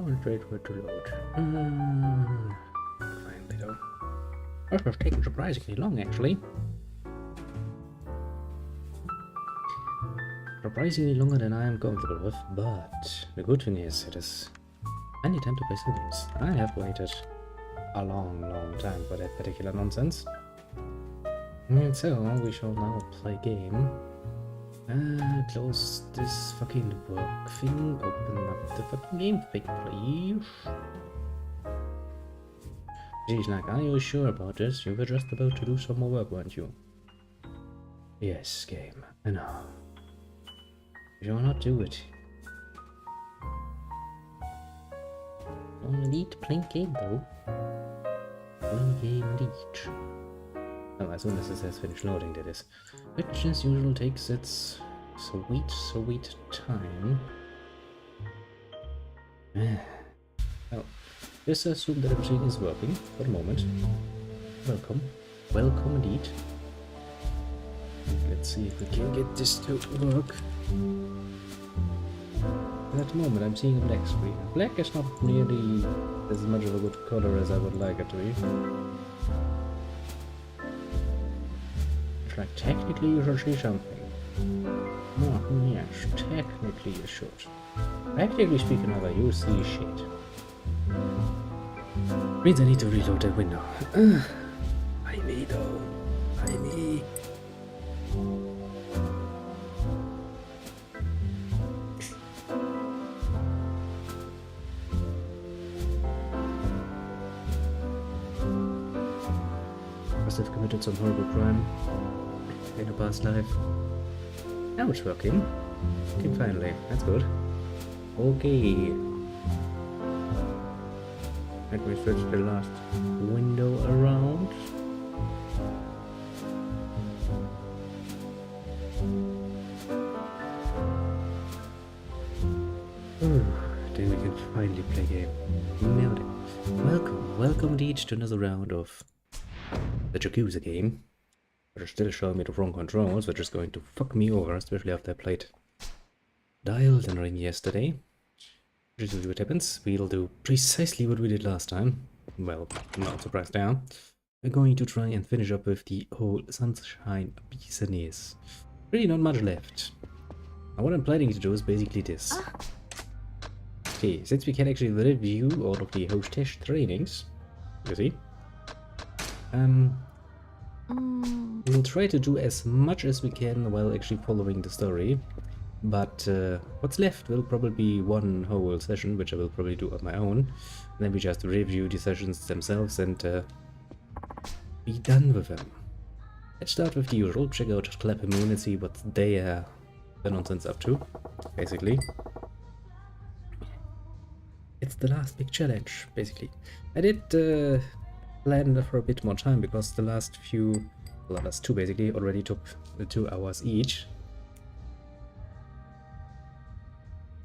I will wait for it to load. Finally though. That was taking surprisingly long actually. Surprisingly longer than I am comfortable with, but the good thing is it is any time to play some games. I have waited a long time for that particular nonsense. And so we shall now play a game. Close this fucking work thing, open up the fucking game thing, please. She's like, are you sure about this? You were just about to do some more work, weren't you? Yes, game, I know. You will not do it. Only need to play game though. Play game indeed. Oh, as soon as it has finished loading, that is. Which as usual takes its sweet time. Well, just assume that everything is working for the moment. Welcome. Welcome indeed. Let's see if we can get this to work. At the moment I'm seeing a black screen. Black is not nearly as much of a good color as I would like it to be. It's like technically you should see something. Oh yes, technically you should. Practically speaking, however, you see shit. Means I need to reload that window. I me though. I me. Must have committed some horrible crime in a past life. Now it's working. Okay, finally. That's good. Okay. Let me switch the last window around. Then we can finally play a game. Nailed it. Welcome indeed to another round of the Yakuza game. But are still showing me the wrong controls, which is going to fuck me over, especially after I played Elden Ring yesterday. Which is what happens. We'll do precisely what we did last time. Well, not surprised there. We're going to try and finish up with the whole Sunshine business. Really not much left. Now what I'm planning to do is basically this. Okay, since we can actually review all of the hostess trainings, you see, we'll try to do as much as we can while actually following the story. But what's left will probably be one whole session, which I will probably do on my own. And then we just review the sessions themselves and be done with them. Let's start with the usual. Check out Clapper Moon and see what they are the nonsense up to, basically. It's the last big challenge, basically. I did plan for a bit more time because the last few, well, the last two basically, already took 2 hours each.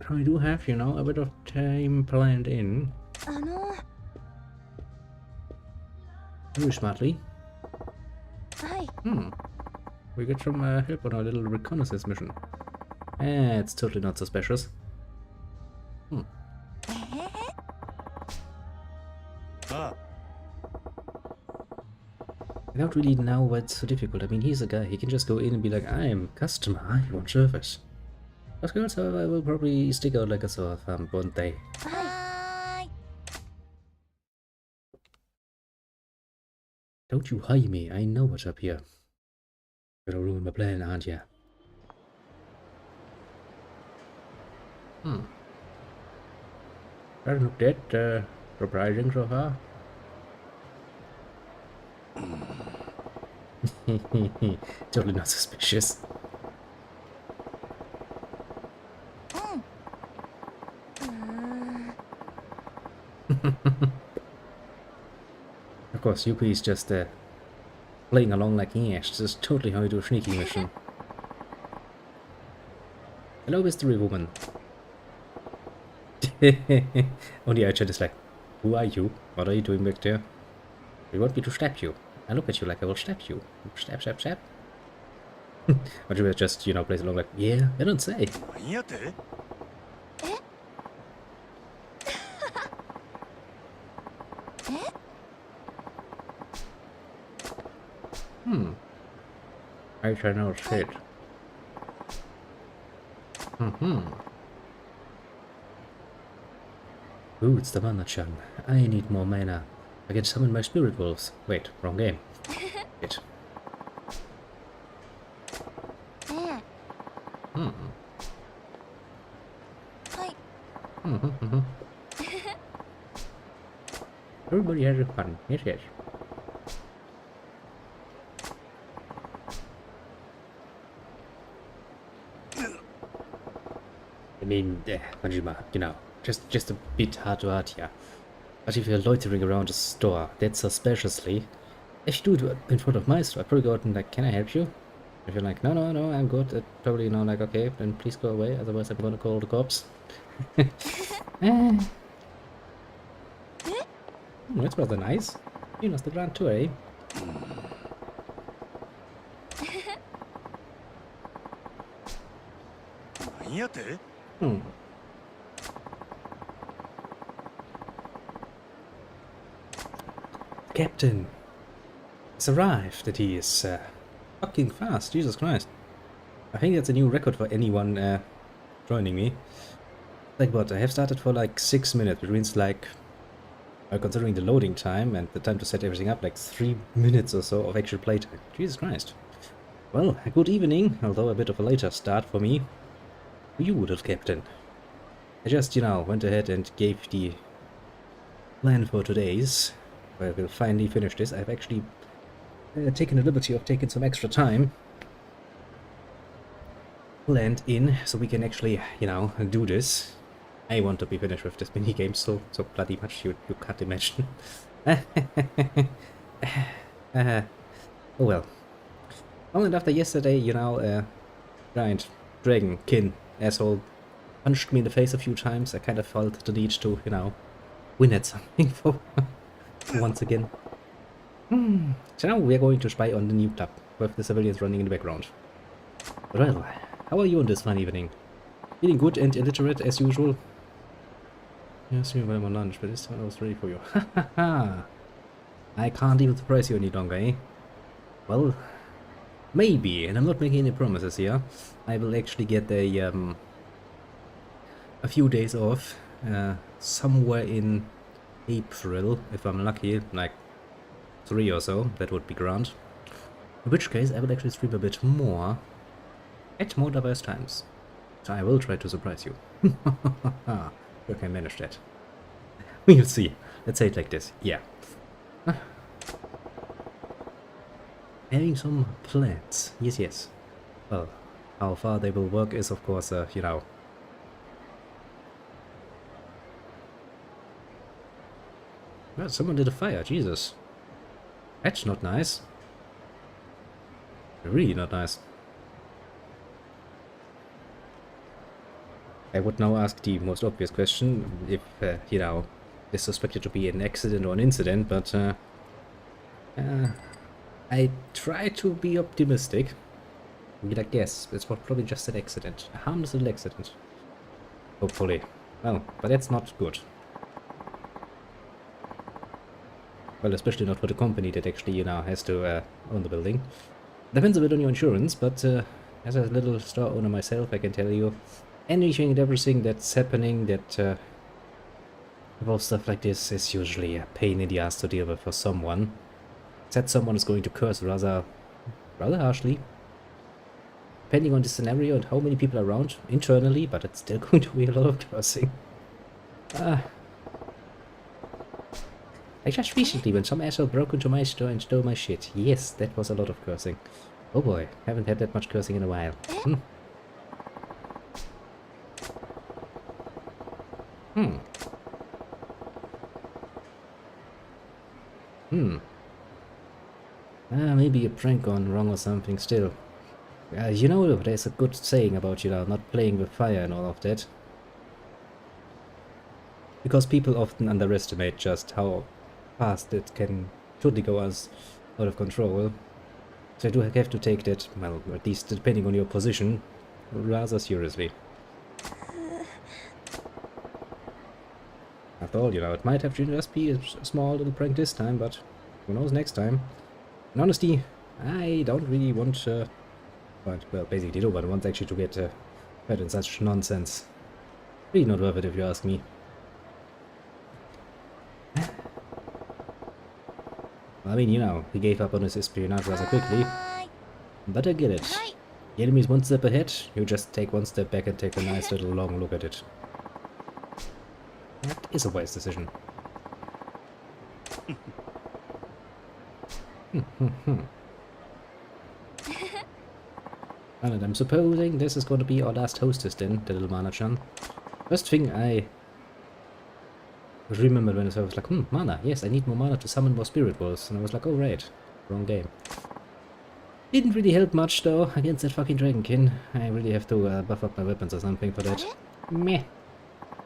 So I do have, you know, a bit of time planned in. Very smartly. We get some help on our little reconnaissance mission. It's totally not suspicious. I don't really know what's so difficult. I mean, he's a guy, he can just go in and be like, I'm customer, I want service. Those girls, however, will probably stick out like a sore thumb, won't they? Don't you hi me, I know what's up here. You're gonna ruin my plan, aren't ya? Doesn't look that surprising so far. Totally not suspicious. Of course, Yuki is just playing along like yes, this is totally how you do a sneaky mission. Hello, mystery woman. On the outside is like, who are you? What are you doing back there? You want me to stab you? I look at you like I will stab you. Stab, stab, stab. But you will just, you know, plays along like, yeah, I don't say. I cannot fit. Ooh, it's the mana-chan. I need more mana. I can summon my spirit wolves. Wait, wrong game. Shit. Everybody has fun. Yes, yes. I mean, Majima, you know, just a bit hard to heart here. But if you're loitering around a store that suspiciously, if you do it in front of my store, I'd probably go out and like, can I help you? If you're like, no, I'm good, I'd probably, you know, like, okay, then please go away, otherwise I'm gonna call the cops. That's rather nice. You lost the grand tour, eh? Captain has arrived, that he is fucking fast, Jesus Christ. I think that's a new record for anyone joining me. Like what, I have started for like 6 minutes, which means like, considering the loading time and the time to set everything up, like 3 minutes or so of actual playtime. Jesus Christ. Well, good evening, although a bit of a later start for me. You, little captain. I just, you know, went ahead and gave the plan for today's, where we'll finally finish this. I've actually taken the liberty of taking some extra time planned in, so we can actually, you know, do this. I want to be finished with this minigame so bloody much, you can't imagine. Oh well. Well, and after yesterday, you know, giant dragon kin asshole punched me in the face a few times, I kind of felt the need to, you know, win at something for once again. So now we're going to spy on the new club, with the civilians running in the background. Well, how are you on this fine evening? Feeling good and illiterate as usual? You asked me when I'm on lunch, but this time I was ready for you. Ha ha ha! I can't even surprise you any longer, eh? Well, maybe, and I'm not making any promises here. I will actually get a few days off, somewhere in April, if I'm lucky, like 3 or so, that would be grand. In which case, I will actually stream a bit more, at more diverse times. So I will try to surprise you. You can manage that. We'll see. Let's say it like this. Yeah. Having some plans. Yes, yes. Well, how far they will work is, of course, you know. Well, someone did a fire. Jesus. That's not nice. Really not nice. I would now ask the most obvious question, if, you know, is suspected to be an accident or an incident, but, I try to be optimistic. Be like, yes, it's probably just an accident. A harmless little accident. Hopefully. Well, but that's not good. Well, especially not for the company that actually, you know, has to own the building. Depends a bit on your insurance, but as a little store owner myself, I can tell you, anything and everything that's happening that involves stuff like this is usually a pain in the ass to deal with for someone. That someone is going to curse rather harshly. Depending on the scenario and how many people are around internally, but it's still going to be a lot of cursing. Like just recently when some asshole broke into my store and stole my shit. Yes, that was a lot of cursing. Oh boy, haven't had that much cursing in a while. Maybe a prank gone wrong or something still. You know, there's a good saying about, you know, not playing with fire and all of that. Because people often underestimate just how fast it can totally go as out of control. So I do have to take that, well, at least depending on your position, rather seriously. After all, you know, it might have just be a small little prank this time, but who knows next time. In honesty, I don't really want, well, basically nobody wants actually to get hurt in such nonsense. Really not worth it if you ask me. I mean, you know, he gave up on his espionage rather quickly. But I get it. The enemy's one step ahead, you just take one step back and take a nice little long look at it. That is a wise decision. And I'm supposing this is going to be our last hostess then, the little Mana-chan. First thing I remembered when I was like, mana, yes, I need more mana to summon more spirit balls. And I was like, oh right, wrong game. Didn't really help much though against that fucking Dragonkin. I really have to buff up my weapons or something for that. Meh.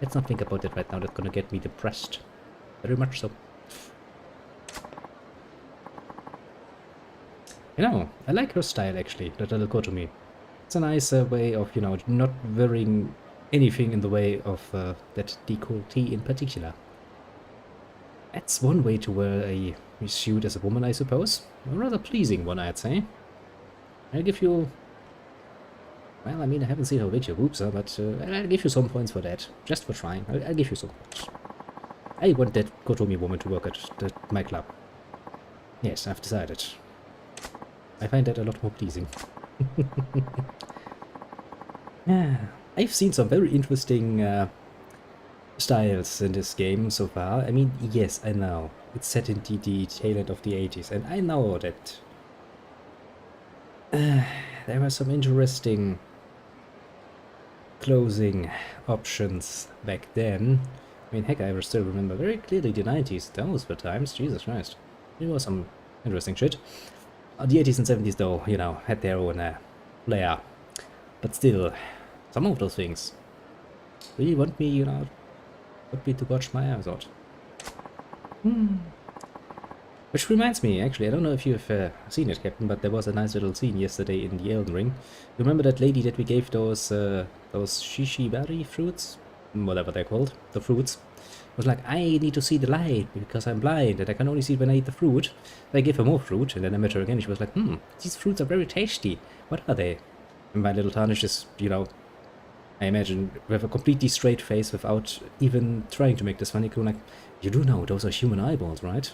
Let's not think about it right now, that's gonna get me depressed. Very much so. You know, I like her style actually, that little Kotomi. It's a nice way of, you know, not wearing anything in the way of that décolleté in particular. That's one way to wear a suit as a woman, I suppose. A rather pleasing one, I'd say. I'll give you... Well, I mean, I haven't seen how big your boobs are, but I'll give you some points for that. Just for trying. I'll give you some points. I want that Kotomi woman to work at my club. Yes, I've decided. I find that a lot more pleasing. Yeah, I've seen some very interesting styles in this game so far. I mean, yes, I know. It's set in the tail end of the 80s, and I know that there were some interesting clothing options back then. I mean, heck, I still remember very clearly the 90s. Those were times, Jesus Christ. There was some interesting shit. The 80s and 70s, though, you know, had their own layer. But still, some of those things really want me, you know, want me to watch my eyes out. Which reminds me, actually, I don't know if you've seen it, Captain, but there was a nice little scene yesterday in the Elden Ring. You remember that lady that we gave those shishibari fruits? Whatever they're called, the fruits. Was like, I need to see the light because I'm blind and I can only see when I eat the fruit. I gave her more fruit and then I met her again and she was like, these fruits are very tasty. What are they? And my little tarnish is, you know, I imagine with a completely straight face without even trying to make this funny, like, you do know those are human eyeballs, right?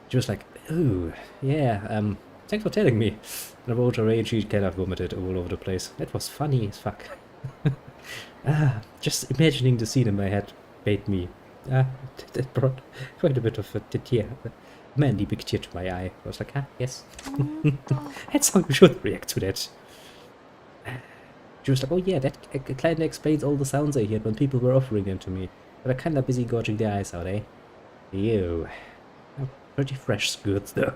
She was like, oh, yeah, thanks for telling me. And I rolled her and she kind of vomited all over the place. That was funny as fuck. Just imagining the scene in my head made me. That brought quite a bit of a tear, a manly big tear to my eye. I was like, yes. That's how you should react to that. She was like, oh yeah, that kind of explains all the sounds I heard when people were offering them to me. They were kind of busy gorging their eyes out, eh? Ew. Pretty fresh skirts, though.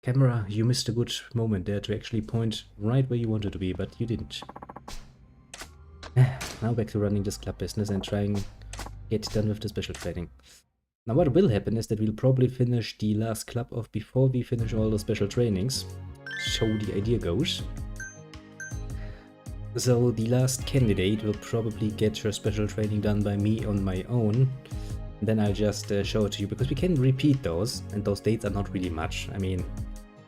Camera, you missed a good moment there to actually point right where you wanted to be, but you didn't. Now back to running this club business and trying to get done with the special training. Now what will happen is that we'll probably finish the last club off before we finish all the special trainings. So the idea goes. So the last candidate will probably get her special training done by me on my own. And then I'll just show it to you, because we can repeat those, and those dates are not really much. I mean,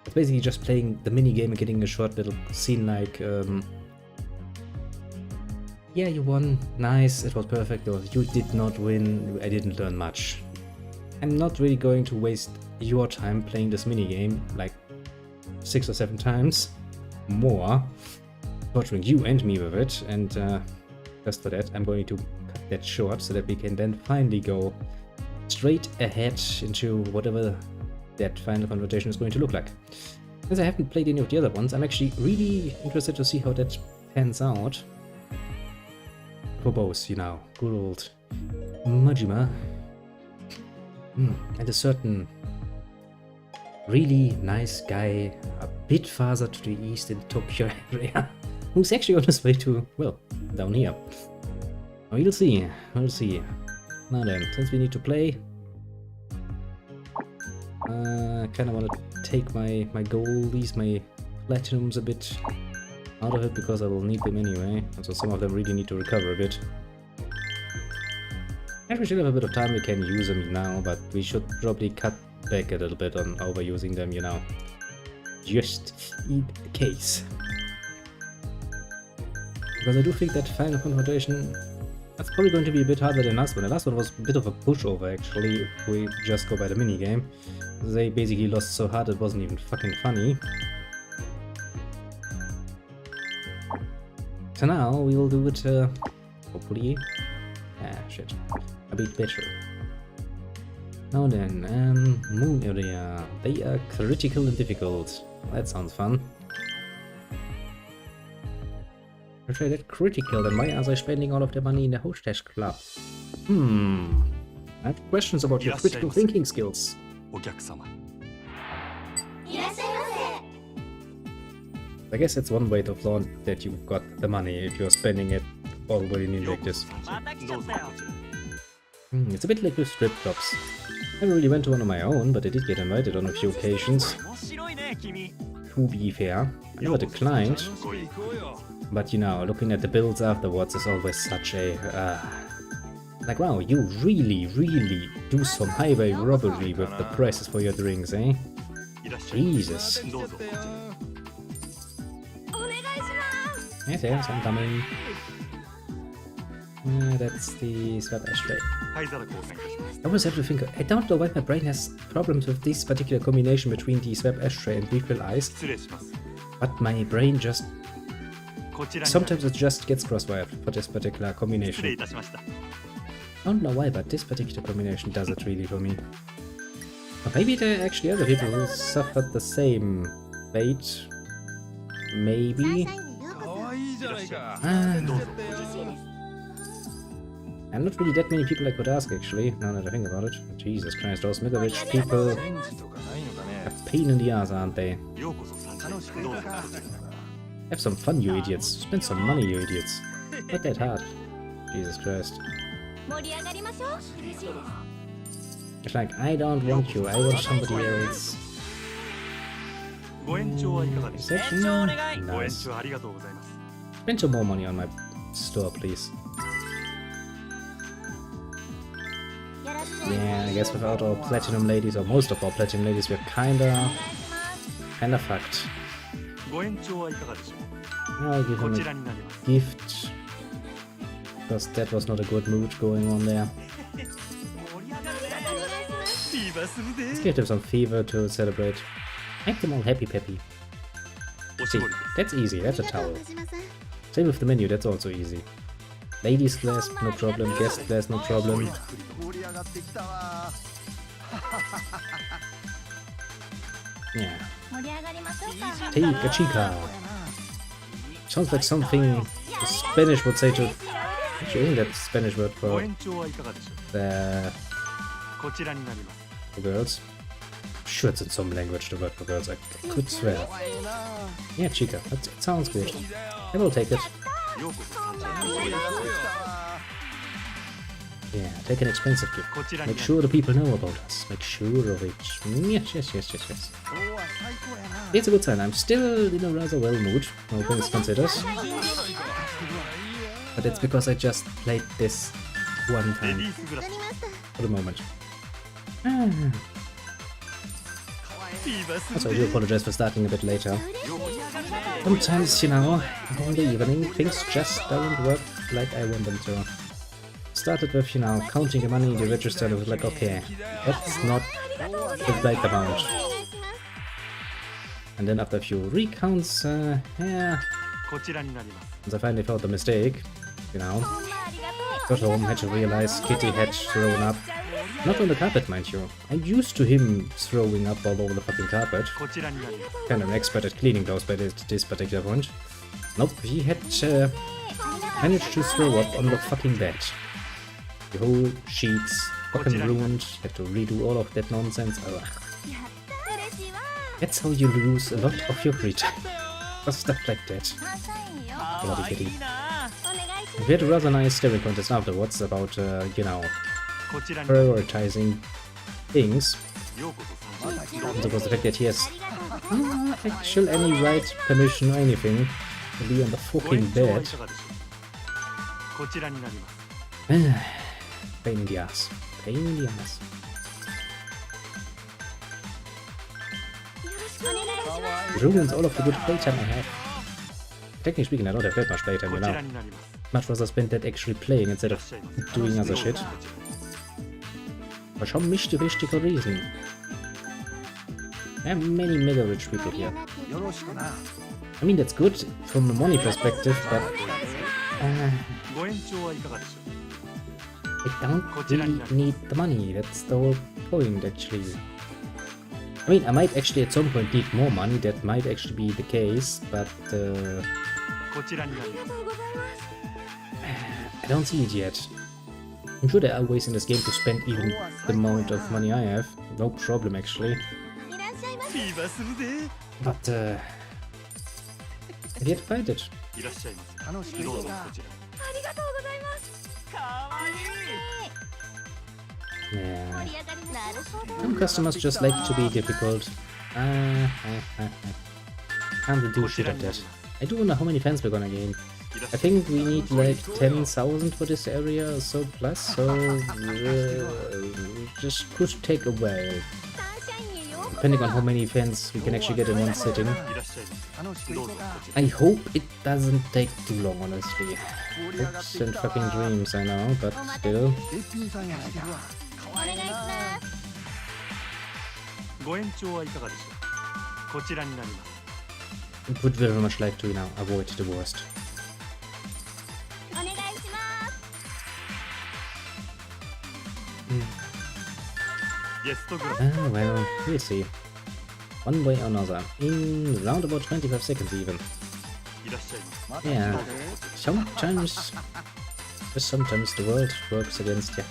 it's basically just playing the mini game and getting a short little scene like, yeah, you won, nice, it was perfect, or you did not win, I didn't learn much. I'm not really going to waste your time playing this mini game like 6 or 7 times more, torturing you and me with it, and just for that I'm going to cut that short so that we can then finally go straight ahead into whatever that final confrontation is going to look like. As I haven't played any of the other ones, I'm actually really interested to see how that pans out. For both, you know, good old Majima and a certain really nice guy a bit farther to the east in Tokyo area, who's actually on his way to, well, down here. We'll see, we'll see. Now then, since we need to play, I kind of want to take my goldies, my platinums a bit out of it because I will need them anyway. And so some of them really need to recover a bit. If we still have a bit of time, we can use them now, but we should probably cut back a little bit on overusing them, you know. Just in case. Because I do think that final confrontation, that's probably going to be a bit harder than last one. The last one was a bit of a pushover actually, if we just go by the minigame. They basically lost so hard it wasn't even fucking funny. So now we'll do it, hopefully. Ah, shit. A bit better. Now then, moon area. They are critical and difficult. That sounds fun. If they're that critical, then why are they spending all of their money in the hostess club? I have questions about your critical thinking skills. I guess that's one way to flaunt that you've got the money if you're spending it all willy-nilly like this. It's a bit like with strip clubs. I never really went to one on my own, but I did get invited on a few occasions. To be fair, I never declined. But you know, looking at the bills afterwards is always such a... like, wow, you really do some highway robbery with the prices for your drinks, eh? Jesus. Yes, I'm coming. That's the swap ashtray. I always have to think, I don't know why my brain has problems with this particular combination between the swap ashtray and refill ice. But my brain just... sometimes it just gets crosswired for this particular combination. I don't know why, but this particular combination does it really for me. But maybe there are actually other people who suffered the same fate. Maybe. And not really that many people I could ask actually, now that I think about it. Jesus Christ, those middle-aged people are a pain in the ass, aren't they? Have some fun, you idiots. Spend some money, you idiots. Not that hard. Jesus Christ. It's like, I don't want you, I want somebody else. Reception? Nice. Spend some more money on my store, please. Yeah, I guess without our platinum ladies, or most of our platinum ladies, we're kinda fucked. I'll give him a gift, because that was not a good mood going on there. Let's give them some fever to celebrate. Make them all happy peppy. See, that's easy, that's a towel. Same with the menu, that's also easy. Ladies glass, no problem. Guest glass, no problem. Yeah. Take a chica. Sounds like something the Spanish would say to... Actually, isn't that Spanish word for the girls? I'm sure it's in some language, the word for girls, I could swear. Yeah, chica, it sounds good. I will take it. Yeah, take an expensive gift. Make sure the people know about us. Make sure of it. Yes. It's a good sign. I'm still in a rather well mood, all things considered. But it's because I just played this one time. For the moment. Also, I do apologize for starting a bit later. Sometimes, you know, in the evening, things just don't work like I want them to. Started with, you know, counting the money in the register, and it was like, okay, that's not the right amount. And then after a few recounts, yeah, once I finally found the mistake, you know, got home, had to realize Kitty had thrown up. Not on the carpet, mind you. I'm used to him throwing up all over the fucking carpet. Kind of an expert at cleaning those by this particular point. Nope, he had managed to throw up on the fucking bed. The whole sheets fucking ruined, had to redo all of that nonsense. That's how you lose a lot of your free time. For stuff like that. Bloody Kitty. We had a rather nice staring contest afterwards about, you know, prioritizing things. And of course the fact that he has actual any right, permission or anything to be on the fucking bed. Pain in the ass. Pain in the ass. Ruins all of the good playtime I have. Technically speaking, I don't have that much playtime, you know. Much rather spend that actually playing instead of doing other shit. For some mystical reason. There are many mega rich people here. I mean, that's good from a money perspective, but I don't really need the money. That's the whole point, actually. I mean, I might actually at some point need more money. That might actually be the case, but I don't see it yet. I'm sure there are ways in this game to spend even the amount of money I have. No problem, actually. But I've yet to find it. Yeah. Some customers just like to be difficult. Can't do shit at that. I do wonder how many fans we're gonna gain. I think we need like 10,000 for this area or so plus, so just could take a while. Depending on how many fans we can actually get in one sitting. I hope it doesn't take too long, honestly. Hopes and fucking dreams, I know, but still. Would very much like to, you know, avoid the worst. Well, we'll see. One way or another. In around about 25 seconds even. Yeah. Sometimes... Just sometimes the world works against you.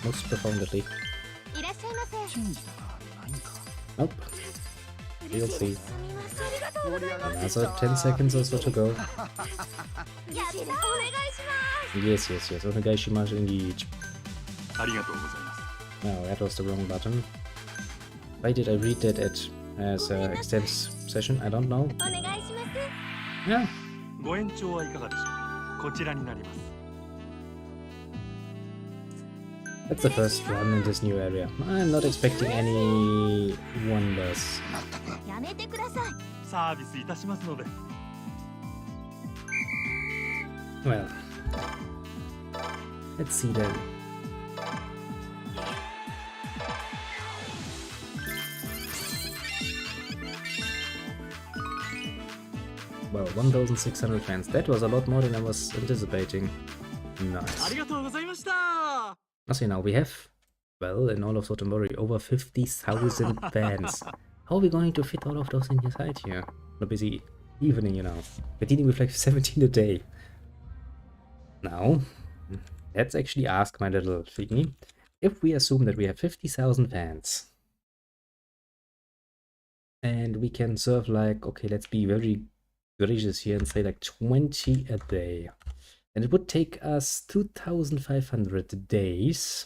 Most profoundly. Nope. We'll see. Another 10 seconds or so to go. Yes. Onegaishimasu indeed. No, that was the wrong button. Why did I read that as an extends session? I don't know. Yeah. That's the first run in this new area. I'm not expecting any wonders. Well, let's see then. Well, 1,600 fans. That was a lot more than I was anticipating. Nice. So now we have, well, in all of Sotomori, over 50,000 fans. How are we going to fit all of those inside here? On a busy evening, you know. We're dealing with like 17 a day. Now, let's actually ask my little thingy. If we assume that we have 50,000 fans, and we can serve like, okay, let's be very gracious here and say like 20 a day. And it would take us 2,500 days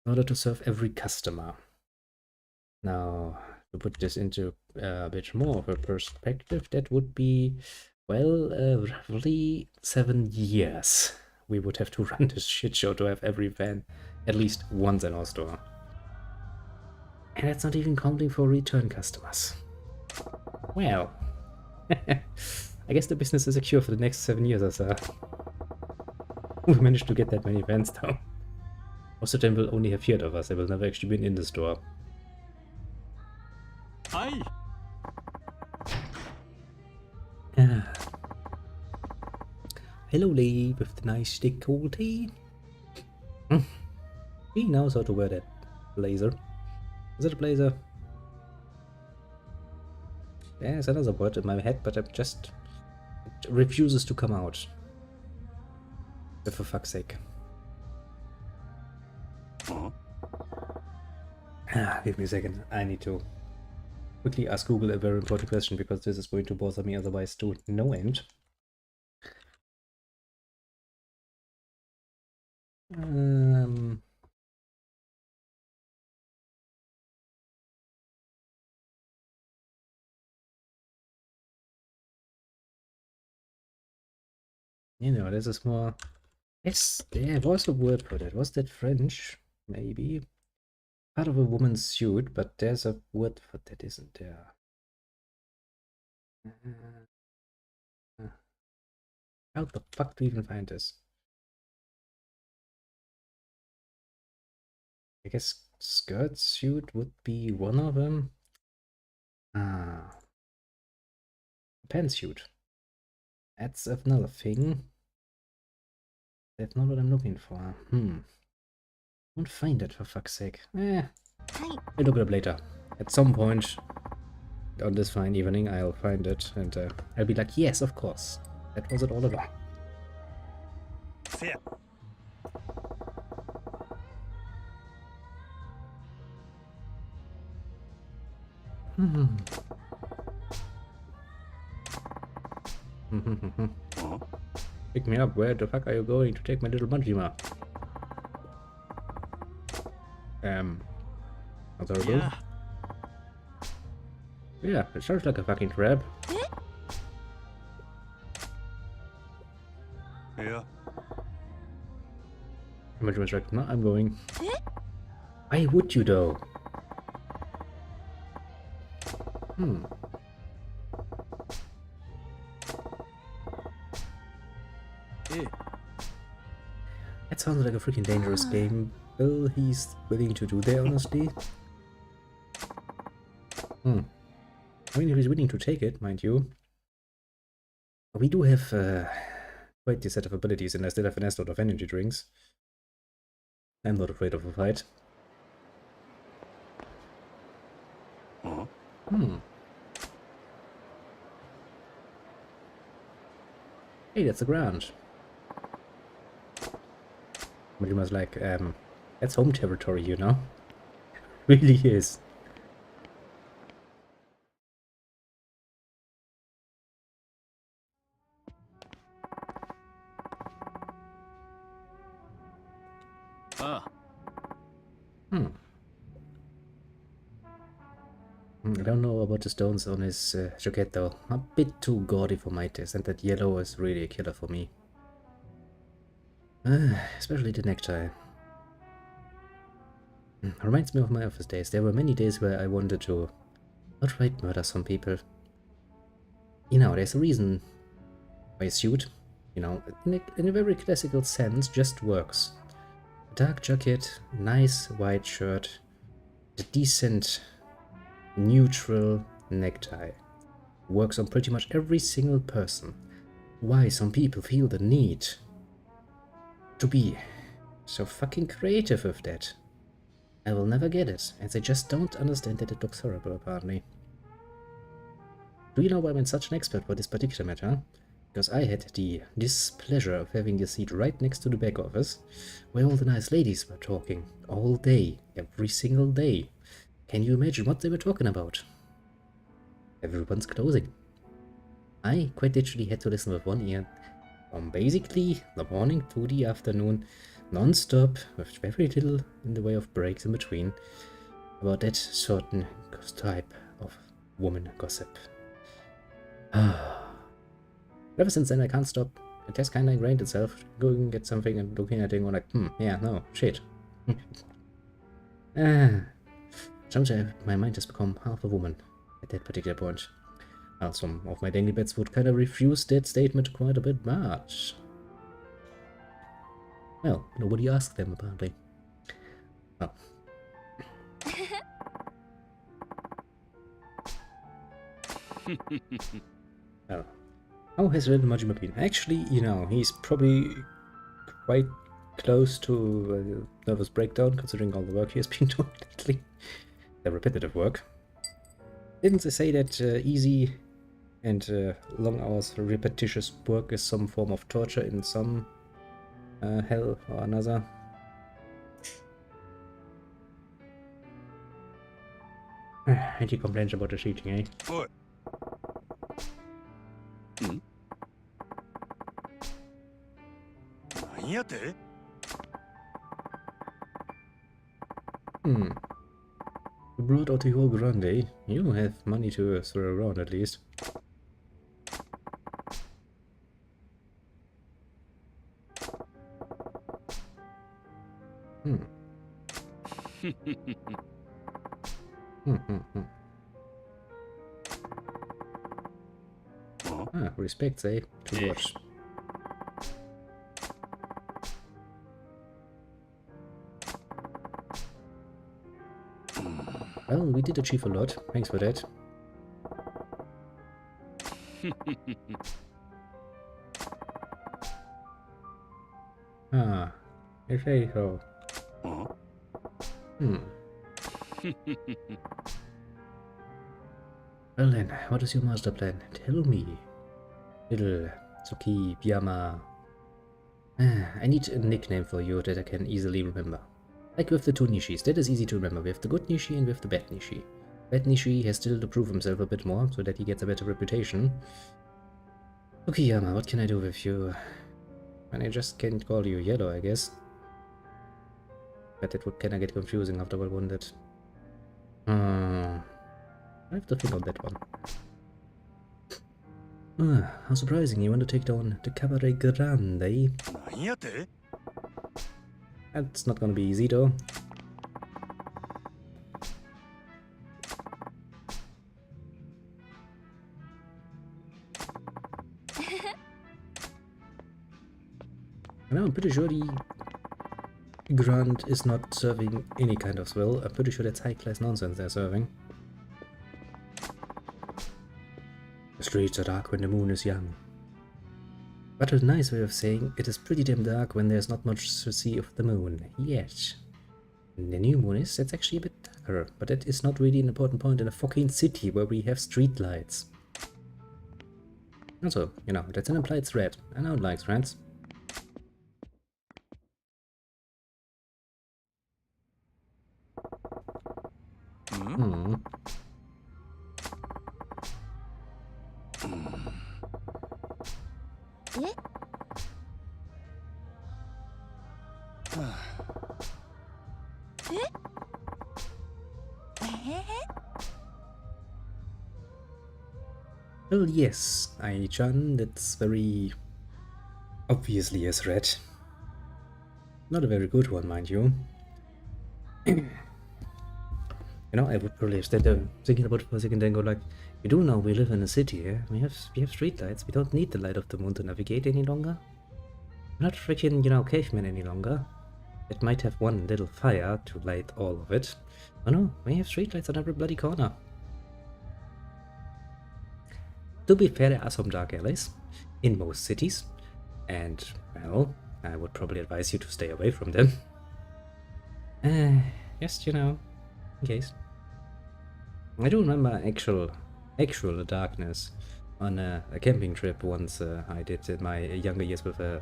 in order to serve every customer. Now, to put this into a bit more of a perspective, that would be, well, roughly 7 years we would have to run this shit show to have every fan at least once in our store. And that's not even counting for return customers. Well, I guess the business is secure for the next 7 years or so. We managed to get that many fans though. Most of them will only have feared of us, they will never actually been in the store. Hi. Hello Lee, with the nice thick cool tea. He knows how to wear that blazer. Is it a blazer? There's another word in my head, but it refuses to come out. But for fuck's sake. Give me a second. I need to quickly ask Google a very important question because this is going to bother me otherwise to no end. You know, this is more... Yes, there was a word for that. Was that French? Maybe. Part of a woman's suit, but there's a word for that, isn't there? How the fuck do you even find this? I guess skirt suit would be one of them. Ah. Pantsuit. That's another thing. That's not what I'm looking for. Won't find it for fuck's sake. I'll look it up later. At some point on this fine evening, I'll find it and I'll be like, yes, of course. That was it all along. Yeah. Pick me up. Where the fuck are you going to take my little Manjima? Adorable. Yeah. Yeah, it sounds like a fucking trap. Yeah. Manjima's like, no, I'm going. Why would you though? Yeah. That sounds like a freaking dangerous game. Well, he's willing to do there, honestly. I mean, if he's willing to take it, mind you. We do have quite the set of abilities, and I still have an S-load of energy drinks. I'm not afraid of a fight. Hey, that's the ground. Majima's like, that's home territory, you know? Really is. I don't know about the stones on his jacket though. A bit too gaudy for my taste, and that yellow is really a killer for me. Especially the necktie. Reminds me of my office days. There were many days where I wanted to outright murder some people. You know, there's a reason why a suit, you know, in a very classical sense, just works. A dark jacket, nice white shirt, a decent neutral necktie. Works on pretty much every single person. Why some people feel the need to be so fucking creative with that, I will never get it, and they just don't understand that it looks horrible, apparently. Do you know why I'm such an expert for this particular matter? Because I had the displeasure of having a seat right next to the back office, where all the nice ladies were talking, all day, every single day. Can you imagine what they were talking about? Everyone's closing. I quite literally had to listen with one ear, from basically the morning to the afternoon, non-stop, with very little in the way of breaks in between, about that certain type of woman gossip. Ever since then I can't stop. It has kinda ingrained itself, going and get something and looking at it and going like, yeah, no, shit. Sometimes my mind has become half a woman at that particular point. Well, some of my daily bets would kind of refuse that statement quite a bit, but... well, nobody asked them, apparently. Oh. Well, how has little Majima been? Actually, you know, he's probably quite close to a nervous breakdown, considering all the work he has been doing lately. The repetitive work. Didn't they say that easy and long hours repetitious work is some form of torture in some hell or another? And he complains about the cheating, eh? What? You brought out the whole grande. You have money to throw around at least. Ah, respect, eh? To what? Well, we did achieve a lot. Thanks for that. Ah, okay, so. Well then, what is your master plan? Tell me. Little Tsuki Pyama. I need a nickname for you that I can easily remember. Like with the two Nishis, that is easy to remember. We have the good Nishi and we have the bad Nishi. Bad Nishi has still to prove himself a bit more, so that he gets a better reputation. Tsukiyama, what can I do with you? And I just can't call you Yellow, I guess. But that would kinda get confusing after what, wouldn't it? I have to think on that one. How surprising, you want to take down the Cabaret Grande? That's not gonna be easy though. I'm pretty sure the Grand is not serving any kind of swill. I'm pretty sure that's high-class nonsense they're serving. The streets are dark when the moon is young. But a nice way of saying it is pretty damn dark when there's not much to see of the moon yet. And the new moon is, that's actually a bit darker, but that is not really an important point in a fucking city where we have streetlights. Also, you know, that's an implied threat. I don't like threats. Well, yes, Ai-chan, that's very obviously a threat. Not a very good one, mind you. You know, I would probably have stayed there thinking about it for a second and go like, you do know we live in a city, yeah? We have streetlights, we don't need the light of the moon to navigate any longer. We're not freaking, you know, cavemen any longer. It might have one little fire to light all of it. Oh no, we have streetlights on every bloody corner. To be fair, there are some dark alleys in most cities, and, well, I would probably advise you to stay away from them. Just, you know, in case. I do remember actual darkness on a camping trip once I did in my younger years with a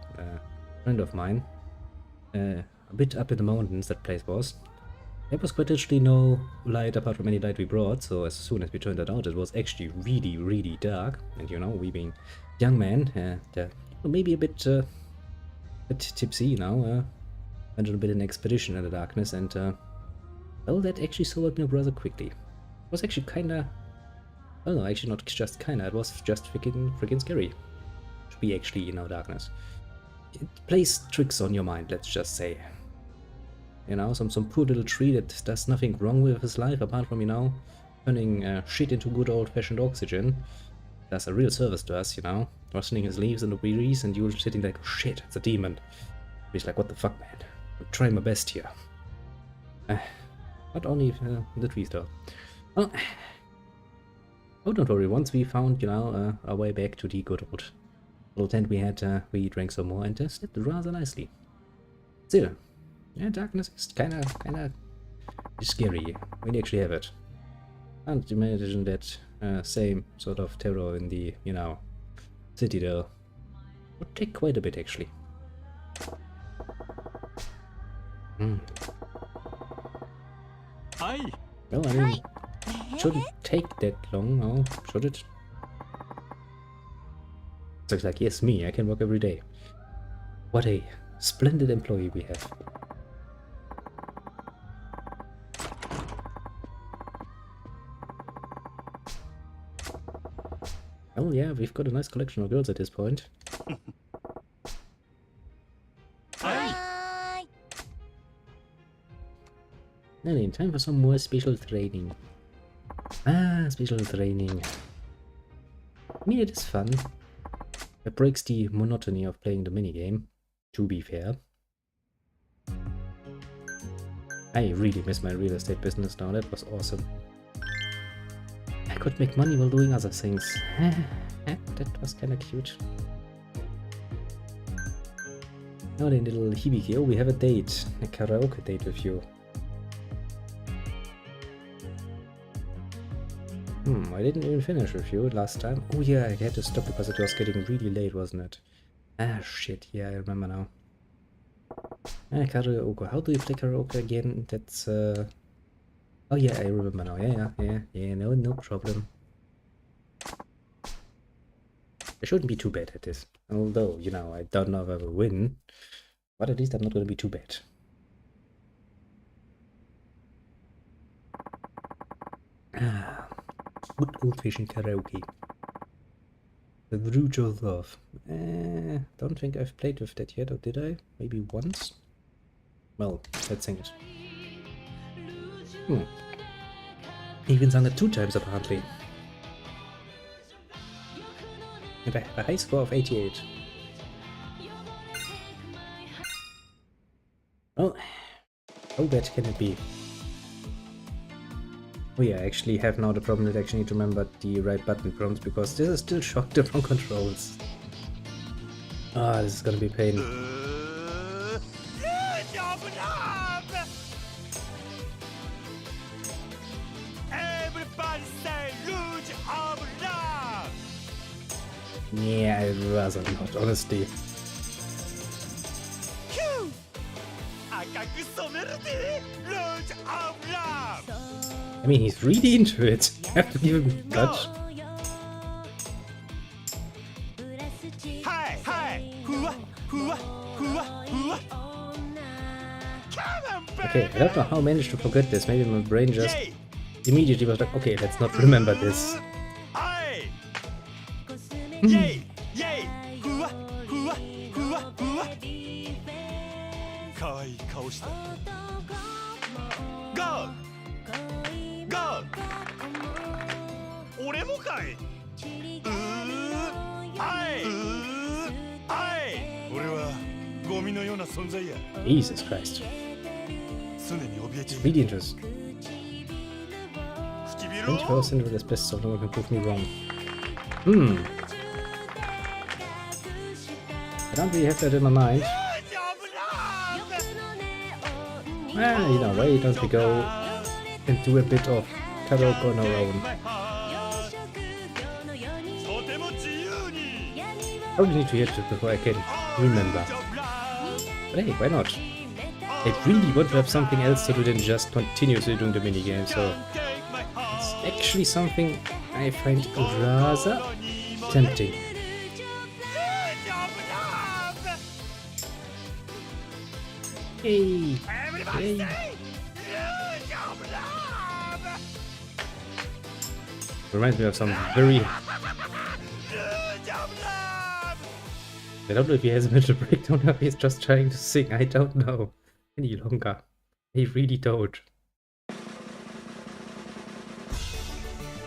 friend of mine. A bit up in the mountains, that place was. There was quite literally no light apart from any light we brought, so as soon as we turned it out, it was actually really, really dark. And you know, we being young men, maybe a bit tipsy, you know, went on a bit of an expedition in the darkness, and well, that actually sobered me up rather quickly. It was actually kinda, well, no, actually not just kinda, it was just freaking scary to be actually in our darkness. It plays tricks on your mind, let's just say. You know, some poor little tree that does nothing wrong with his life apart from, you know, turning shit into good old-fashioned oxygen. Does a real service to us, you know, rustling his leaves in the breeze, and you're sitting like, oh, shit, it's a demon. He's like, what the fuck, man? I'm trying my best here. Not only the trees, though. Well, oh, don't worry, once we found, you know, our way back to the good old little tent we had, we drank some more and slept rather nicely. Still, yeah, darkness is kinda scary when you actually have it. Can't imagine that same sort of terror in the, you know, city though. Would take quite a bit actually. Well, I mean, it shouldn't take that long, no, should it? Looks like, yes, me, I can work every day. What a splendid employee we have. Oh yeah, we've got a nice collection of girls at this point. Now then, time for some more special training. Ah, special training. I mean, it is fun. It breaks the monotony of playing the minigame, to be fair. I really miss my real estate business now, that was awesome. I could make money while doing other things. That was kinda cute. Now then, little Hibiki, oh, we have a date. A karaoke date with you. I didn't even finish with you last time. Oh yeah, I had to stop because it was getting really late, wasn't it? Ah, shit, yeah, I remember now. Karaoke, how do you play karaoke again? That's, oh yeah, I remember now, yeah, no problem. I shouldn't be too bad at this. Although, you know, I don't know if I will win. But at least I'm not gonna be too bad. Ah. Good old-fashioned karaoke. The Root of Love. Don't think I've played with that yet, or did I? Maybe once? Well, let's sing it. Even sung it 2 times apparently. And I have a high score of 88. Well, how bad can it be? Oh yeah, I actually have now the problem that I actually need to remember the right button prompts because this is still shock the wrong controls. Ah, this is gonna be pain. Yeah, I'd rather not, honestly. I mean, he's really into it. I have to give him touch. Okay, I don't know how I managed to forget this. Maybe my brain just immediately was like, okay, let's not remember this. Jesus Christ. It's really interesting. 20% of this best so no one can prove me wrong. I don't really have that in my mind. Well, you know, why don't we go and do a bit of karaoke on our own? I only need to hear it before I can remember. But hey, why not? I really want to have something else to do than just continuously doing the minigame, so it's actually something I find rather tempting. Hey! Hey! Reminds me of some very... I don't know if he has a mental breakdown or if he's just trying to sing, I don't know any longer. I really don't.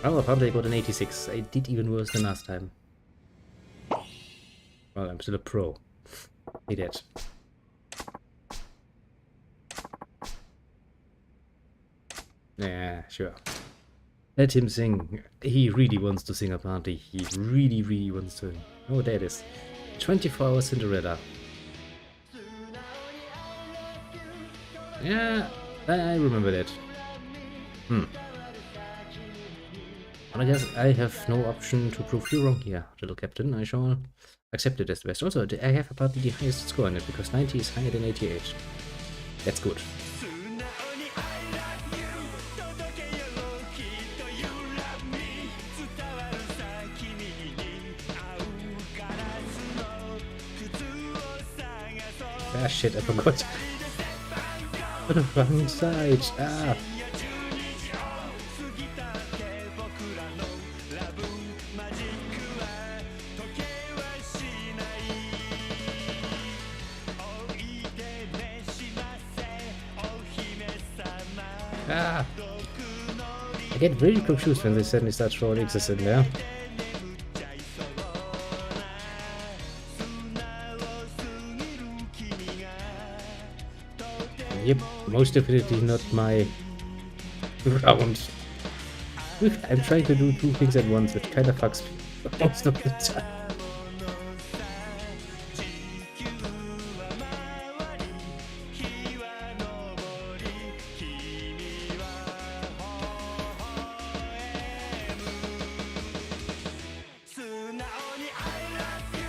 Well, apparently I got an 86. I did even worse than last time. Well, I'm still a pro. Hey, that. Yeah, sure. Let him sing. He really wants to sing apparently. He really wants to. Oh, there it is. 24-hour Cinderella. Yeah, I remember that. But I guess I have no option to prove you wrong here, little captain. I shall accept it as the best. Also, I have about the highest score on it, because 90 is higher than 88. That's good. Ah shit, I forgot. On the wrong side. Ah. Ah! I get really confused when they suddenly start throwing X's in there. Yep, most definitely not my round. I'm trying to do two things at once, which kind of fucks me most of the time.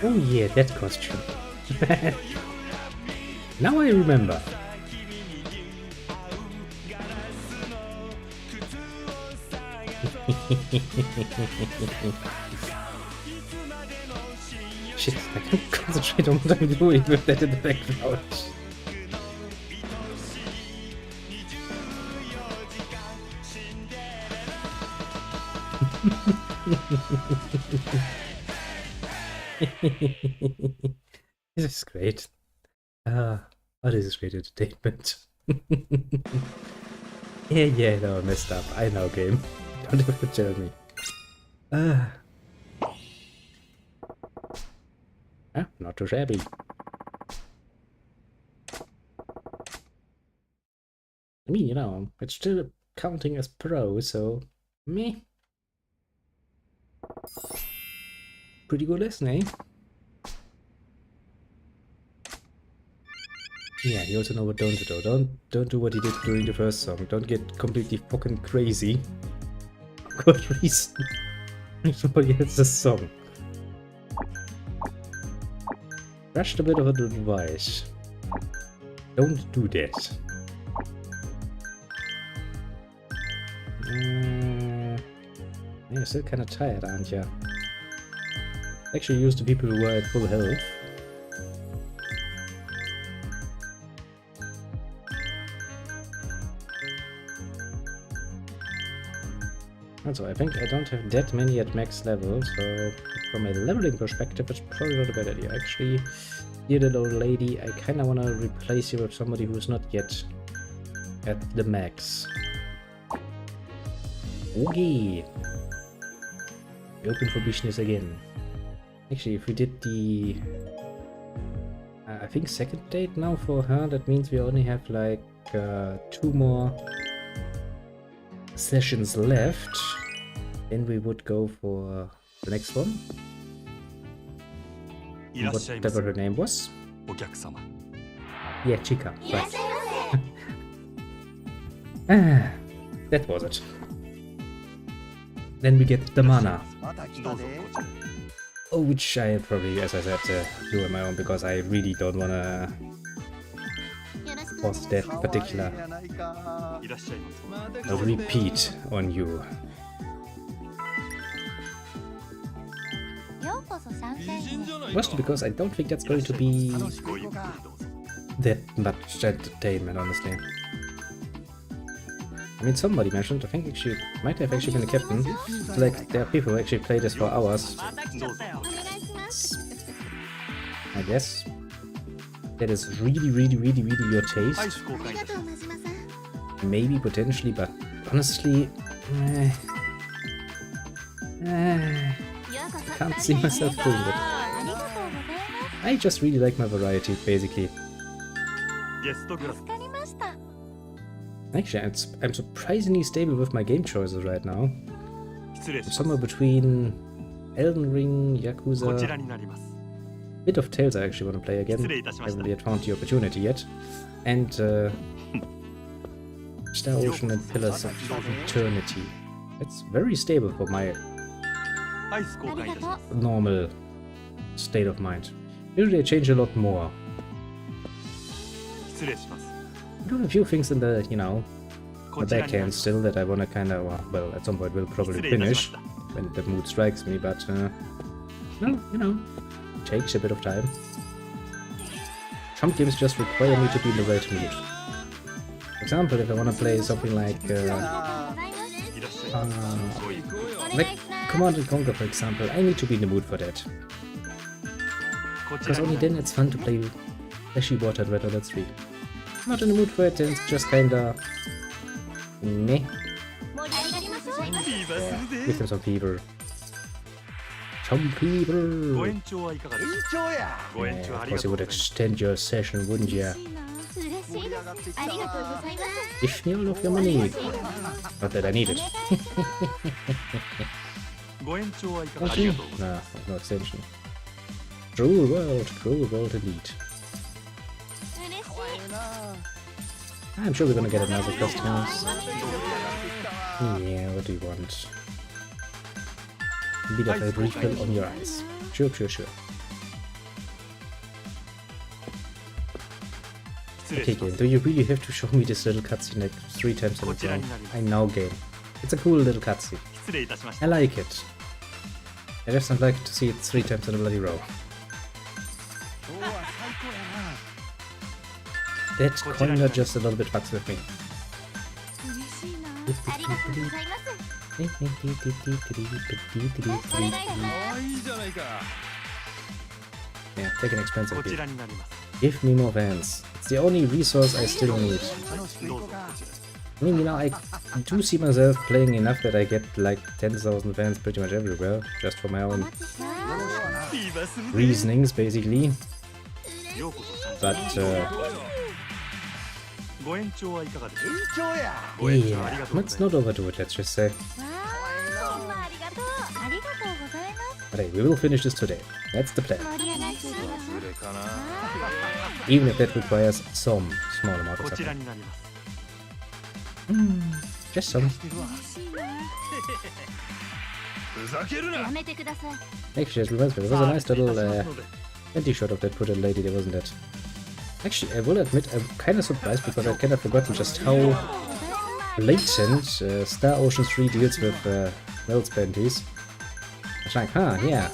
Oh yeah, that costume. Now I remember. Shit, I can't concentrate on what I'm doing with that in the background. This is great. Oh, this is great entertainment. Yeah, no, I messed up. I know, game. Don't have to tell me. Not too shabby. I mean, you know, it's still counting as pro, so me. Pretty good lesson, eh? Yeah, you also know what don't do. Don't do what he did during the first song. Don't get completely fucking crazy. Good reason. Somebody else's song. Rushed a bit of advice. Don't do that. You're still kind of tired, aren't you? Actually, use the people who are at full health. Also, I think I don't have that many at max level, so from a leveling perspective, it's probably not a bad idea. Actually, dear little lady, I kind of want to replace you with somebody who's not yet at the max. Okay. Open for business again. Actually, if we did the... I think second date now for her, that means we only have like 2 more sessions left. Then we would go for the next one. Whatever her name was. Yeah, Chica. Right. That was it. Then we get the mana. Oh, which I probably, as I said, do on my own because I really don't wanna force that particular repeat on you. Mostly because I don't think that's going to be that much entertainment, honestly. I mean, somebody mentioned, I think actually might have actually been a captain. So, like, there are people who actually play this for hours. I guess that is really your taste. Maybe potentially, but honestly, can't see myself doing it. I just really like my variety, basically. Actually, I'm surprisingly stable with my game choices right now. I'm somewhere between Elden Ring, Yakuza, bit of Tales I actually want to play again. Haven't yet found the opportunity yet. And Star Ocean and Pillars of Eternity. It's very stable for my normal state of mind. Usually I change a lot more. I do have a few things in the, you know, the backhand still that I want to kind of, well, at some point will probably finish when the mood strikes me, but, no, you know, takes a bit of time. Some games just require me to be in the right mood. For example, if I want to play something like Command & Conquer, for example, I need to be in the mood for that. Because only then it's fun to play Fleshy Water and Red Alert 3. Not in the mood for it, then it's just kinda Meh. Yeah, give them some fever. Some fever. Yeah, of course you would extend your session, wouldn't you? Give me all of your money. Not that I need it. Okay. Nah, no extension. Cruel world indeed. I'm sure we're gonna get another customers. Yeah, what do you want? Bit of a refill on your eyes. Sure. Okay, game, do you really have to show me this little cutscene like 3 times in a row? I know, game. It's a cool little cutscene. I like it. I just don't like to see it 3 times in a bloody row. That kinda just a little bit fucks with me. Yeah, take an expensive gift. Give me more fans. It's the only resource I still need. I mean, you know, I do see myself playing enough that I get like 10,000 fans pretty much everywhere, just for my own reasonings, basically. But, yeah, let's not overdo it, let's just say. But hey, we will finish this today. That's the plan. Even if that requires some small amount of support. Just some. Actually, it reminds me, there was a nice little anti-shot of that Putin lady there, wasn't it? Actually, I will admit, I'm kind of surprised because I kind of forgotten just how blatant Star Ocean 3 deals with Wells panties. It's like, huh, yeah.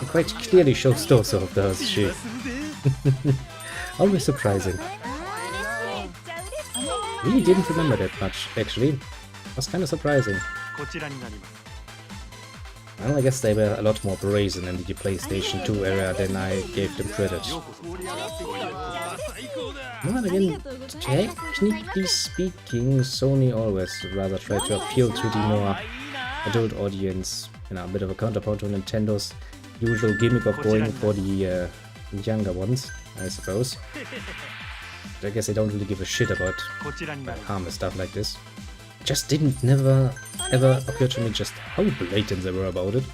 It quite clearly shows those of those shit. Always surprising. Really didn't remember that much, actually. It was kind of surprising. Well, I guess they were a lot more brazen in the PlayStation 2 era than I gave them credit. Well, again, technically speaking, Sony always rather tried to appeal to the more adult audience. You know, a bit of a counterpart to Nintendo's usual gimmick of going for the younger ones, I suppose. But I guess they don't really give a shit about harmless stuff like this. It just never ever occurred to me just how blatant they were about it.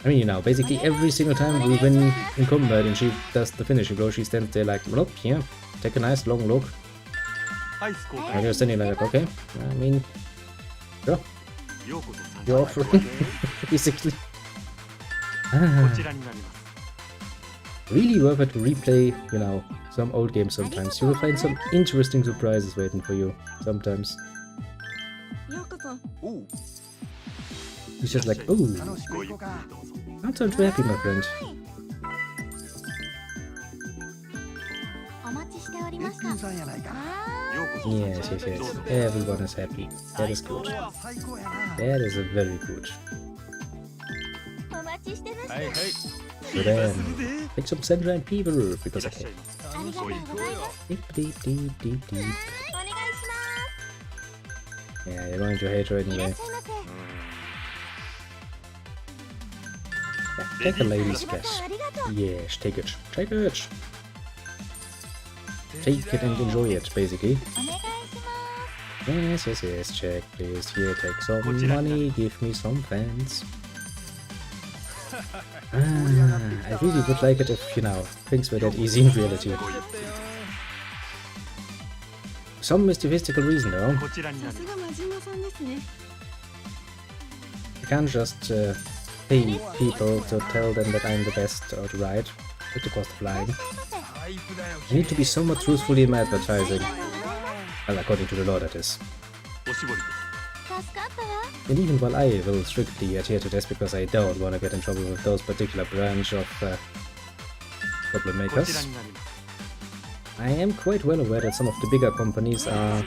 I mean, you know, basically every single time we win in combat and she does the finishing blow, she stands there like, look, here, take a nice long look. And you're standing like, okay, I mean, sure. You're offering, basically. Really worth it to replay, you know, some old games sometimes. You will find some interesting surprises waiting for you sometimes. He's just like, ooh, not so happy, my friend. Yes. Everyone is happy. That is good. That is a very good. So then, take some sunshine fever because I can. Deep. Yeah, you're going to hate her anyway. Yeah, take a lady's guess. Yes, take it. Take it and enjoy it, basically. Yes, check please. Here, take some money, give me some fans. I really would like it if, you know, things were that easy in reality. Some mystical reason though. I can't just pay people to tell them that I'm the best or the right, at the cost of lying. I need to be somewhat truthful in my advertising. Well, according to the law, that is. And even while I will strictly adhere to this because I don't want to get in trouble with those particular branch of problem makers, I am quite well aware that some of the bigger companies are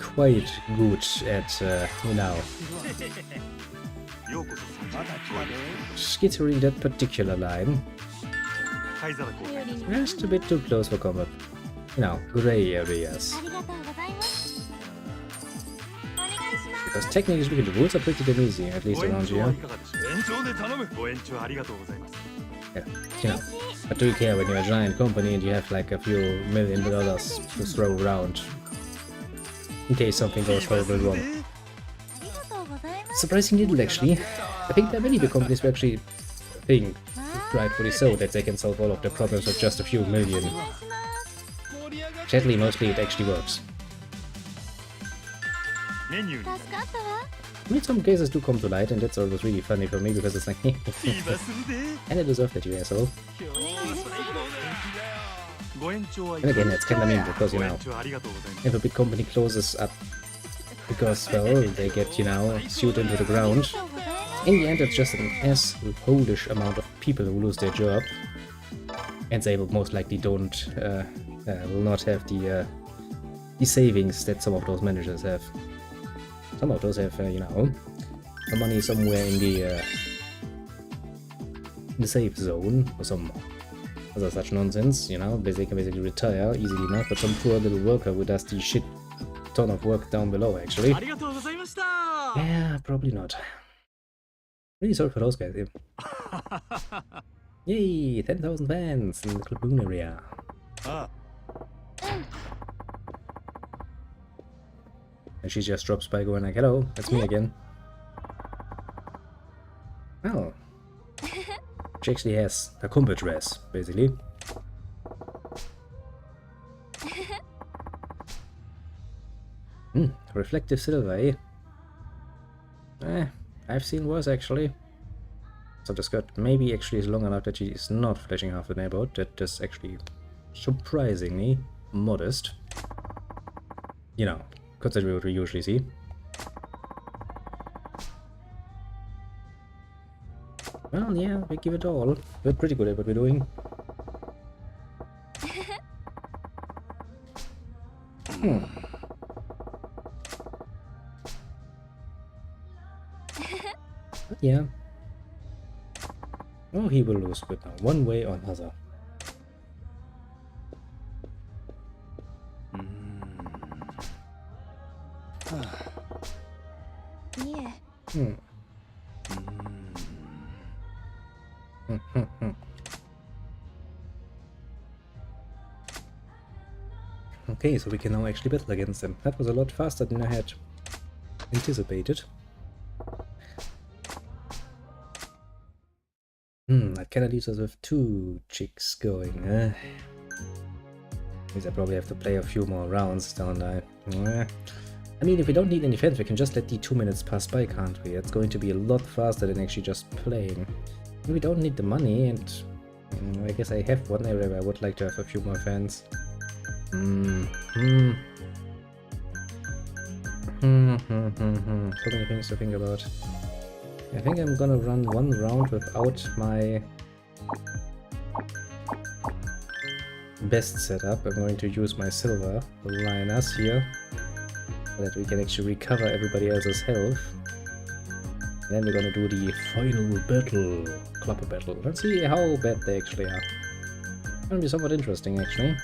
quite good at, you know, skittering that particular line. Just a bit too close for combat. You know, gray areas. Because technically speaking, the rules are pretty damn easy, at least around here. Yeah, you know. But do you care when you're a giant company and you have like a few $1,000,000 to throw around? In case something goes horribly wrong. Surprisingly little, actually. I think there are many big companies who actually think, rightfully so, that they can solve all of their problems with just a few million. Sadly, mostly it actually works. I mean, some cases do come to light, and that's always really funny for me, because it's like, and I deserve that, you asshole. And again, it's kinda mean, because, you know, if a big company closes up because, well, they get, you know, sued into the ground, in the end it's just an asshole-ish amount of people who lose their job, and they will most likely will not have the savings that some of those managers have. Some of those have, you know, some money somewhere in the safe zone or some other such nonsense, you know. They can basically retire easily enough, but some poor little worker who does the shit ton of work down below, actually. Yeah, probably not. Really sorry for those guys, yeah. Yay, 10,000 fans in the Cluboon area. And she just drops by going like, hello, that's me again. Oh. She actually has a combat dress, basically. Reflective silver, eh? I've seen worse, actually. So the skirt maybe actually is long enough that she is not flashing half the neighborhood. That is actually surprisingly modest. You know, considering what we usually see. Well, yeah, we give it all. We're pretty good at what we're doing. But yeah. Oh, he will lose, but now one way or another. Okay, so we can now actually battle against them. That was a lot faster than I had anticipated. That kinda leaves us with 2 chicks going. Means I probably have to play a few more rounds, don't I? I mean, if we don't need any fans, we can just let the 2 minutes pass by, can't we? It's going to be a lot faster than actually just playing. We don't need the money, and I guess I have one area where I would like to have a few more fans. So many things to think about. I think I'm gonna run one round without my best setup. I'm going to use my silver lioness here, so that we can actually recover everybody else's health. And then we're gonna do the final battle, clubber battle. Let's see how bad they actually are. It's gonna be somewhat interesting, actually.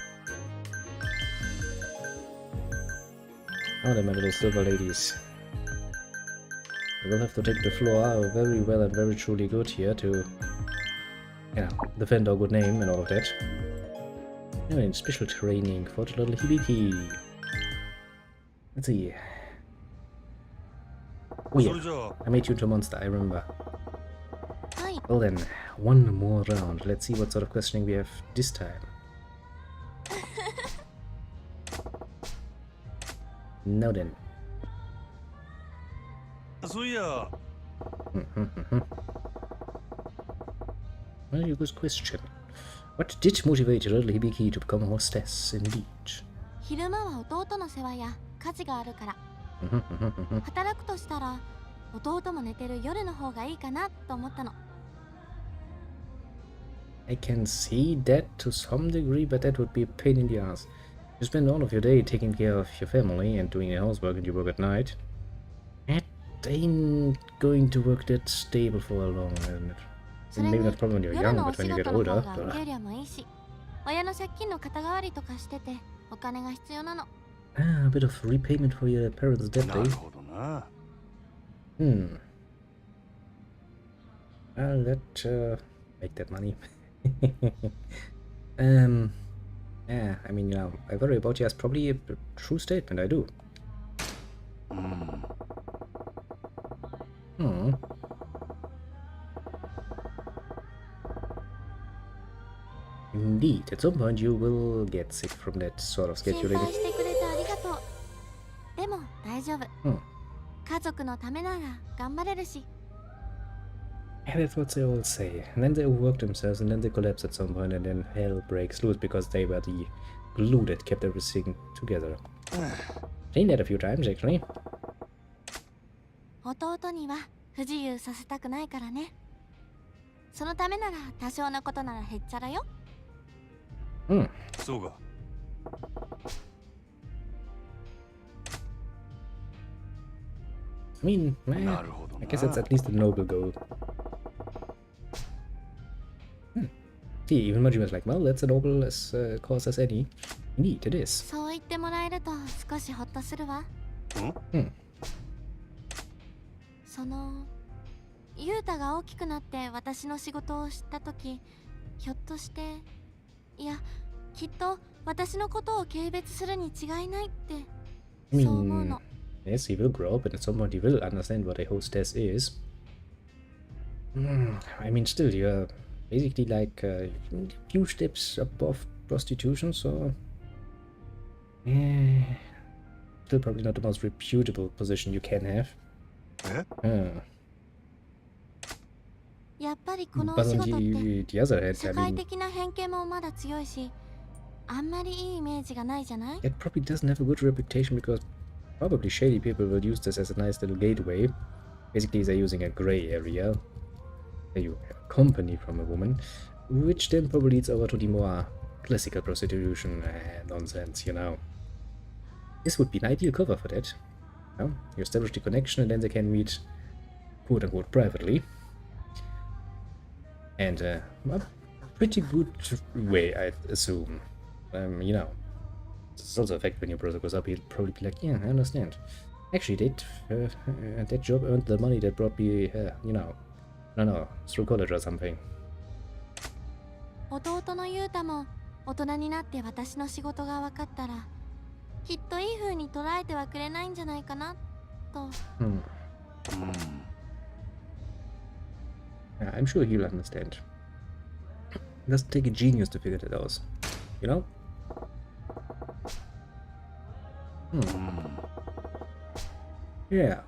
Oh, they're my little silver ladies. I will have to take the floor very well and very truly good here to, you know, defend our good name and all of that. Oh, and special training for the little hibiki. Let's see. Oh yeah, I made you into a monster, I remember. Well then, one more round. Let's see what sort of questioning we have this time. Now then. Very good question. What did motivate your little hibiki to become a hostess in the beach? I can see that to some degree, but that would be a pain in the ass. You spend all of your day taking care of your family and doing your housework, and you work at night. That ain't going to work that stable for a long minute. それに maybe not probably when you're 夜 young, のお but when 仕 you get 事の older. 方がお給料もいいし、親の借金の肩代わりとかしててお金が必要なの。Ah, a bit of repayment for your parents' debt, な eh? るほどな。Well, that, make that money. Yeah, I mean, I worry about you as probably a true statement, I do. うん。Hmm. Indeed, at some point you will get sick from that sort of 心 scheduling. 配してくれてありがとう。でも大丈夫。家族のためなら頑張れるし。 Yeah, that's what they all say. And then they overwork themselves and then they collapse at some point and then hell breaks loose because they were the glue that kept everything together. Seen that a few times, actually. 弟には不自由させたくないからね。そのためなら多少のことならへっちゃらよ。そうか。I mean, I guess it's at least a noble goal. See, even Majima was like, well, that's a noble cause as any. Indeed, it is. そう言ってもらえると少しほっとするわ。そのユータが大きくなって私の仕事を知ったとき、ひょっとして、いや、きっと私のことを軽蔑するに違いないって、そう思うの。Yes, he will grow up and at some point he will understand what a hostess is. I mean, still, you're basically like a few steps above prostitution, so... Yeah, still probably not the most reputable position you can have. やっぱりこのお But 仕 on 事って the other hand, 社 I 会 mean, 的な偏見もまだ強いし、あんまりいいイメージがないじゃない？ it probably doesn't have a good reputation because probably shady people will use this as a nice little gateway. Basically, they're using a gray area. You have a company from a woman, which then probably leads over to the more classical prostitution nonsense, you know. This would be an ideal cover for that. You establish the connection and then they can meet quote-unquote privately. And a pretty good way, I assume. You know, this is also a fact when your brother goes up, he'll probably be like, yeah, I understand. Actually, that job earned the money that brought me, you know, no, through college or something. 弟のユータも大人になって私の仕事が分かったら、きっといい風に捉えてはくれないんじゃないかなと。Yeah, I'm sure he'll understand. It doesn't take a genius to figure that out, you know? Yeah.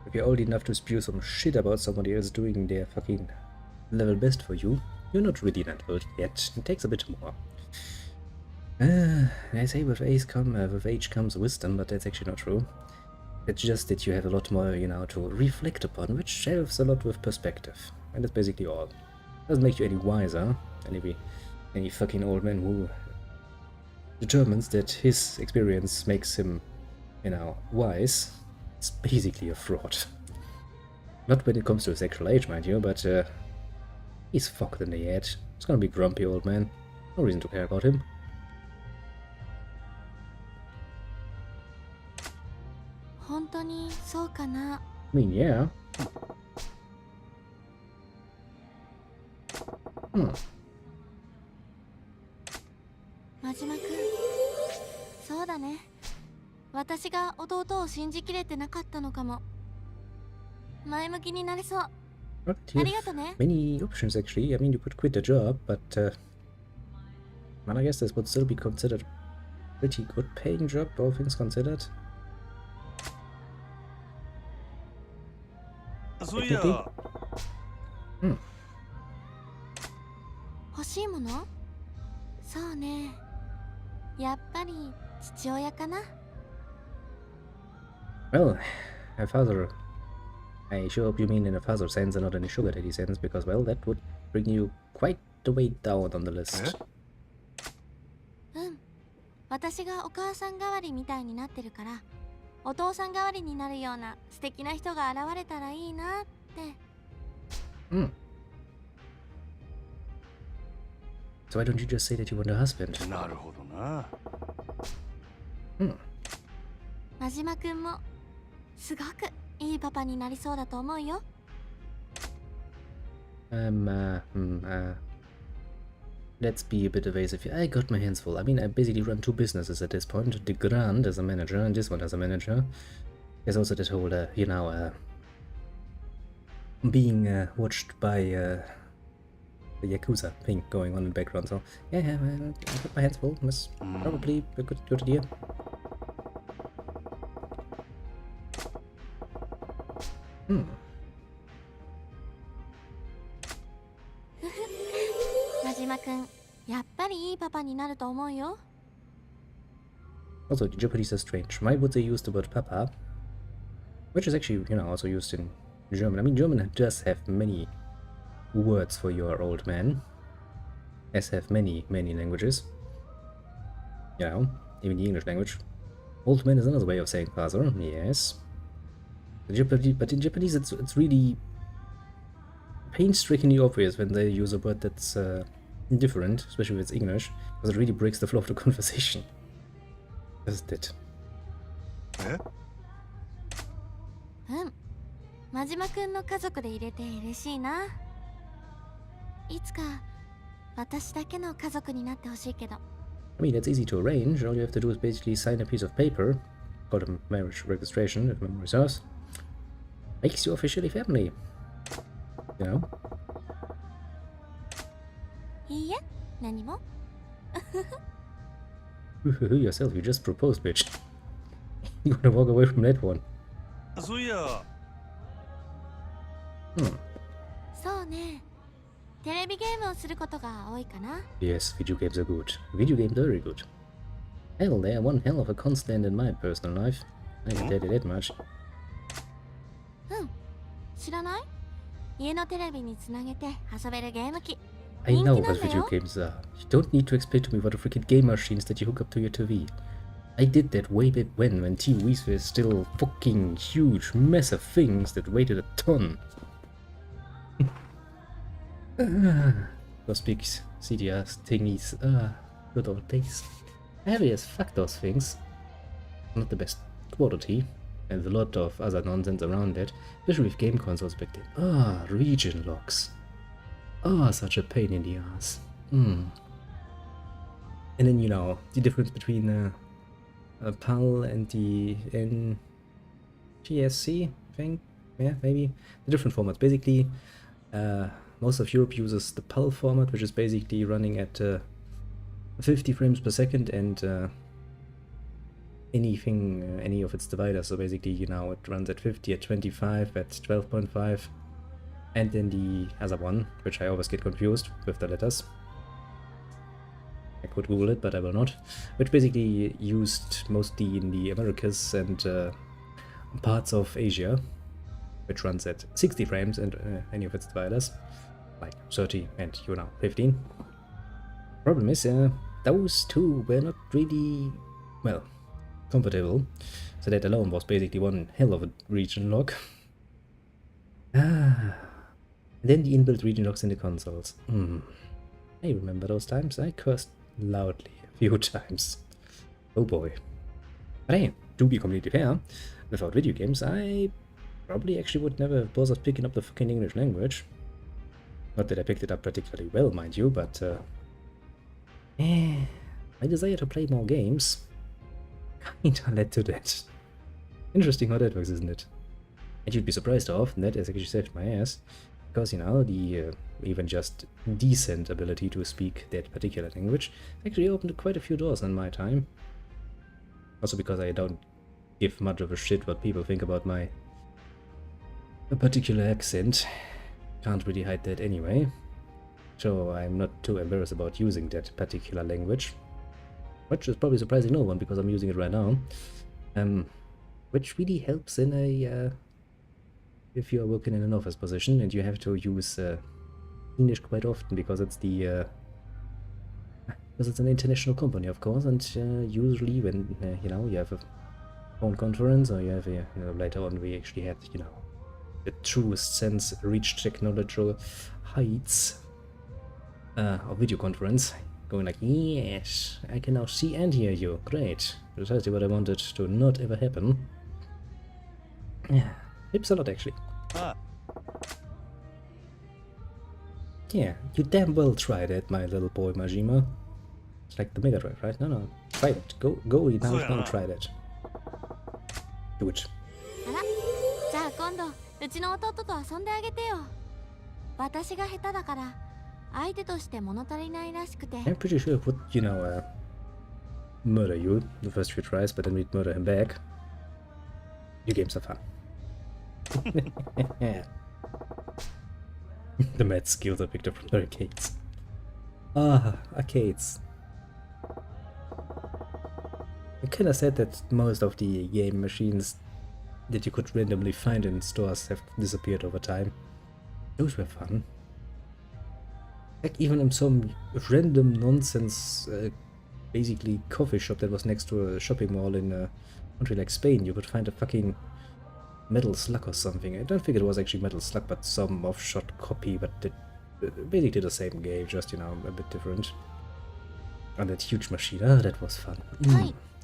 If you're old enough to spew some shit about somebody else doing their fucking level best for you, you're not really that old yet. It takes a bit more. They say with age comes wisdom, but that's actually not true. It's just that you have a lot more, you know, to reflect upon, which helps a lot with perspective. And that's basically all. Doesn't make you any wiser, any fucking old man who determines that his experience makes him, you know, wise. It's basically a fraud. Not when it comes to his actual age, mind you, but he's fucked in the head. He's gonna be a grumpy old man. No reason to care about him. 本当にそうかな。I mean, yeah. 真島くん、そうだね。私が弟を信じきれてなかったのかも。前向きになれそう。But あ you りが have とね。 many options actually. I mean, you could quit the job, but well, I guess this would still be considered a pretty good paying job, all things considered. そういや、欲しいもの？そうね。やっぱり父親かな。 Well, a father. I sure hope you mean in a father sense and not in a sugar daddy sense, because, well, that would bring you quite the way down on the list. うん。私がお母さん代わりみたいになってるから、お父さん代わりになるような素敵な人が現れたらいいなって。Hmm. So why don't you just say that you want a husband? なるほどな。Hmm. 真島くんもすごくいいパパになりそうだと思うよ。Let's be a bit evasive here. I got my hands full. I mean, I basically run two businesses at this point. The Grand as a manager and this one as a manager. There's also this whole, being watched by the Yakuza thing going on in the background. So, yeah, I got my hands full. That's probably a good idea. Hmm. 真島くん、やっぱりいいパパになると思うよ。Also, the Japanese are strange. Why would they use the word papa? Which is actually, also used in German. I mean, German does have many words for your old man, as have many languages. Even the English language. Old man is another way of saying father, yes. But in Japanese, it's really painstakingly obvious when they use a word that's different, especially if it's English, because it really breaks the flow of the conversation. Doesn't it? うん。真島くんの家族で入れて嬉しいな。いつか私だけの家族になってほしいけど。I mean, it's easy to arrange. All you have to do is basically sign a piece of paper, called a marriage registration, if memory serves. Makes you officially family. You know? いいえ、何も。Yourself, you just proposed, bitch. You wanna walk away from that one. そういや。そうね。テレビゲームをすることが多いかな。Yes, video games are good. Video games are very good. Hell, they are one hell of a constant in my personal life. I can tell you that much. うん。知らない？家のテレビにつなげて遊べるゲーム機。I 人 know 気なん what だ video よ。games are. You don't need to explain to me what the freaking game machines that you hook up to your TV. I did that way back when TVs were still fucking huge, massive things that weighed a ton. Those big CDR thingies. Good old days. Heavy as fuck, those things. Not the best quality. And a lot of other nonsense around it, especially with game consoles back then. Region locks. Such a pain in the ass. And then, the difference between PAL and the NGSC thing? Yeah, maybe. The different formats. Basically, most of Europe uses the PAL format, which is basically running at 50 frames per second and any of its dividers. So basically, it runs at 50, at 25, at 12.5. And then the other one, which I always get confused with the letters. I could Google it, but I will not. Which basically used mostly in the Americas and parts of Asia, which runs at 60 frames and any of its dividers, like 30 and 15. Problem is, those two were not really, well, compatible. So that alone was basically one hell of a region lock. Then the inbuilt region locks in the consoles. I remember those times. I cursed loudly a few times. Oh boy. But hey, to be completely fair, without video games, I probably actually would never have bothered picking up the fucking English language. Not that I picked it up particularly well, mind you, but my desire to play more games kinda led to that. Interesting how that works, isn't it? And you'd be surprised how often that has actually saved my ass. Because, the even just decent ability to speak that particular language actually opened quite a few doors in my time. Also because I don't give much of a shit what people think about my particular accent. Can't really hide that anyway. So I'm not too embarrassed about using that particular language. Which is probably surprising no one because I'm using it right now. Which really helps in a if you are working in an office position and you have to use English quite often because it's the because it's an international company, of course, and usually when you have a phone conference, or you have a, later on we actually had, the truest sense reached technological heights of video conference, going like, yes, I can now see and hear you, great, precisely what I wanted to not ever happen. Yeah, helps a lot actually. Ah. Yeah, you damn well tried it, my little boy Majima. It's like the Mega Drive, right? No, try it. Go now, try that. Do it. あら、じゃあ今度うちの弟と遊んであげてよ。私が下手だから相手として物足りないらしくて。I'm pretty sure it would, murder you the first few tries, but then we'd murder him back. Your games are fun. The mad skills I picked up from the arcades. Ah, arcades. I kinda said that most of the game machines that you could randomly find in stores have disappeared over time. Those were fun. Like even in some random nonsense, basically coffee shop that was next to a shopping mall in a country like Spain, you could find a fucking Metal Slug or something. I don't think it was actually Metal Slug, but some offshot copy, but it basically the same game, just, a bit different. And that huge machine, that was fun.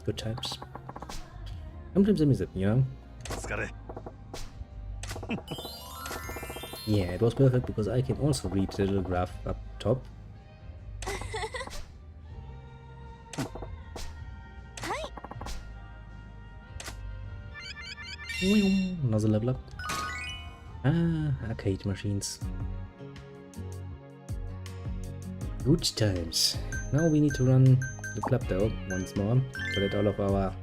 Good times. Sometimes I miss it, Yeah, it was perfect because I can also read the little graph up top. Another level up. Ah, arcade machines. Good times. Now we need to run the club though, once more, so that all of our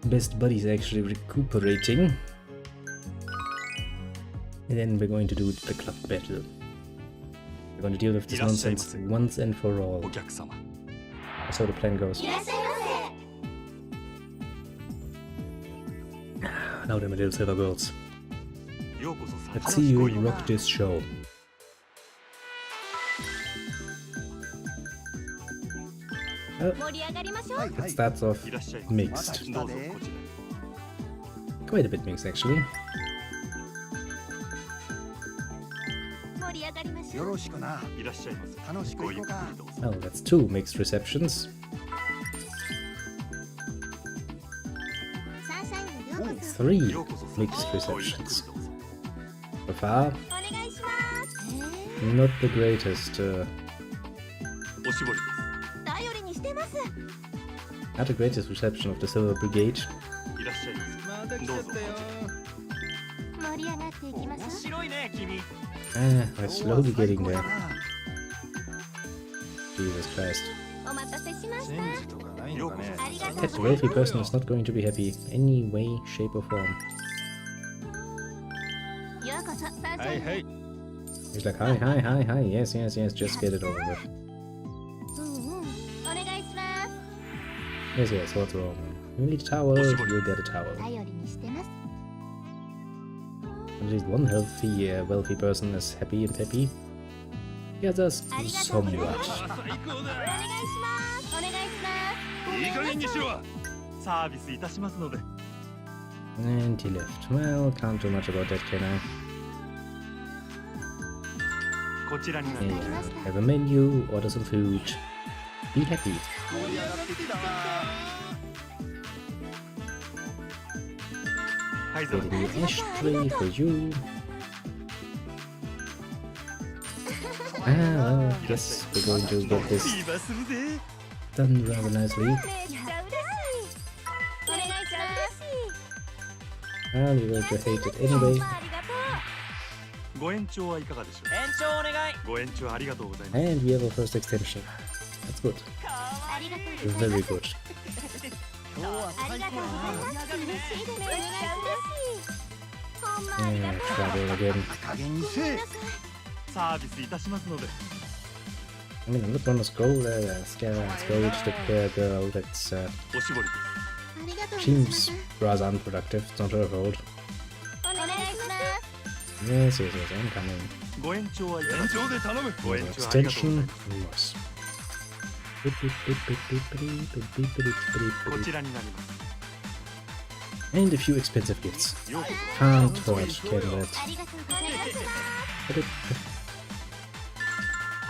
best buddies are actually recuperating. And then we're going to do the club battle. We're going to deal with this nonsense once and for all. That's how the plan goes. Now then, my little silver girls. Let's see you rock this show. Oh, it starts off mixed. Quite a bit mixed, actually. Oh, that's 2 mixed receptions. 3 mixed receptions. So far, not the greatest. Not the greatest reception of the Silver Brigade. We're slowly getting there. Jesus Christ. That wealthy person is not going to be happy any way, shape or form. He's like, hi, yes, just get it over with. Yes, what's wrong? You need a towel, you'll get a towel. At least one healthy, wealthy person is happy and peppy. The others, somewhat. And he left. Well, can't do much about that, can I? Yeah, have a menu, order some food. Be happy. Get the ashtray for you. Well, guess we're going to get this done rather nicely. Well, you're going to hate it anyway. And we have our first extension. That's good. Very good. Yeah, trouble again. I mean, I'm not gonna scroll there. Let's go to the girl. That's seems rather unproductive. It's not her fault. Yes, I'm coming. Extension. Yes. And a few expensive gifts. Can't hurt, can that. ありがとうございます。 But it,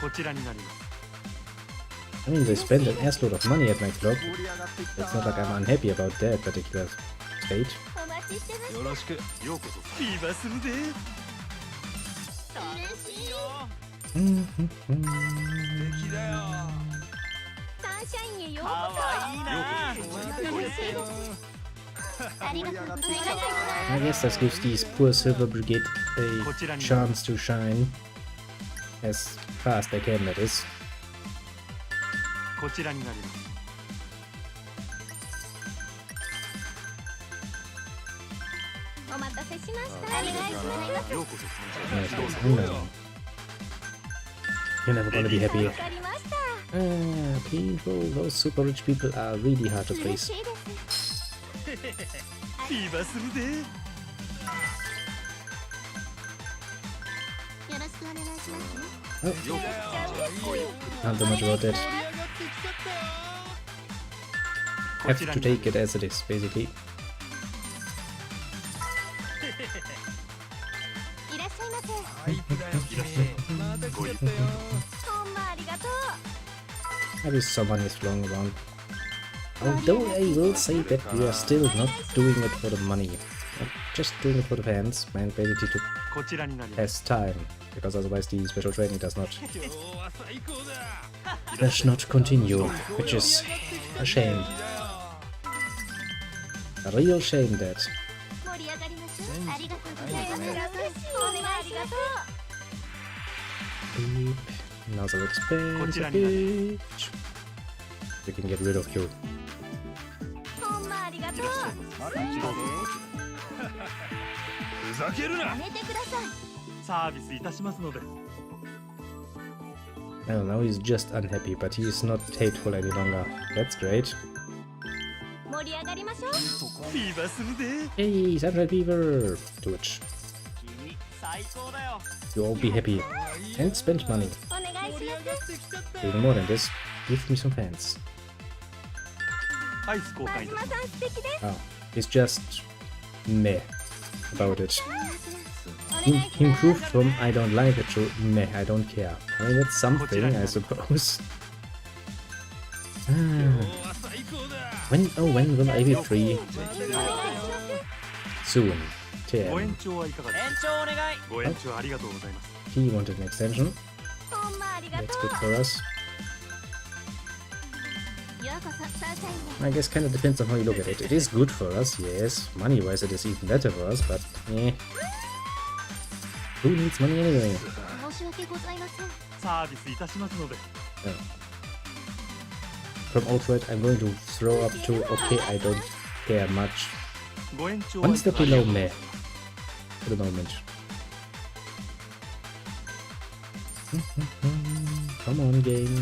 こちらになります。 I mean, they spend an assload of money at my club. It's not like I'm unhappy about that particular state. お待ちしてました。よろしく。ようこそ。フィーバーするで。嬉しい。 敵だよ。サンシャインへようこかわいいな。そ。嬉しいです。ありがとうございます。 I guess that gives these poor Silver Brigade a chance to shine. As fast they can, that is. こちらになります。 お待たせしました。お願いします。 ようこそ。 Yes, I know. You're never gonna be happy. わかりました。 People, those super rich people are really hard to 嬉 please. しいです。 フィーバーするで。 よろしくお願いしますね。 Oh, めっちゃ嬉しい。 can't do much about that. Have to take it as it is, basically. いらっしゃいませ。ほんまありがとう。 Maybe some money is flowing around. Although I will say that we are still not doing it for the money. We're just doing it for the fans and basically to こちらになります。 pass time. Because otherwise the special training does 今日は最高だ。 does not continue. Which is a shame. A real shame that. 盛り上がります。ありがとうございます。嬉しい。お願いありがとう。 Beep. Another expensive gift. We can get rid of you. ほんまありがとう。ふざけるな。やめてください。サービスいたしますので。 I don't know, he's just unhappy, but he's not hateful any longer. That's great. 盛り上がりましょう。フィーバーするで。 Hey, Sunshine Fever! To which 君最高だよ。 you all be happy and spend money. お願いします。 Even more than this, give me some fans. アイス交換いたします。マさん素敵です。 Oh, he's just meh about it. お願いします。 Improved from I don't like it to meh, I don't care. I mean, that's something, I suppose. Ah, 最高だ。 when will I be free? お願いします。 Soon. ご延 10. 長はいかがですか。延長お願い。ご延長ありがとうございます。 He wanted an extension. ほんまありがと That's う。 good for us. ようこそサンシャインへ。 I guess kind of depends on how you look at it. It is good for us, yes. Money-wise, it is even better for us, but eh. Who needs money anyway? 申し訳ございません。サービスいたしますので。 From outright, I'm going to throw up to okay, I don't care much. ご延長 One step below meh. For the moment. Come on, game. い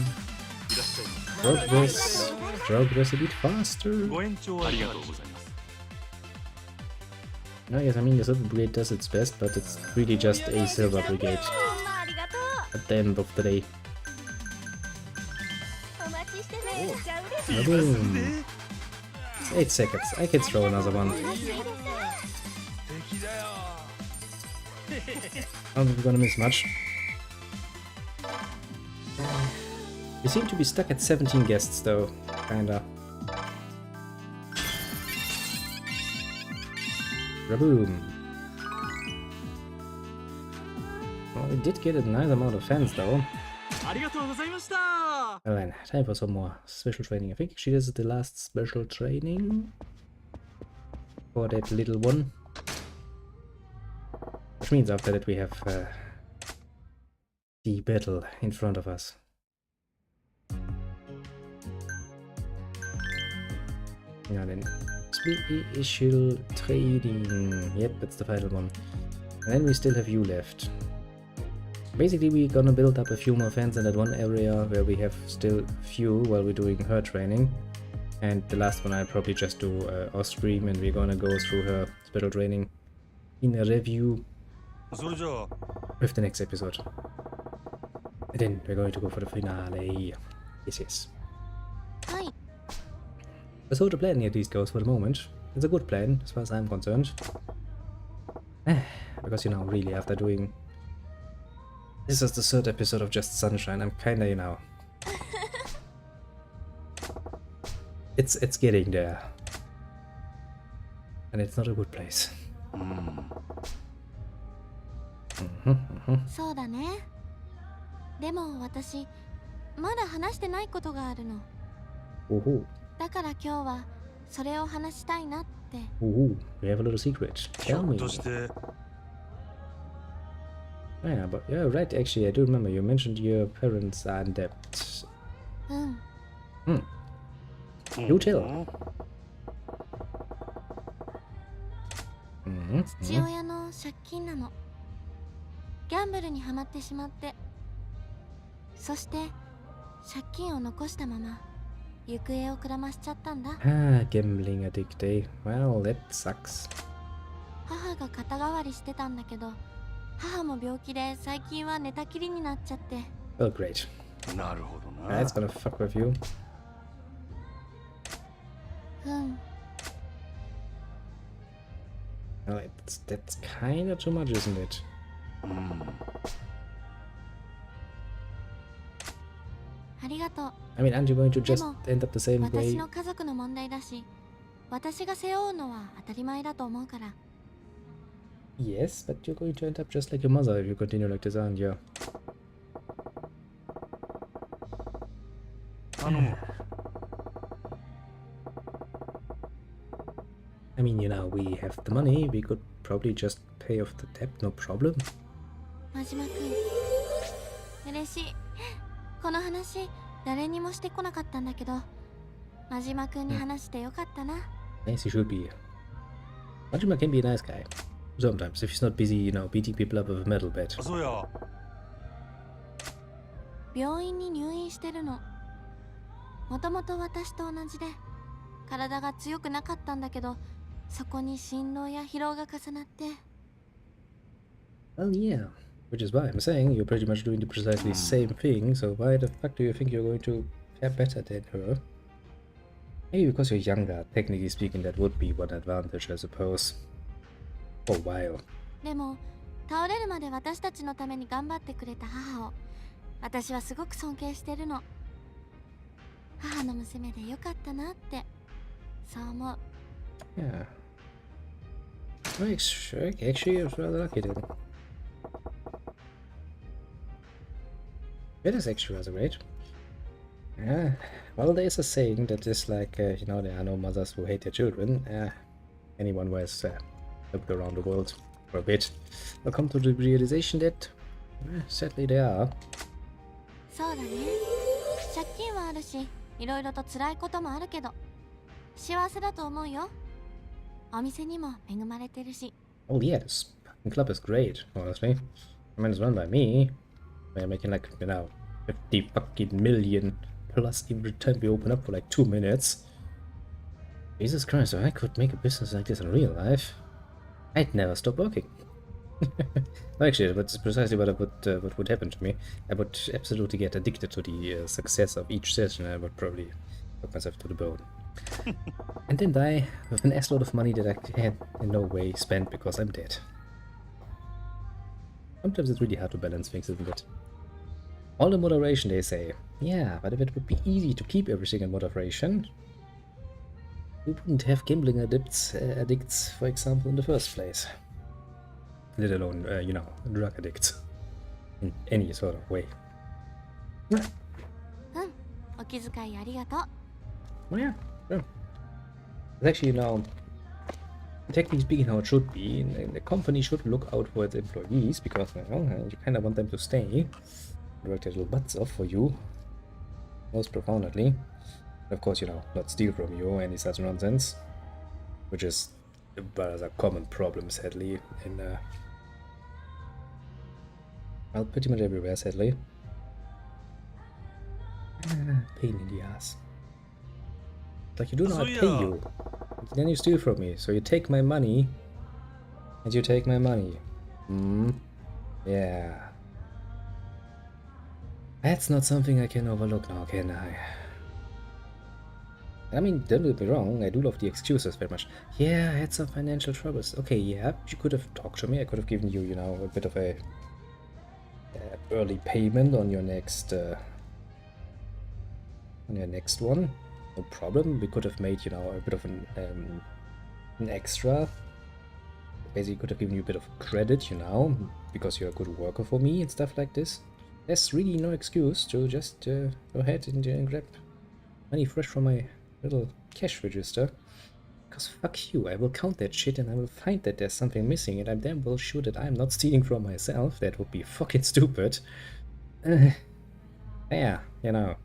らっしゃいませ。 Progress a bit faster. ご延長ありがとうございます。 No, yes, I mean the Silver Brigade does its best, but it's really just a Silver Brigade ほんまありがとう。 at the end of the day. お待ちしてめっちゃ嬉しい。フィーバーする Boom. で。 8 seconds. I can throw another one. 嬉しいです。敵だよ。 I don't think we're gonna miss much. We seem to be stuck at 17 guests though, kinda. Raboom. Well, we did get a nice amount of fans though. ありがとうございました。 Well then, time for some more special training. I think she does the last special training for that little one. Which means after that we have the battle in front of us. Yeah, then special trading. Yep, that's the final one. And then we still have you left. Basically, we're gonna build up a few more fans in that one area where we have still few while we're doing her training. And the last one I'll probably just do off stream, and we're gonna go through her special training in a review それじゃあ with the next episode. And then we're going to go for the finale. Yes, yes. はい。 So the plan at least goes for the moment. It's a good plan, as far as I'm concerned. Because, you know, really, after doing... This is the third episode of Just Sunshine, I'm kinda, you know... It's getting there. And it's not a good place. そうだね。でも私まだ話してないことがあるの。 Ooh, だから今日はそれを話したいなって。 ooh, we have a little secret. ひょ Tell っ me. として Yeah, but yeah, right. Actually, I do remember you mentioned your parents are in debt. うん。 You tell. 父親の借金なの。ギャンブルにはまってしまって。そして借金を残したまま行方をくらましちゃったんだ。 Ah, gambling addict, eh? Well, that sucks. 母が肩代わりしてたんだけど、母も病気で最近は寝たきりになっちゃって。 Well, great. なるほどな That's gonna fuck with you. うん。 Well, that's kinda too much, isn't it? ありがとう。 I mean, aren't you going to just Demo, end up the same 私 way? の家族の問題だし、私が背負うのは当たり前だと思うから。 Yes, but you're going to end up just like your mother if you continue like this, aren't you? 頼む I mean, you know, we have the money. We could probably just pay off the debt, no problem. 真島くん、嬉しい。この話誰にもしてこなかったんだけど、真島くんに話してよかったな。 Nice, he should be. Majima can be a nice guy. Sometimes, if he's not busy, you know, beating people up with a metal bat. そうや病院に入院してるの。もともと私と同じで体が強くなかったんだけど、そこに心労や疲労が重なって。 Well, yeah. Which is why I'm saying you're pretty much doing the precisely same thing, so why the fuck do you think you're going to fare better than her? Maybe because you're younger, technically speaking, that would be one advantage, I suppose. For a while. でも倒れるまで私たちのために頑張ってくれた母を私はすごく尊敬してるの。母の娘でよかったなってそう思う。 Yeah. Well, actually, I was rather lucky then. It is actually rather great. Yeah. Well, there's a saying that is like, you know, there are no mothers who hate their children. Anyone who has looked around the world for a bit will come to the realization that, sadly, there are. そうだね。借金はあるし、いろいろと辛いこともあるけど、幸せだと思うよ。お店にも恵まれてるし。 Oh yeah, this fucking club is great, honestly. I mean, it's run by me. We're making like, you know, 50 fucking million plus every time we open up for like 2 minutes. Jesus Christ, if I could make a business like this in real life, I'd never stop working. Actually, that's precisely what would happen to me. I would absolutely get addicted to the success of each session. I would probably put myself to the bone. And then die with an ass load of money that I can in no way spend because I'm dead. Sometimes it's really hard to balance things, isn't it? All in moderation, they say. Yeah, but if it would be easy to keep everything in moderation, we wouldn't have gambling addicts, for example, in the first place. Let alone, you know, drug addicts. In any sort of way. うん、お気遣いありがとう。 Well, yeah, sure. It's actually, you know, technically speaking, how it should be. The company should look out for its employees because, well, you kind of want them to stay. Work their little butts off for you. Most profoundly. Of course, you know, not steal from you or any such nonsense. Which is a rather common problem, sadly, in, well, pretty much everywhere, sadly. Pain in the ass. Like, you do not pay you. Then you steal from me. So you take my money. And you take my money. Yeah. That's not something I can overlook now, can I? I mean, don't get me wrong, I do love the excuses very much. Yeah, I had some financial troubles. Okay, yeah, you could have talked to me. I could have given you, you know, a bit of a early payment on your next one. No problem. We could have made, you know, a bit of an extra. Basically, could have given you a bit of credit, you know, because you're a good worker for me and stuff like this. There's really no excuse to just go ahead and grab money fresh from my little cash register. Because fuck you, I will count that shit and I will find that there's something missing, and I'm damn well sure that I'm not stealing from myself. That would be fucking stupid. Yeah, you know.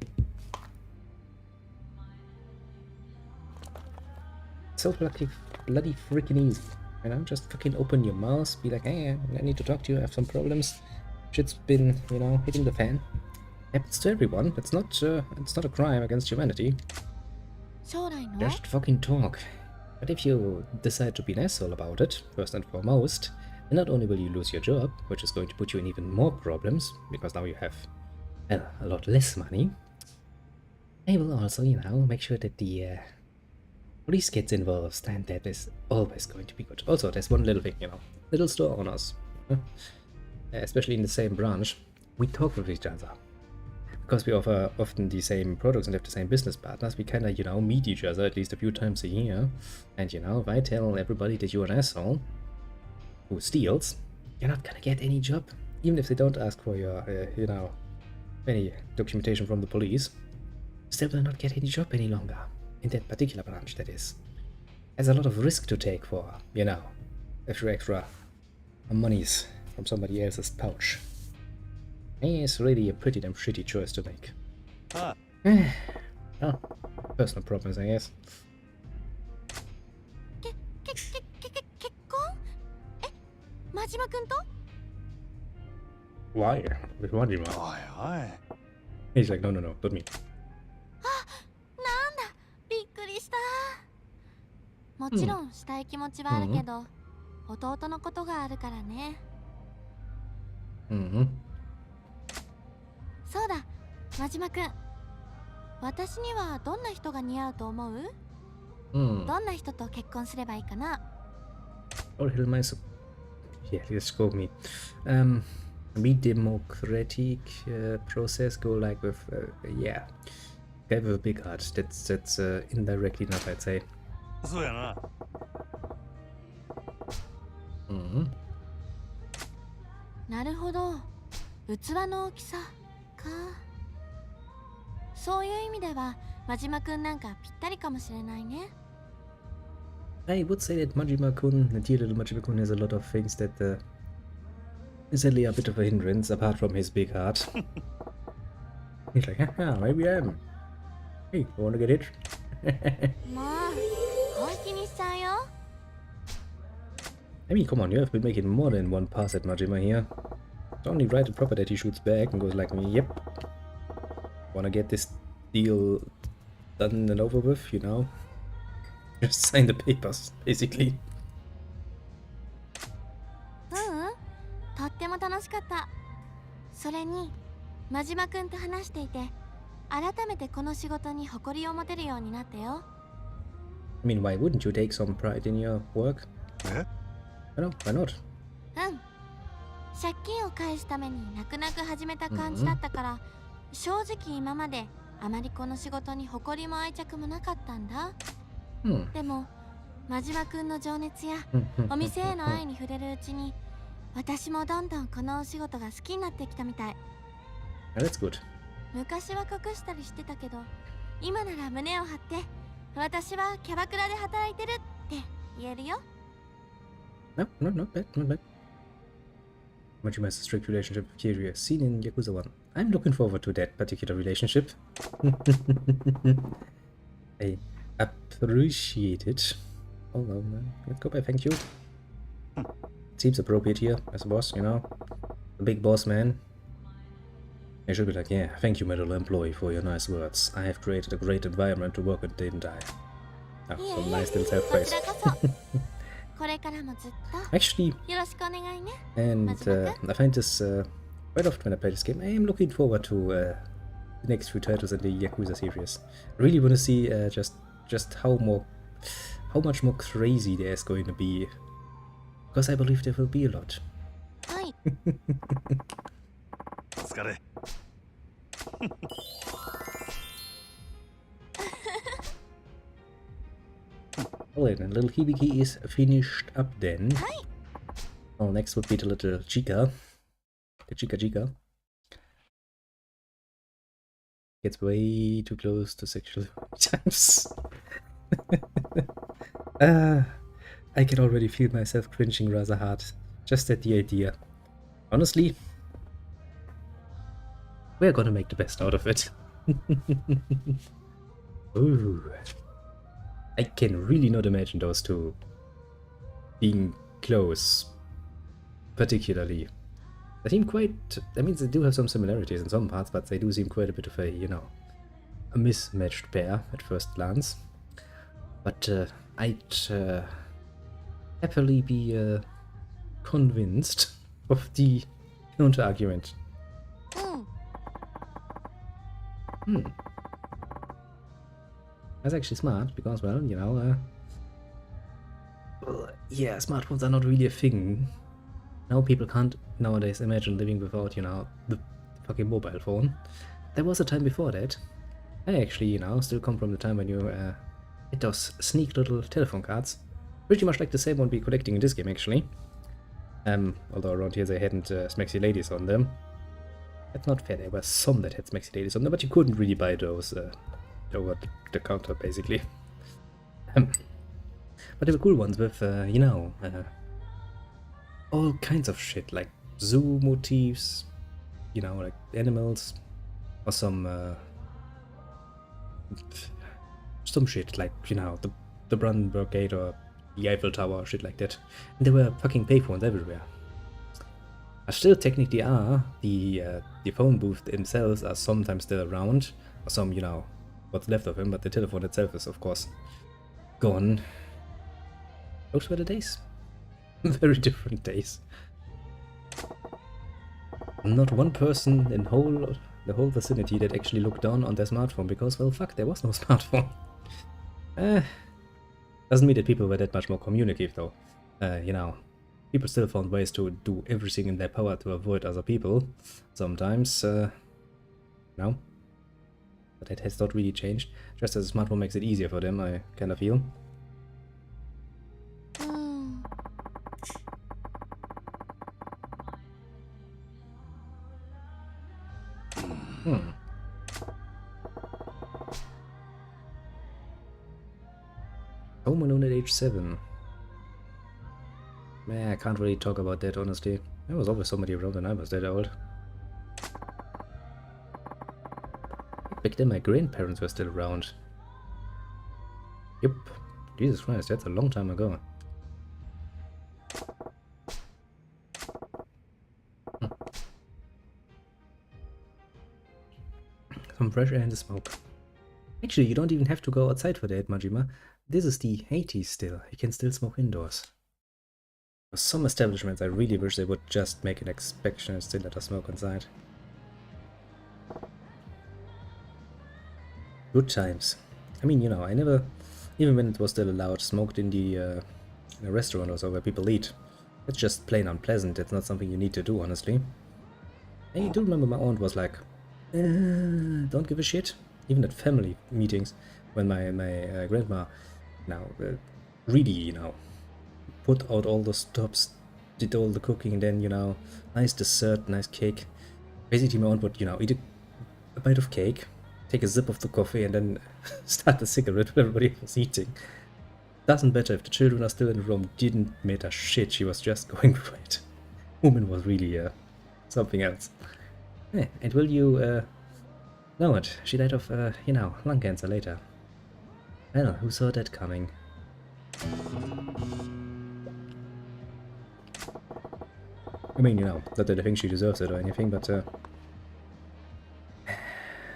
So bloody freaking easy. You know, just fucking open your mouth, be like, hey, I need to talk to you, I have some problems. Shit's been, you know, hitting the fan. Happens to everyone. It's not a crime against humanity. Just fucking talk. But if you decide to be an asshole about it, first and foremost, then not only will you lose your job, which is going to put you in even more problems, because now you have, well, a lot less money, I will also, you know, make sure that the police gets involved, and that is always going to be good. Also, there's one little thing, you know, little store owners, especially in the same branch, we talk with each other. Because we offer often the same products and have the same business partners, we kind of, you know, meet each other at least a few times a year. And, you know, if I tell everybody that you're an asshole who steals, you're not gonna get any job. Even if they don't ask for your, you know, any documentation from the police, still will not get any job any longer. In that particular branch, that is. There's a lot of risk to take for, you know, extra monies from somebody else's pouch. It's really a pretty damn shitty choice to make. Oh, personal problems, I guess. Why? With Majima? He's like, no, not me. もちろんしたい気持ちはあるけど、弟のことがあるからね。そうだ、真島くん。私にはどんな人が似合うと思う？どんな人と結婚すればいいかな？ Or he'll myself. Yeah, just go me. Me democratic process go like with yeah. Guy with a big heart. That's indirectly enough, I'd say. そうやな。なるほど。器の大きさか。そういう意味では真島くんなんかぴったりかもしれないね。I would say that Majima-kun, the dear little Majima-kun, has a lot of things that is sadly a bit of a hindrance apart from his big heart. He's like, haha, maybe I am. Hey, wanna get it? もう本気にしちゃうよ。I mean, come on, you have been making more than one pass at Majima here. It's only right and proper that he shoots back and goes like me, yep. Wanna get this deal done and over with, you know? Just sign the papers, basically. とっても楽しかった。それに真島くんと話していて改めてこの仕事に誇りを持てるようになったよ。I mean, why wouldn't you take some pride in your work? I know, why not? 借金を返すために泣く泣く始めた感じだったから、正直今まであまりこの仕事に誇りも愛着もなかったんだ。でも真島くんの情熱やお店への愛に触れるうちに私もどんどんこのお仕事が好きになってきたみたい。That's good. 昔は隠したりしてたけど今なら胸を張って私はキャバクラで働いてるって言えるよ。No, not bad, not bad. Majima has a strict relationship with Kiryu, seen in Yakuza 1. I'm looking forward to that particular relationship. I appreciate it. Oh no, let's go by thank you. Seems appropriate here as a boss, you know. The big boss man. I should be like, yeah, thank you, my little employee, for your nice words. I have created a great environment to work in, didn't I? Oh, so nice little self-praise. Actually, and I find this quite often when I play this game. I am looking forward to the next few titles in the Yakuza series. I really want to see just just how much more crazy there's going to be. Because I believe there will be a lot. はい。お疲れ。Alright, then little Hibiki is finished up then. Well, next would be the little Chica. The Chica. Gets way too close to sexual times. I can already feel myself cringing rather hard just at the idea. Honestly, we're gonna make the best out of it. Ooh. I can really not imagine those two being close, particularly. They seem quite, I mean, they do have some similarities in some parts, but they do seem quite a bit of a, you know, a mismatched pair at first glance. But I'd happily be convinced of the counter-argument. That's actually smart, because, well, you know, yeah, smartphones are not really a thing. Now people can't nowadays imagine living without, you know, the fucking mobile phone. There was a time before that. I actually, you know, still come from the time when you had those sneak little telephone cards. Pretty much like the same one we're collecting in this game, actually. Although around here they hadn't Smexy Ladies on them. That's not fair, there were some that had Smexy Ladies on them, but you couldn't really buy those over the counter, basically. But they were cool ones with, you know, all kinds of shit, like zoo motifs, you know, like animals, or some shit, like, you know, the Brandenburg Gate or the Eiffel Tower, shit like that. And there were fucking payphones everywhere. Still technically are, the phone booth themselves are sometimes still around, or some, you know, what's left of him, but the telephone itself is, of course, gone. Those were the days. Very different days. Not one person in the whole vicinity that actually looked down on their smartphone, because, well, fuck, there was no smartphone. Doesn't mean that people were that much more communicative, though. You know, people still found ways to do everything in their power to avoid other people. Sometimes, no. But that has not really changed. Just as a smartphone makes it easier for them, I kind of feel. Home Alone at age 7. Man, I can't really talk about that, honestly. There was always somebody around when I was that old. Back then my grandparents were still around. Yep. Jesus Christ, that's a long time ago. Some fresh air and the smoke. Actually, you don't even have to go outside for that, Majima. This is the 80s still. You can still smoke indoors. For some establishments, I really wish they would just make an inspection and still let us smoke inside. Good times. I mean, you know, I never, even when it was still allowed, smoked in the in a restaurant or so where people eat. It's just plain unpleasant. It's not something you need to do, honestly. I do remember my aunt was like, don't give a shit. Even at family meetings, when my grandma now really, you know, put out all the stops, did all the cooking, and then, you know, nice dessert, nice cake. Basically, my aunt would, you know, eat a bite of cake, take a sip of the coffee, and then start a cigarette when everybody was eating. Doesn't matter if the children are still in the room, didn't matter shit, she was just going for it. Woman was really something else. Yeah, and will you know it? She died of, you know, lung cancer later. Well, who saw that coming? I mean, you know, not that I think she deserves it or anything, but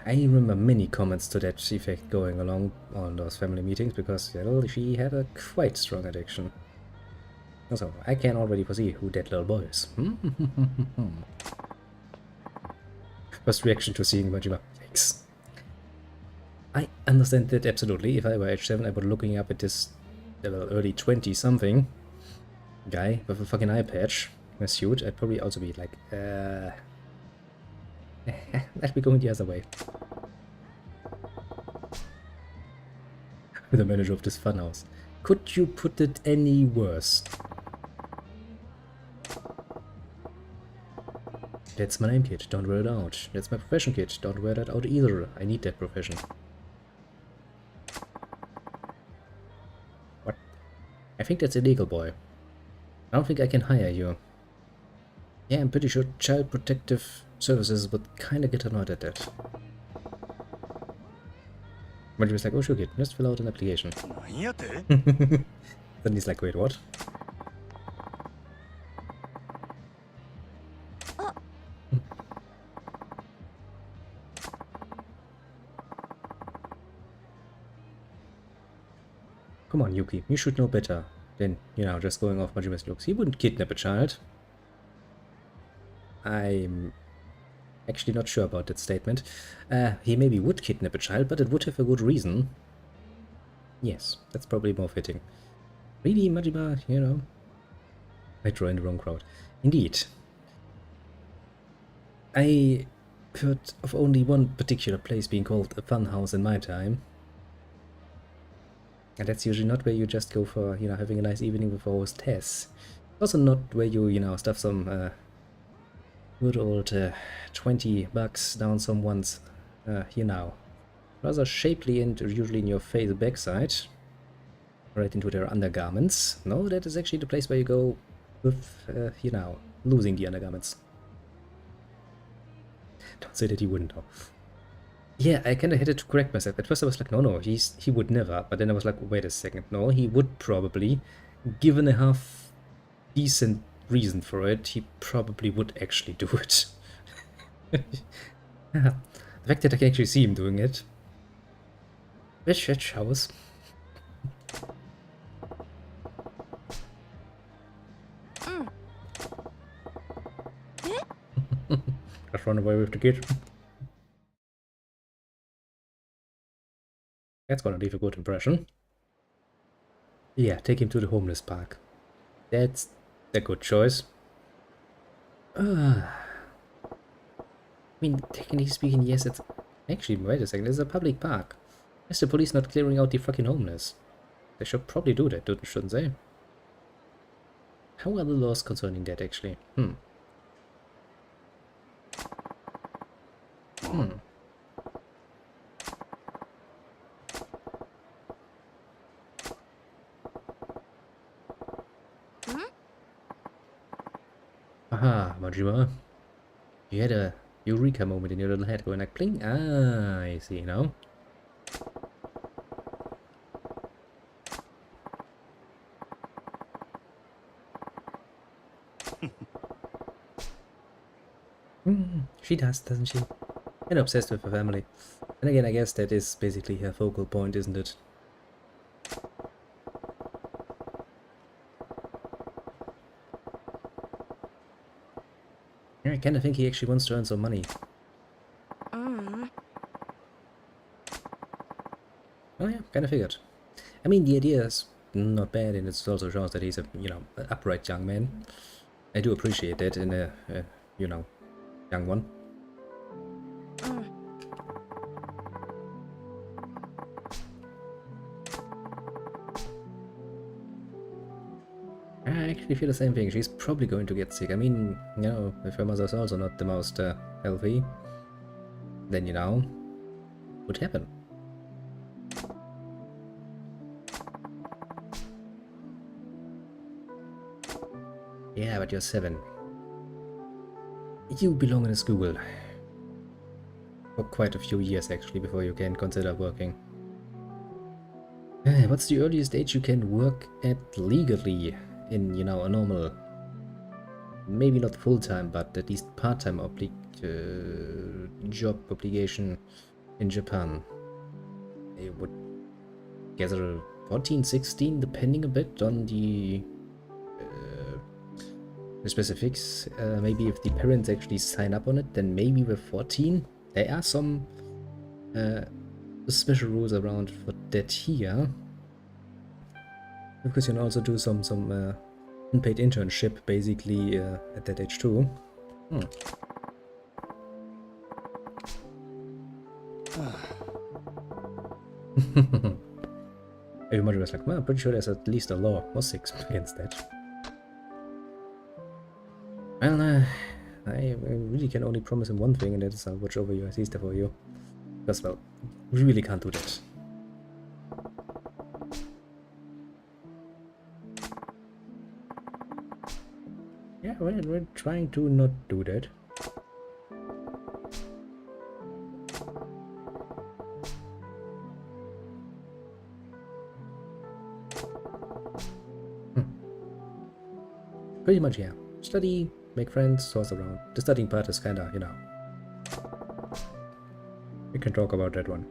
I remember many comments to that effect going along on those family meetings, because, well, she had a quite strong addiction. Also, I can already foresee who that little boy is. First reaction to seeing Majima. Yikes. I understand that absolutely. If I were age 7, I would be looking up at this early 20-something guy with a fucking eye patch, a suit. I'd probably also be like, I'd be going the other way. The manager of this funhouse. Could you put it any worse? That's my name, kid. Don't wear it out. That's my profession, kid. Don't wear that out either. I need that profession. What? I think that's illegal, boy. I don't think I can hire you. Yeah, I'm pretty sure Child Protective Services would kinda get annoyed at that. But he was like, oh sure kid, just fill out an application. Then he's like, wait, what? Come on, Yuki, you should know better than, you know, just going off Majima's looks. He wouldn't kidnap a child. I'm actually not sure about that statement. He maybe would kidnap a child, but it would have a good reason. Yes, that's probably more fitting. Really, Majima, you know? I draw in the wrong crowd. Indeed. I heard of only one particular place being called a funhouse in my time. And that's usually not where you just go for, you know, having a nice evening with our host Tess. Also not where you, you know, stuff some good old $20 down someone's, you know, rather shapely and usually in your face backside, right into their undergarments. No, that is actually the place where you go with, you know, losing the undergarments. Don't say that he wouldn't know. Yeah, I kind of had to correct myself. At first I was like, no, he would never. But then I was like, wait a second, no, he would probably. Given a half decent reason for it, he probably would actually do it. The fact that I can actually see him doing it. Which shows. Just run away with the kid. That's gonna leave a good impression. Yeah, take him to the homeless park. That's a good choice. I mean, technically speaking, yes, it's... Actually, wait a second, it's a public park. Is the police not clearing out the fucking homeless? They should probably do that, shouldn't they? How are the laws concerning that, actually? Aha, Majima. You had a eureka moment in your little head going like bling. Ah, I see now. She does, doesn't she? And obsessed with her family. And again, I guess that is basically her focal point, isn't it? I kind of think he actually wants to earn some money. Oh yeah, kind of figured. I mean, the idea is not bad, and it also shows that he's a, you know, an upright young man. I do appreciate that in a you know, young one. I actually feel the same thing. She's probably going to get sick. I mean, you know, if her mother's also not the most healthy, then, you know, would happen. Yeah, but you're 7. You belong in a school. For quite a few years, actually, before you can consider working. What's the earliest age you can work at legally? In, you know, a normal, maybe not full-time, but at least part-time job obligation in Japan. I would gather 14, 16, depending a bit on the specifics. Maybe if the parents actually sign up on it, then maybe with 14. There are some the special rules around for that here. Because you can also do some unpaid internship basically at that age too. Everybody was like, well, I'm pretty sure there's at least a law or 6 against that. Well, I really can only promise him one thing, and that is I'll watch over your sister for you. Because, well, we really can't do that. Yeah, we're trying to not do that. Pretty much, yeah. Study, make friends, source around. The studying part is kinda, you know. We can talk about that one.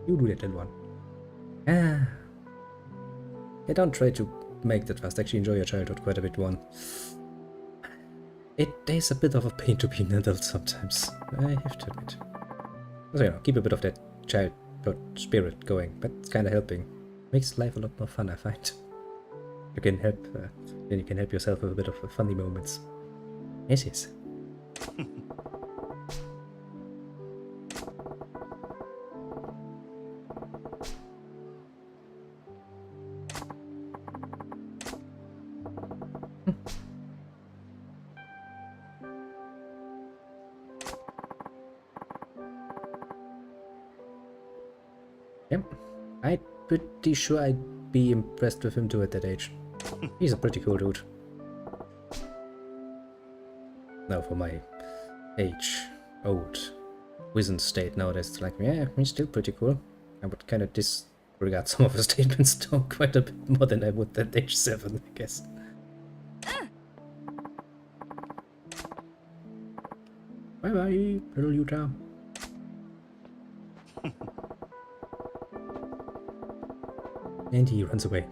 You do that little one. Yeah, don't try to make that fast. Actually enjoy your childhood quite a bit, one. It is a bit of a pain to be an adult sometimes, I have to admit. So, you know, keep a bit of that childhood spirit going, but it's kinda helping. Makes life a lot more fun, I find. You can help, then you can help yourself with a bit of funny moments. Yes, yes. Yep, I'm pretty sure I'd be impressed with him too at that age. He's a pretty cool dude. Now for my age, old, wizened state nowadays, it's like, yeah, he's still pretty cool. I would kind of disregard some of his statements though quite a bit more than I would at age 7, I guess. Bye bye, little Utah. And he runs away.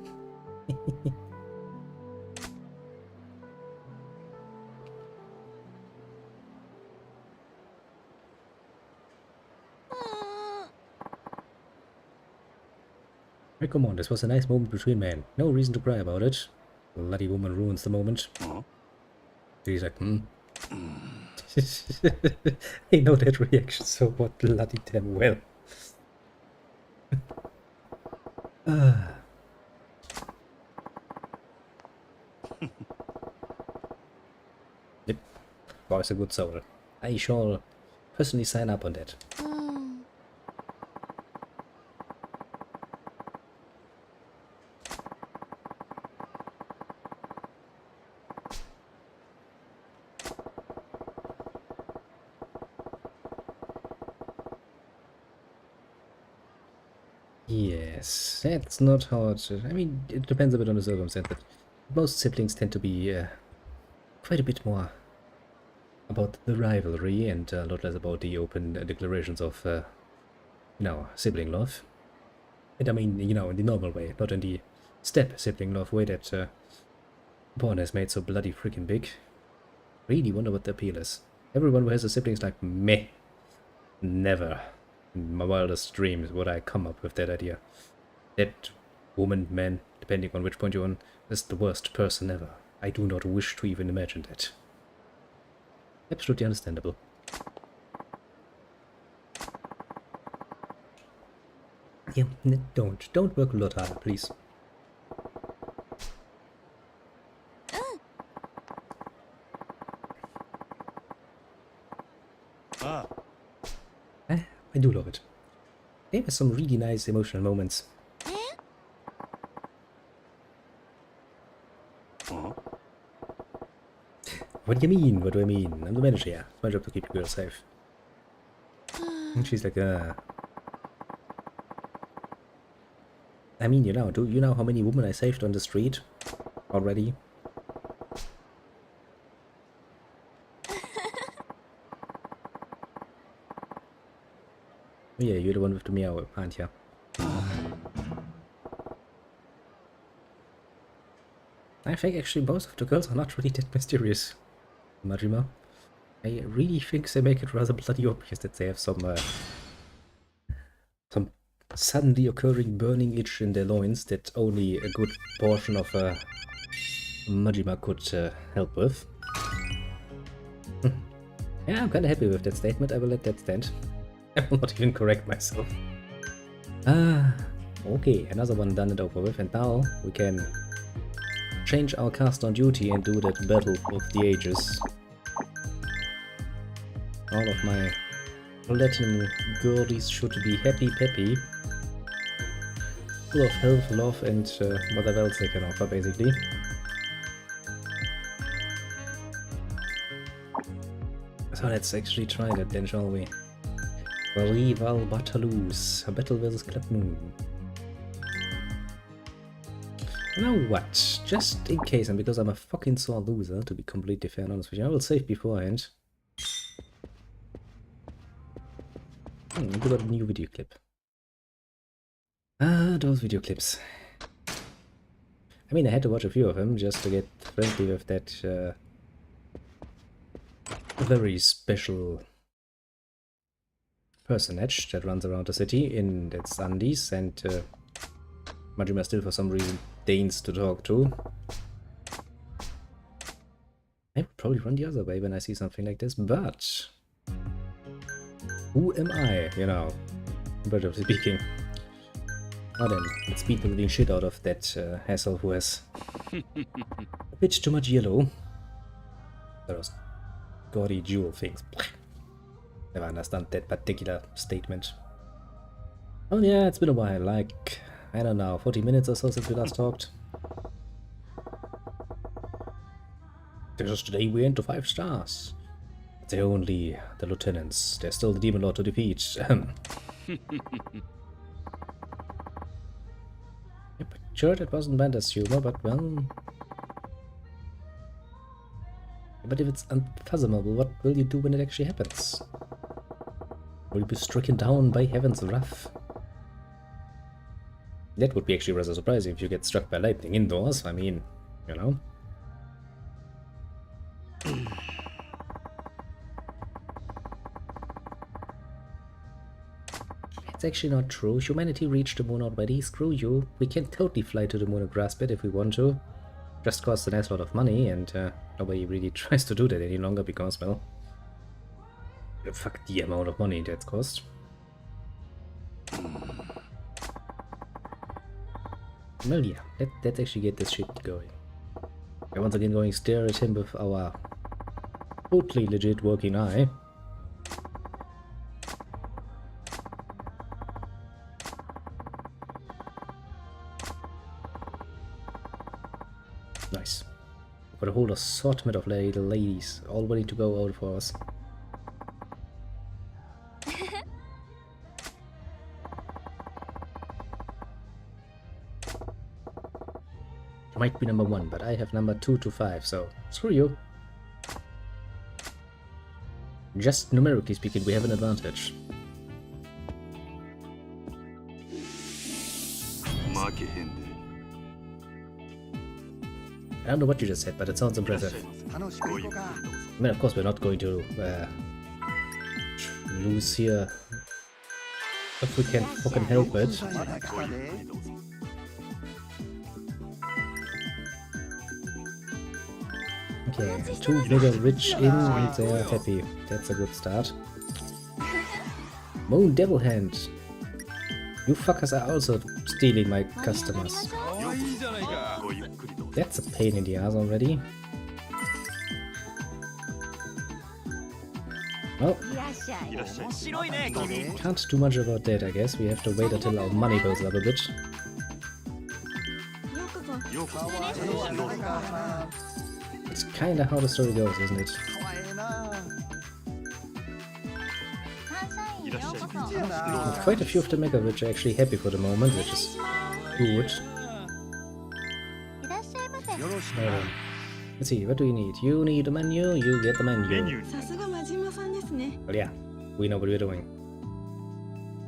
Hey, come on, this was a nice moment between men. No reason to cry about it. The bloody woman ruins the moment. He's like, I know that reaction so what bloody damn well. Yep, boy's a good soul. I shall personally sign up on that. Yes, that's not hard. I mean, it depends a bit on the circumstance, but most siblings tend to be quite a bit more about the rivalry and a lot less about the open declarations of, you know, sibling love. And I mean, you know, in the normal way, not in the step sibling love way that porn has made so bloody freaking big. Really wonder what the appeal is. Everyone who has a sibling is like, meh, never. In my wildest dreams would I come up with that idea. That woman, man, depending on which point you're on, is the worst person ever. I do not wish to even imagine that. Absolutely understandable. Yeah, don't work a lot harder, please. I do love it. There were some really nice emotional moments. What do you mean? What do I mean? I'm the manager here. It's my job to keep you girls safe. And she's like, I mean, you know, do you know how many women I saved on the street already? Yeah, you're the one with the meow, aren't you? I think actually most of the girls are not really that mysterious, Majima. I really think they make it rather bloody obvious that they have some suddenly occurring burning itch in their loins that only a good portion of Majima could help with. Yeah, I'm kinda happy with that statement, I will let that stand. I will not even correct myself. Okay, another one done and over with, and now we can change our cast on duty and do that battle of the ages. All of my platinum girlies should be happy peppy. Full of health, love, and whatever else they can offer, basically. So let's actually try that then, shall we? Rival Battaloos, a battle versus Club Moon. You know what? Just in case, and because I'm a fucking sore loser, to be completely fair and honest with you, I will save beforehand. We got a new video clip. Those video clips. I mean, I had to watch a few of them just to get friendly with that very special personage that runs around the city in its undies, and Majima still for some reason deigns to talk to. I would probably run the other way when I see something like this, but who am I, you know, comparatively speaking? Now then, let's beat the living shit out of that hassle who has a bit too much yellow. Those gaudy jewel things. Never understand that particular statement. Oh yeah, it's been a while, like, I don't know, 40 minutes or so since we last talked. Just today we went to 5 stars. They're only the lieutenants. There's still the Demon Lord to defeat. Yep, sure, that wasn't meant as humor, but well... But if it's unfathomable, what will you do when it actually happens? Will you be stricken down by heaven's wrath? That would be actually rather surprising if you get struck by lightning indoors, I mean, you know. It's actually not true. Humanity reached the moon already. Screw you. We can totally fly to the moon and grasp it if we want to. Just costs an ass lot of money, and nobody really tries to do that any longer because, well, fuck the amount of money that's cost. Well, yeah, let's actually get this shit going. We're once again going to stare at him with our totally legit working eye. Nice. We've got a whole assortment of little ladies all ready to go out for us. Might be number 1, but I have number 2 to 5, so screw you. Just numerically speaking, we have an advantage. I don't know what you just said, but it sounds impressive. I mean, of course, we're not going to lose here if we can fucking help it. Okay, 2 mega rich in and they're happy. That's a good start. Moon Devil Hand. You fuckers are also stealing my customers. That's a pain in the ass already. Well, can't do much about that, I guess. We have to wait until our money goes up a bit. It's kinda how the story goes, isn't it? Quite a few of the mega rich are actually happy for the moment, which is good. Let's see, what do you need? You need a menu, you get the menu. Well, yeah, we know what we're doing.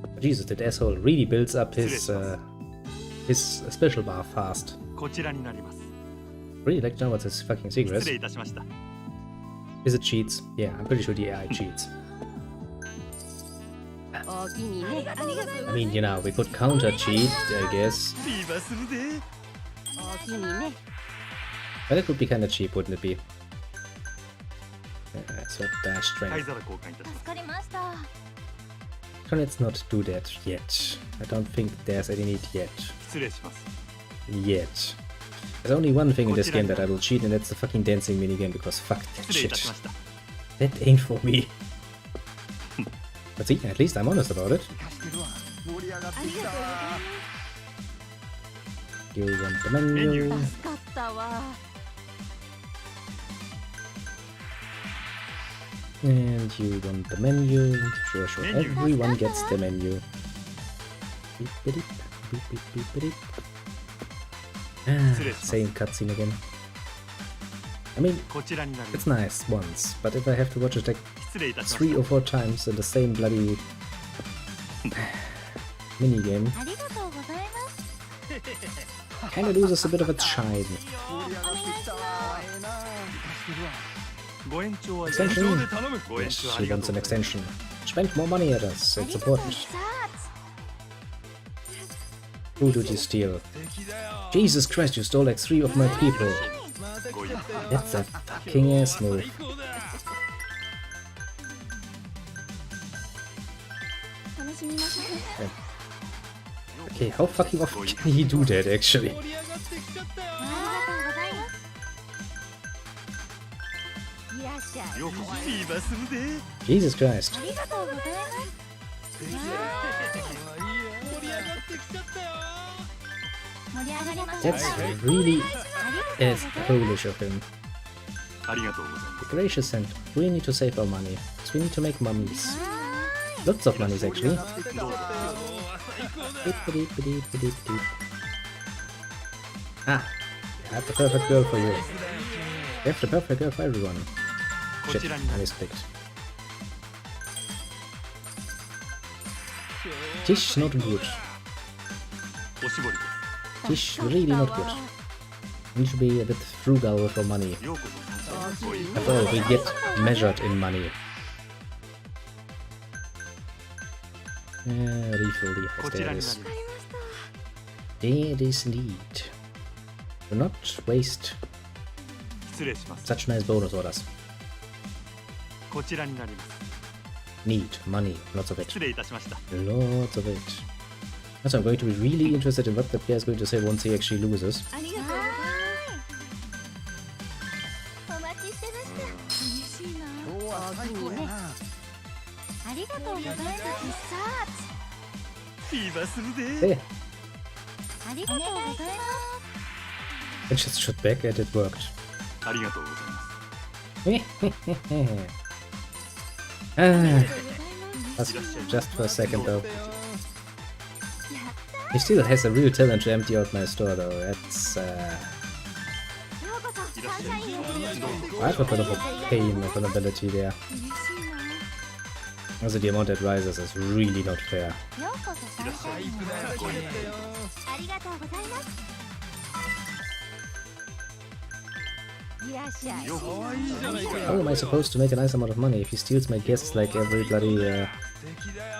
But Jesus, that asshole really builds up his special bar fast. Really like to know what's his fucking 失 secrets. 礼いたしました。 Is it cheats? Yeah, I'm pretty sure the AI cheats. お気にね。ありがとう I mean, you know, we could counter cheat, I guess. ビーバーするで。お気にね。 But it would be kind of cheap, wouldn't it be? So dash 灰 strength. 皿交換いたします。助かりました。 So let's not do that yet. I don't think there's any need yet. 失礼します。 Yet. There's only one thing in this game that I will cheat, and that's the fucking dancing minigame, because fuck that 失礼いた shit. しました。 That ain't for me. But see, at least I'm honest about it. 盛り上がってきた。 You want the menu. 助かったわ。 And you want the menu. Sure, sure. Menu. Everyone gets the menu. Beep, beep, beep, beep, beep, beep. Ah, same cutscene again. I mean, こちらになりま it's す。 nice once, but if I have to watch it like 失礼いたしま 3 し or 4 times in the same bloody minigame, ありがとうございます。 kind of loses a bit of its shine. た。ご延長は Extension. 無償で頼む。ご延 Yes, 長あ she りが wants とう an ございます。 extension. Spend more money at us, it's important. Who did you steal? 敵だよ。 Jesus Christ, you stole like 3 of my people. ごゆっくり。 That's a fucking ass move. 最高だ。楽しみましょう。 Okay, how fucking often can he do that actually? 盛り上がってきちゃったよ。ありがとうございます。いらっしゃい。ようこそ。ビーバーするで。 Jesus Christ. ありがとうございます。盛り上がってきちゃったよ。盛り上がりましょう。 That's really ありが as とうございます。 Polish of him. ありがとうございます。 Gracious Santa, we need to save our money. So we need to make mummies. は Lots of monies actually. どうぞ。 Beep, beep, beep, beep, beep. Ah, I have the perfect girl for you. We have the perfect girl for everyone. こ Shit, ちらにな I ります。 mispicked. Tish not good. おしぼりで Tish really not good. We need to be a bit frugal with our money. す。ようこそ参加。ごゆっくり。 After all, we get measured in money. Refill the こちら there に it な is. ります There is need. Do not waste 失礼します。 such nice bonus orders. こちらになります。 Need money, lots of it. 失礼いたしました。 Lots of it. Also, I'm going to be really interested in what the player is going to say once he actually loses. ありがとうございます。お待ちしてました。嬉しいな。今日は最高やな。ありがとうございます。ビーバーするで。 Hey, ありがとうございます。 I just shot back and it worked. ありがとうございます。 Ah, ありがとうございます。 that's just for a second though. He still has a real talent to empty out my store though. That's ようこそサンシャインへ。どうぞ。 quite a bit of a pain of an ability there. 嬉しいな。 Also, the amount that rises is really not fair. ようこそサンシャインへ。ごゆっくり。ありがとうございます。いらっしゃい。ようこそ。いいじゃないか。 How am I supposed to make a nice amount of money if he steals my guests like every bloody 敵だよ。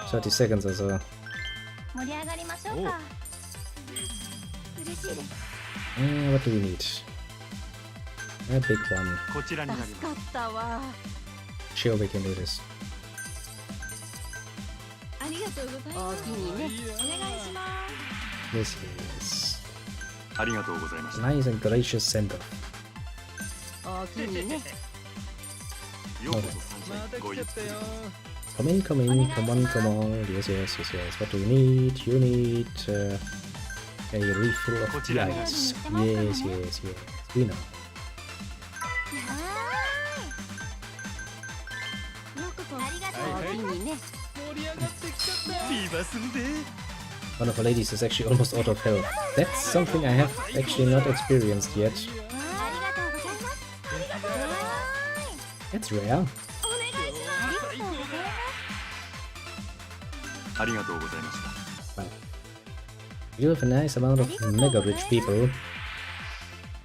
30 seconds or so? 盛り上がりましょうか。嬉しいです。 What do we need? A big one. こちらになります。助かったわ。 Sure, we can do this. ありがとうございます。おおきにね。お願いします。 This is ありがとうございました。 nice and gracious sender. おおきにね。ようこそサンシャイン。ごゆっくり。 Come in, come in, come on, come on. Yes, yes, yes, yes. What do you need? You need a refill of the ice. Yes, yes, yes. We know. ようこそありがとう。おおきにね。盛り上がってきちゃったよ。ビーバーするで。 One of our ladies is actually almost out of health. That's something I have actually not experienced yet. ありがとうございます。ありがとうございます。 That's rare. お願いします。ありがとうございます。ありがとうございました。 You have a nice amount of mega rich people.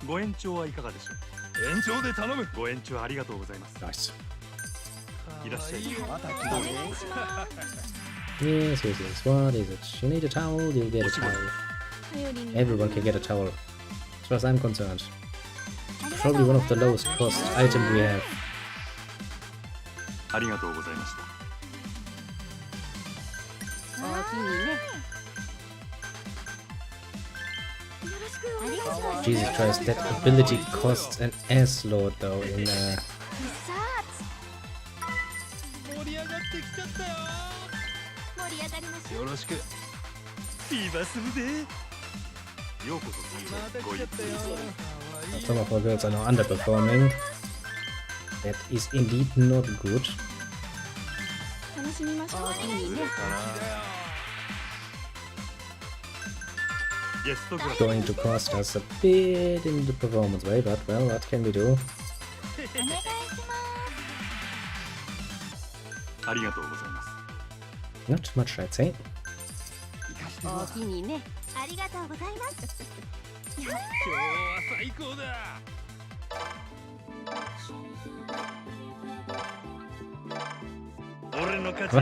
ご延長はいかがでしょう。延長で頼む。ご延長ありがとうございます。 Nice. いらっしゃい。また来お願いします Yes, yes, yes. What is it? You need a towel, you'll get a towel. 頼りに Everyone can get a towel. As far as I'm concerned. Probably one of the lowest cost items we have. ありがとうございました。おおきにねよろしくお願いします Jesus Christ, that ability costs an assload though in 盛り上がってきちゃったよ。盛り上がりましょうよろしく。ビバするぜ。ようこそ参加ご一報。 some of our girls are now underperforming. That is indeed not good. 楽しみましょうお願いします ゲストグラス Going to cost us a bit in the performance way, but well, what can we do? お願いしまありがとうございます。 Not much, I'd say. すおおきにねありがとうございます今日は最高だ。俺の勝ち。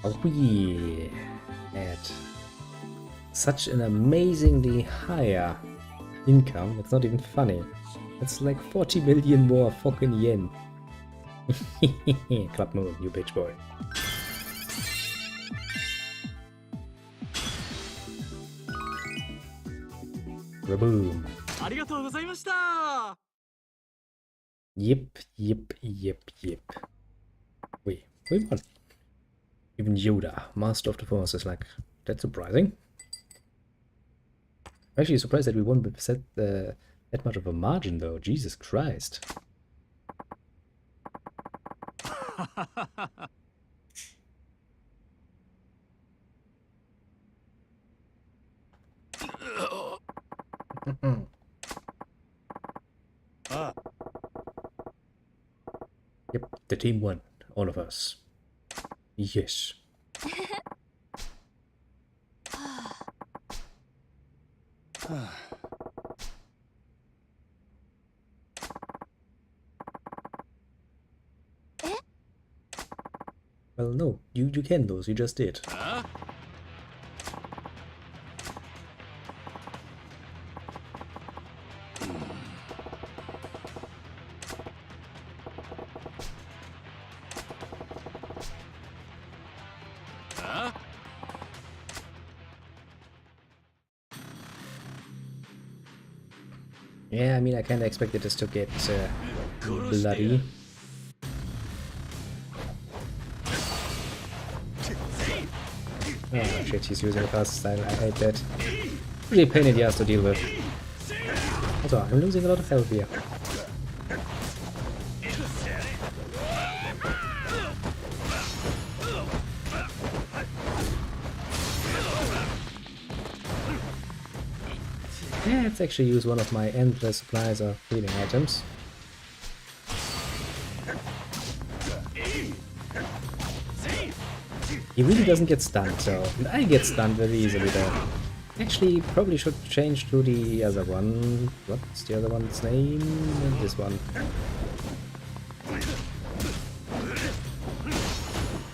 Oh, we had such an amazingly higher income. It's not even funny. It's like 40 million more fucking yen. Club move, you bitch boy. Boom. ありがとうございました。 Yep, yep, yep, yep. We won. Even Yoda, Master of the Force, is like, that's surprising. I'm actually surprised that we won with that much of a margin, though. Jesus Christ. Yep, the team won. All of us. Yes. Well, no, you can lose, you just did. あ Yeah, I mean, I kinda expected this to get bloody. Oh shit, he's using a fast style, I hate that. Really a pain in the ass to deal with. Also, I'm losing a lot of health here. Yeah, let's actually use one of my endless supplies of healing items. He really doesn't get stunned, so I get stunned very easily though. Actually, probably should change to the other one. What's the other one's name? This one.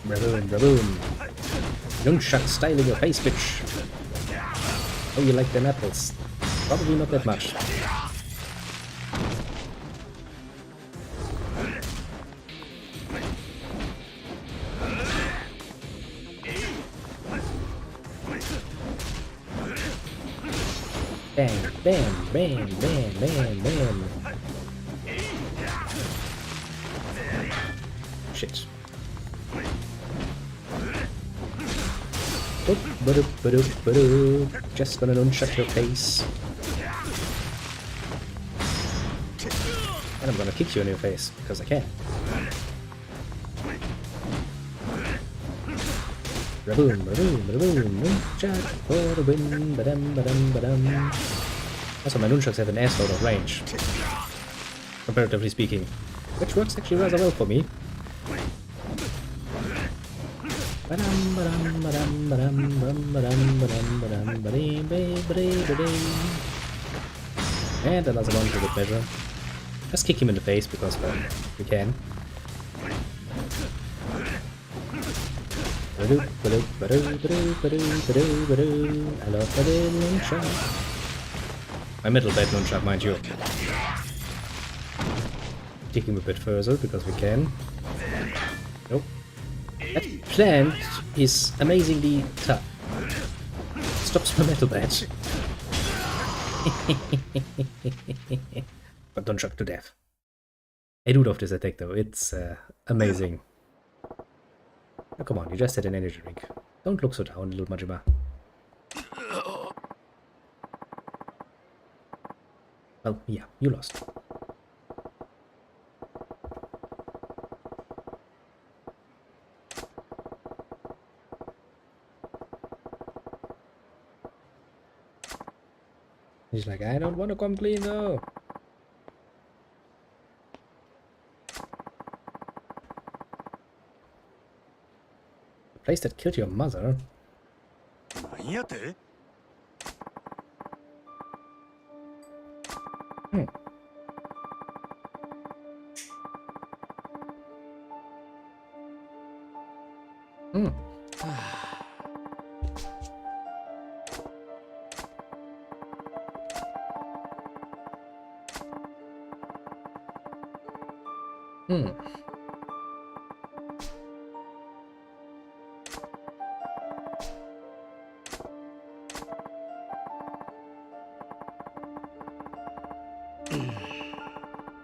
Braboom, braboom. Nunchuck style in your face, bitch. Oh, you like them apples? Probably not that much. Bam, bam, bam, bam, bam, bam. Shit. Boop, ba-doop, ba-doop, ba-doop. Just gonna nunchuck your face. And I'm gonna kick you in your face, because I can. Ba-boom, ba-boom, ba-boom, nunchuck for the win, ba-dum, ba-dum, ba-dum. Also, my nunchucks have an assload of range, comparatively speaking, which works actually rather well for me. And another one for good measure. Just kick him in the face because, well, we can. I love the little nunchuck. My middle bed nunchuck, mind you. Kick him a bit further because we can. Nope. That plant is amazingly tough. Stops my metal badge. But don't shock to death. I do love this attack though, it's amazing. Oh, come on, you just had an energy drink. Don't look so down, little Majima. Well, yeah, you lost. He's like, I don't want to come clean though. The place that killed your mother? なんやて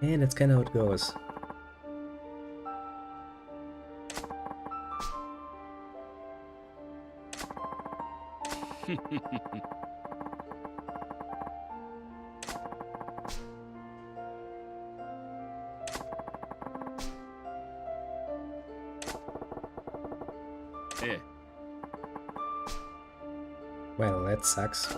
And that's kinda how it goes. Well, that sucks.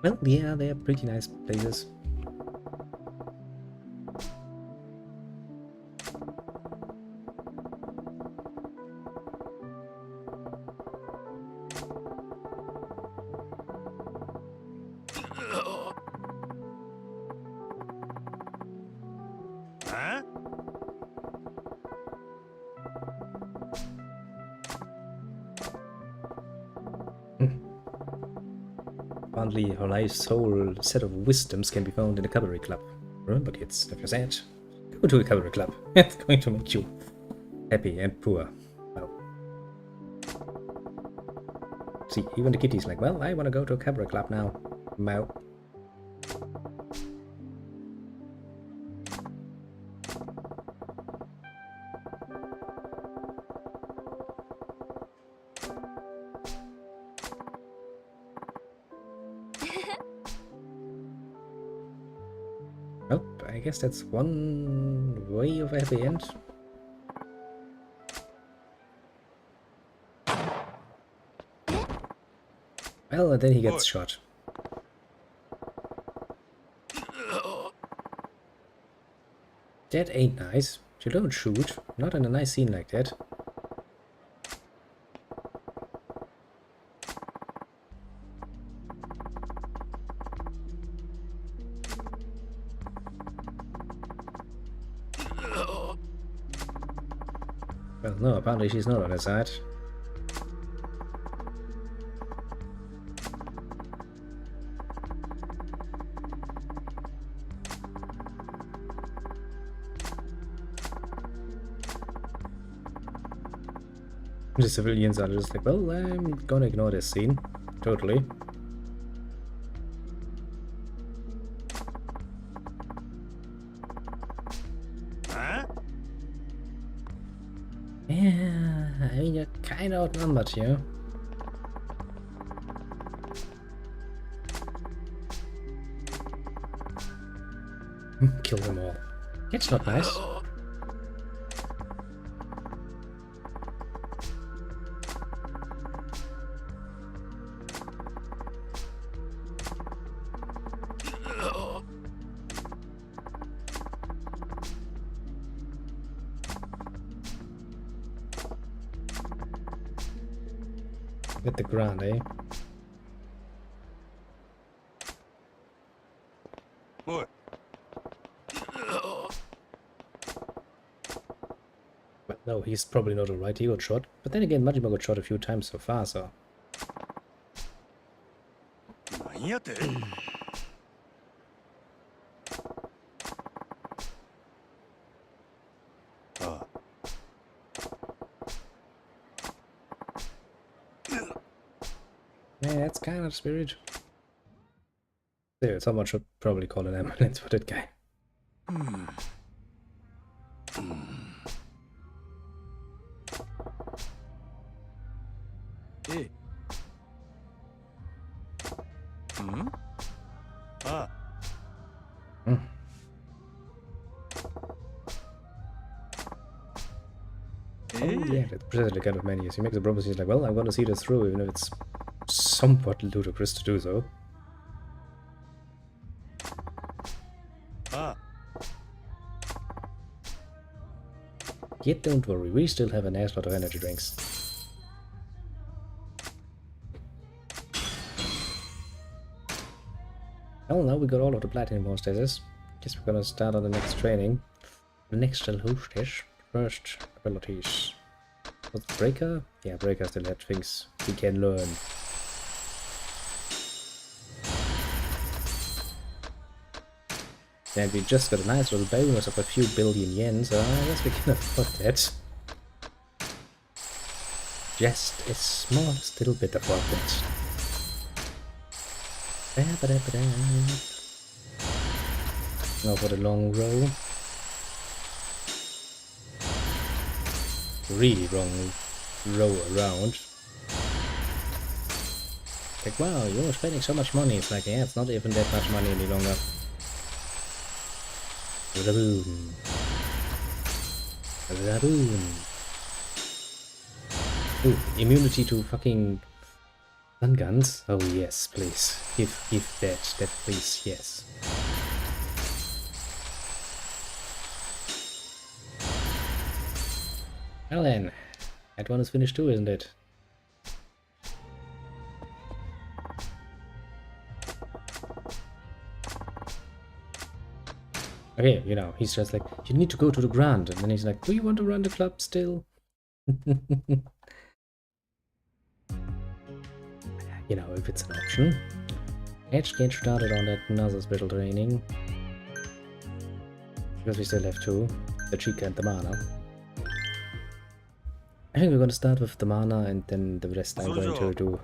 Well, yeah, they're pretty nice places. Apparently, her life's whole set of wisdoms can be found in a cabaret club. Remember, kids, if you're sad, go to a cabaret club. It's going to make you happy and poor. Well, see, even the kitty's like, well, I want to go to a cabaret club now. Mow. Nope, I guess that's one way of a happy end. Well, and then he gets shot. That ain't nice. You don't shoot. Not in a nice scene like that. Well, no, apparently she's not on his side. The civilians are just like, well, I'm gonna ignore this scene. Totally. Yeah, I mean, you're kind of outnumbered here. Kill them all. It's not nice. With the ground, eh? Oi. But no, he's probably not alright, he got shot. But then again, Majima got shot a few times so far, so... なんやて。ああ。Yeah, that's kind of spirit. There, someone should probably call an ambulance for that guy. Eh. Hmm? Ah. Hmm. Oh yeah, that's precisely the kind of man he is. He makes a promise, he's like, well, I'm gonna see this through, even if it's somewhat ludicrous to do so. Ah. Yet don't worry, we still have an ass lot of energy drinks. Well, now we got all of the platinum hostages. Guess we're gonna start on the next training. The next hostage. First abilities. What's Breaker? Yeah, Breaker still had things we can learn. And we just got a nice little bonus of a few billion yen, so I guess we can afford that. Just a smallest little bit of that. Now for the long row. Really long row around. Like, wow, you're spending so much money. It's like, yeah, it's not even that much money any longer. Raboom. Raboom. Ooh, immunity to fucking stun guns? Oh yes, please. Give that please, yes. Well then, that one is finished too, isn't it? Okay, you know, he's just like, you need to go to the Grand, and then he's like, do you want to run the club still? You know, if it's an option. Let's get started on that another special training. Because we still have two, the Chica and the Mana. I think we're gonna start with the Mana, and then the rest I'm going to do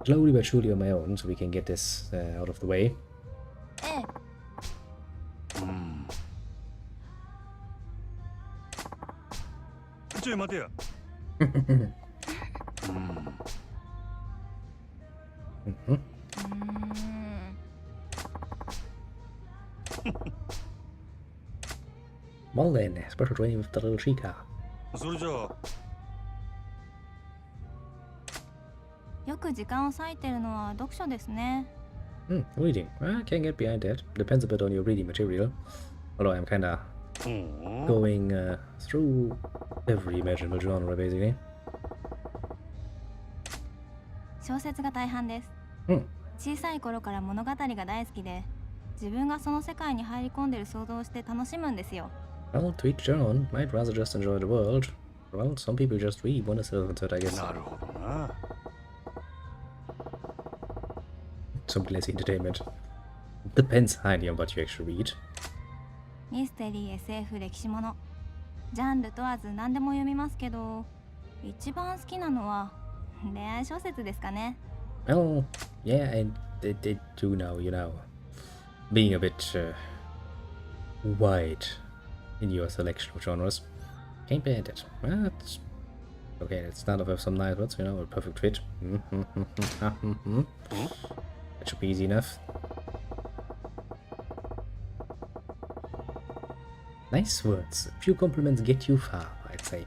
slowly but surely on my own, so we can get this out of the way. ええ ちょい待てや。Well then, special training with the little Chica. それじゃあ。よく時間を割いてるのは読書ですね。Reading. I can get behind that. Depends a bit on your reading material. Although I'm kinda going through every imaginable genre, basically. 小説が大半です。小さい頃から物語が大好きで、自分がその世界に入り込んでる想像をして楽しむんですよ。Well, to each their own. Might rather just enjoy the world. Well, some people just read when it's relevant, I guess. なるほどな。Some lazy entertainment. Depends highly on what you actually read. ミステリー、SF、歴史もの。ジャンル問わず何でも読みますけど、一番好きなのは恋愛小説ですかね。Well, yeah, they do now, you know, being a bit wide in your selection of genres. Can't bear that. Well, it's okay. Let's start off with some nice words, you know, a perfect fit. That should be easy enough. Nice words. A few compliments get you far, I'd say.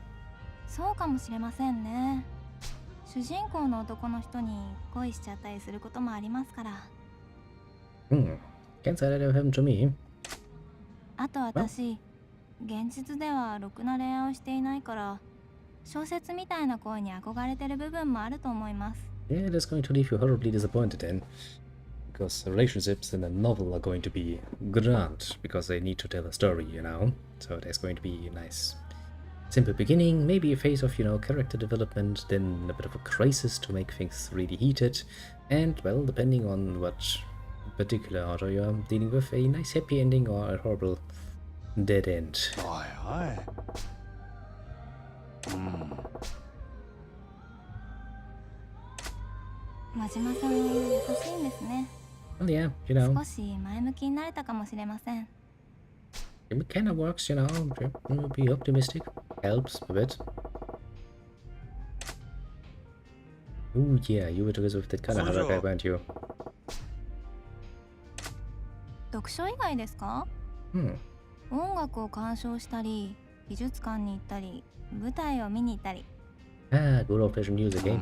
そうかもしれませんね。主人公の男の人に恋しちゃったりすることもありますから。Can't say that ever happened to me. あと私、現実ではろくな恋愛をしていないから、小説みたいな恋に憧れてる部分もあると思います。Yeah, that's going to leave you horribly disappointed then. Because relationships in a novel are going to be grand, because they need to tell a story, you know? So there's going to be a nice simple beginning, maybe a phase of, you know, character development, then a bit of a crisis to make things really heated, and, well, depending on what particular author you're dealing with, a nice happy ending or a horrible dead end. おいおい。真島さん優しいんですね。Well, yeah, you know, 少し前向きになれたかもしれません。 it kind of works, you know, be optimistic, helps a bit. Ooh, yeah, you were together with that kind of horror guy, weren't you? 読書以外ですか？音楽を鑑賞したり、美術館に行ったり、舞台を見に行ったり。Ah, good old-fashioned music, eh?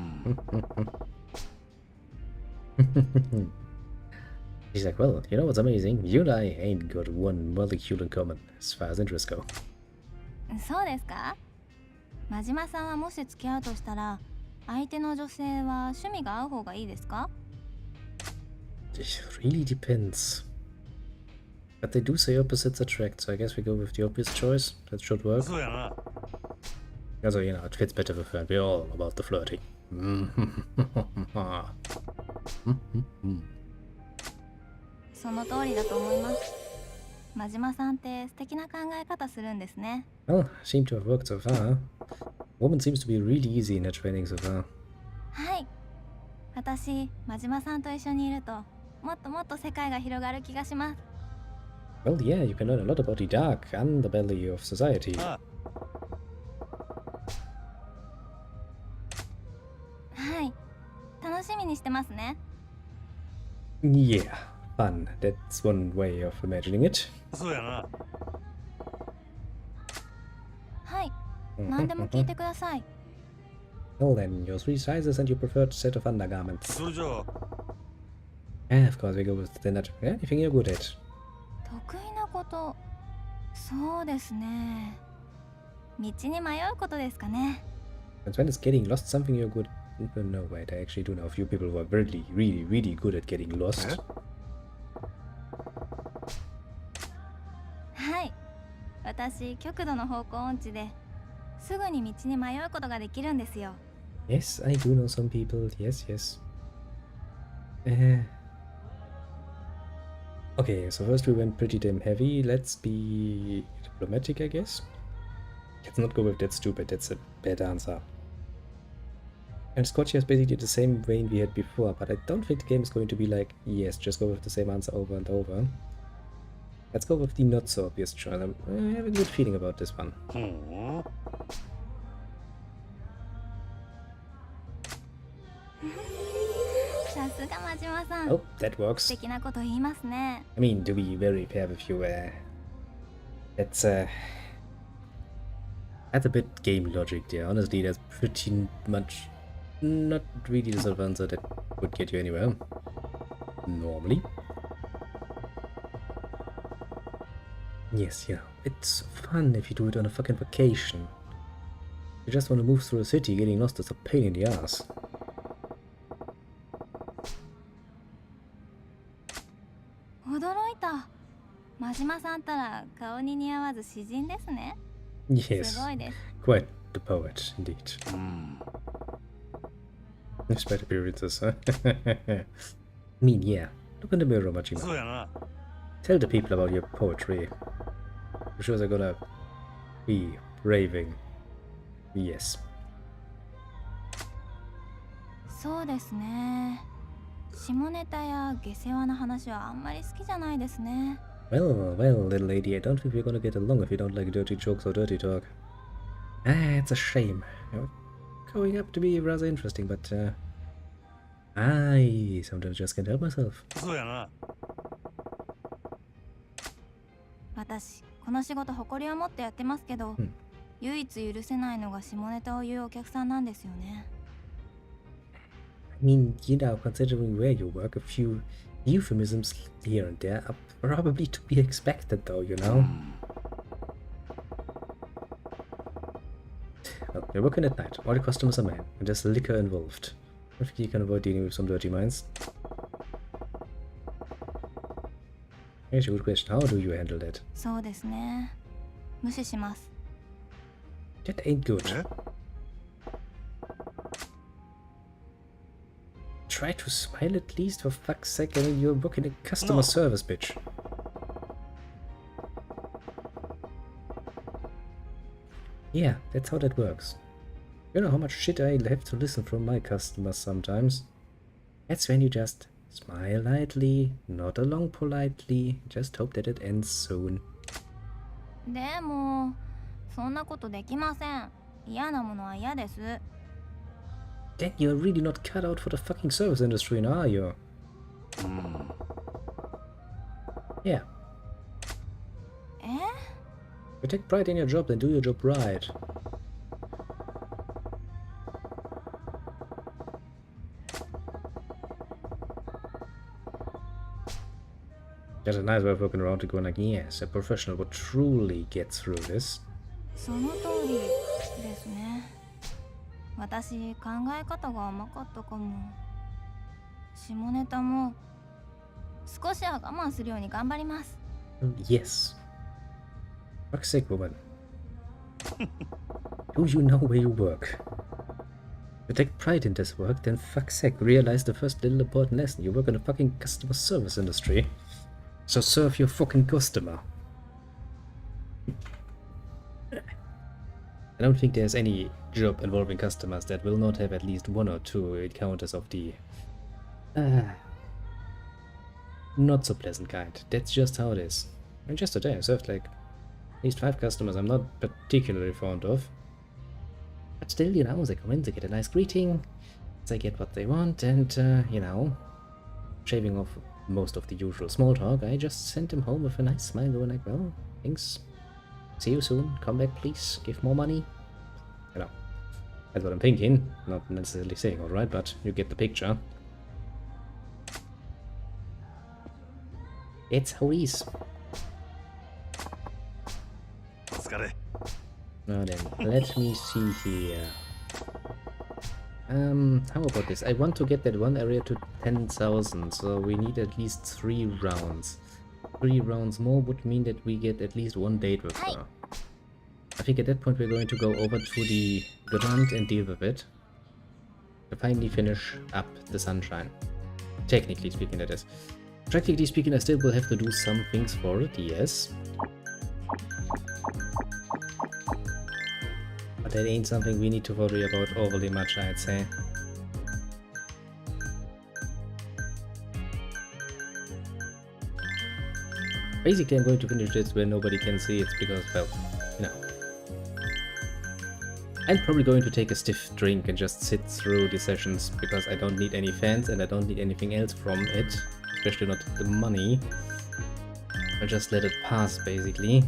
He's like, well, you know what's amazing? You and I ain't got one molecule in common as far as interests go. そうですか？真島さんはもし付き合うとしたら、相手の女性は趣味が合う方がいいですか？ It really depends. But they do say opposites attract, so I guess we go with the obvious choice. That should work. そうやな。 Also, you know, it fits better with her. We're all about the flirting. その通りだと思います。真島さんって素敵な考え方するんですね。Well, seem to have worked so far. Woman seems to be really easy in her training so far. はい。私、真島さんと一緒にいると、もっともっと世界が広がる気がします。Well, yeah, you can learn a lot about the dark underbelly of society. あはい。楽しみにしてますね。Yeah, fun. That's one way of imagining it. そうやな。はい。何でも聞いてください。Well then, your three sizes and your preferred set of undergarments. それじゃあ、 Of course, we go with the nut. Anything you're good at. 得意なこと、そうですね。道に迷うことですかね。 And when it's getting lost, something you're good. No, wait, I actually do know a few people who are really good at getting lost. はい。私、極度の方向音痴ですぐに道に迷うことができるんですよ。Yes, I do know some people. Yes, yes. Okay, so first we went pretty damn heavy. Let's be diplomatic, I guess. Let's not go with that stupid. That's a bad answer. And Scotch is basically the same vein we had before, but I don't think the game is going to be like, yes, just go with the same answer over and over. Let's go with the not so obvious choice. I have a good feeling about this one. ふん。さすが真島さん。 Oh, that 素 works. 敵なこと言いますね。 I mean, to be very fair with you, that's a bit game logic there. Honestly, that's pretty much not really the sort of answer that would get you anywhere. Normally. Yes, you know, it's fun if you do it on a fucking vacation. You just want to move through a city, getting lost is a pain in the ass. 驚いた。真島さんったら顔に似合わず詩人ですね。 Yes, すごいです。 quite the poet, indeed. うん。 Despite appearances, huh? I mean, yeah. Look in the mirror, そ Majima. うやな。 Tell the people about your poetry. I'm sure they're gonna be raving. Yes. そうですね。下ネタや下世話な話はあんまり好きじゃないですね。 Well, little lady, I don't think we're gonna get along if you don't like dirty jokes or dirty talk. It's a shame. Going up to be rather interesting, but I sometimes just can't help myself. そうやな。私この仕事誇りを持ってやってますけど、唯一許せないのが下ネタを言うお客さんなんですよね。I mean, considering where you work, a few euphemisms here and there are probably to be expected, though, you know? Well, you're working at night. All the customers are men, and there's liquor involved. I think you can avoid dealing with some dirty minds. Here's a good question. How do you handle that? そうですね。無視します。That ain't good. Try to smile at least, for fuck's sake. I mean, you're working a customer service, bitch. Yeah, that's how that works. You know how much shit I have to listen from my customers sometimes. That's when you just smile lightly, nod along politely, just hope that it ends soon. でもそんなことできません。嫌なものは嫌です。Then you're really not cut out for the fucking service industry now, are you? Yeah. You take pride in your job, then do your job right. That's a nice way of looking around to go like, yes, a professional would truly get through this. その通りですね。私考え方が甘かったかも。下ネタも少しは我慢するように頑張ります。Yes. Fuck's sake, woman. Do you know where you work? You take pride in this work, then fuck's sake, realize the first little important lesson. You work in the fucking customer service industry. So serve your fucking customer. I don't think there's any job involving customers that will not have at least one or two encounters of the not so pleasant kind. That's just how it is. And just today I served like at least 5 customers I'm not particularly fond of. But still, you know, they come in, they get a nice greeting, they get what they want, and you know, shaving off most of the usual small talk, I just sent them home with a nice smile going like, well, thanks. See you soon. Come back, please. Give more money. You know, that's what I'm thinking. Not necessarily saying alright, but you get the picture. It's how it is. Now then, let me see here. How about this? I want to get that one area to 10,000, so we need at least 3 rounds. 3 rounds more would mean that we get at least 1 date with her. I think at that point we're going to go over to the Grand and deal with it. To finally finish up the sunshine. Technically speaking, that is. Practically speaking, I still will have to do some things for it, yes. But that ain't something we need to worry about overly much, I'd say. Basically, I'm going to finish this where nobody can see it because, well, you know. I'm probably going to take a stiff drink and just sit through the sessions because I don't need any fans and I don't need anything else from it, especially not the money. I'll just let it pass, basically.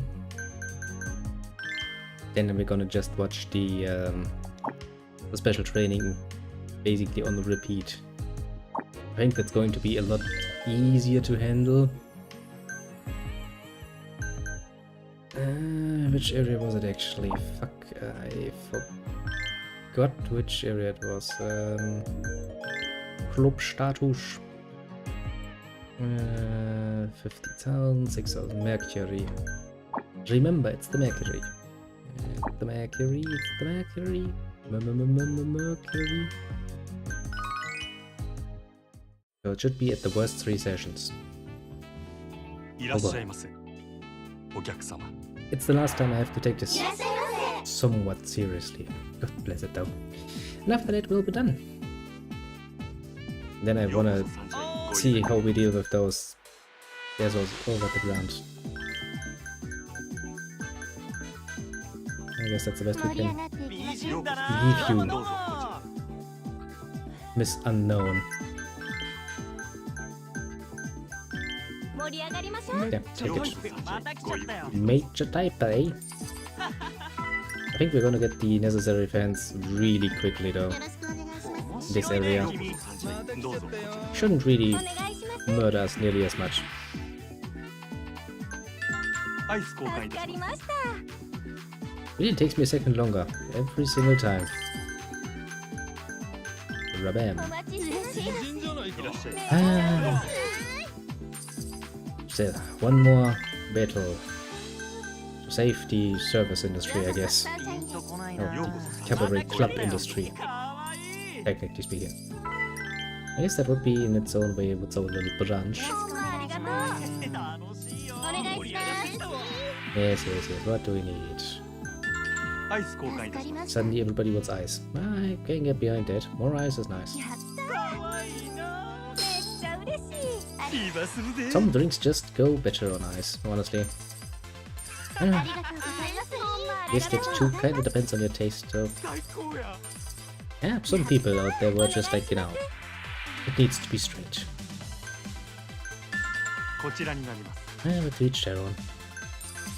Then we're gonna just watch the special training basically on the repeat. I think that's going to be a lot easier to handle. Which area was it actually? Fuck, I forgot which area it was. Club Status. 50,000, 6,000 Mercury. Remember, it's the Mercury. The Mercury, it's the Mercury. Mercury. So it should be at the worst 3 sessions. It's the last time I have to take this somewhat seriously. God bless it though. And after that we'll be done. Then I wanna see how we deal with those over the ground. I guess that's the best we 盛り上 can がっていきましょう。ようこそ leave you. どうぞこち Miss Unknown. 盛り上がりましょう。 Yeah, ら take ようこ it. そごゆっくり Major type, eh? I think we're gonna get the necessary fans really quickly though. よろしくお願いします This area 君どうぞこち shouldn't really お願いします murder us nearly as much. アイス交換いたします Really takes me a second longer every single time. Rabam. お待ちしてますいらっしゃい Ah. Still, one more battle to save the service industry, I guess. ようこそ Cabaret club industry, technically speaking. I guess that would be in its own way, its own little branch. ありがとう楽しいよお願いします Yes, yes, yes. What do we need? アイス交換い助かたしまりました Suddenly everybody wants ice. I can get behind that. More ice is nice. やったすかわいいなめっちゃ嬉しい気がするぜ Some drinks just go better on ice, honestly. ありがとうございますほんまあ I り guess がと that う too kind of depends on your taste, though. 最高や Yeah, some people out there were just like, you know, it needs to be straight. こちらになります But to each their own.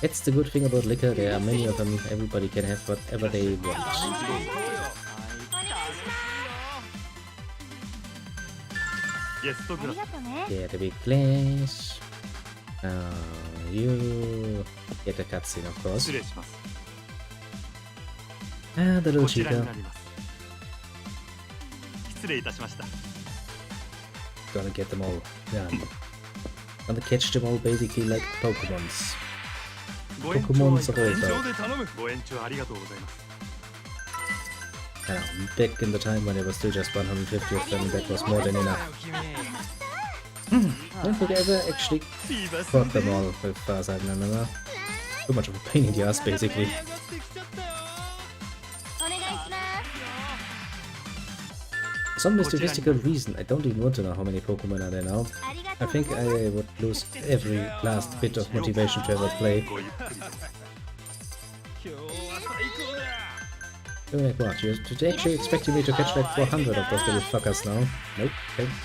That's the good thing about liquor, there are many of them, everybody can have whatever they want. ゲストグラスありがとうね Get a big glass. You get a cutscene, of course. 失礼します Ah, the little こちらに chica. なります失礼いたしました Gonna get them all done. Gonna catch them all basically like Pokemons. ご延長 Pokemon's は of 延 old 長 though. で頼むご延長ありがとうございます I know, back in the time when there was still just 150 of them, that was more than enough. Don't think I ever actually フィーバーす caught る them ぜ all as far as I remember. Too much of a pain in the ass, basically. 上がってきちゃったよお願いします Some mystical reason, I don't even want to know how many Pokemon are there now. ありが I とう think I would lose every last bit of motivation to ever play. ごゆっくりと今日は最高だ You're like, what? You're actually expecting me to catch like 400 of those little fuckers now? Nope.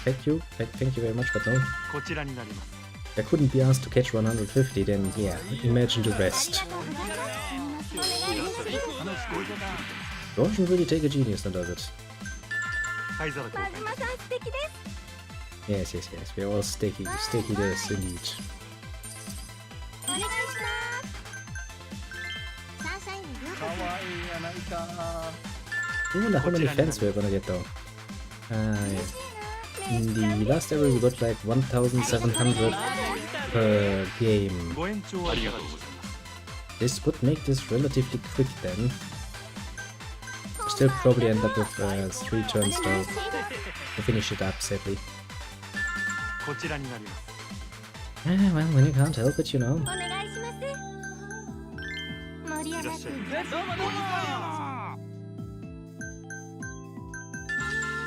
Thank you. Thank you very much, but no. こちらになります I couldn't be asked to catch 150, then yeah, imagine the rest. お願いします ごゆっくり Doesn't really take a genius, now does it? 灰皿交換いたします 素敵です Yes, yes, yes. We're all sticky. Sticky this, indeed. お願いしますサンシャインの両かわいいやないか I wonder how many fans we're gonna get though. Yeah. In the last area we got like 1,700 per game. ご延長ありがとうございます This would make this relatively quick then. Still probably end up with 3 turns though to finish it up, sadly. こちらになります Well, when you can't help it, you know. お願いします盛り上がっていきましょう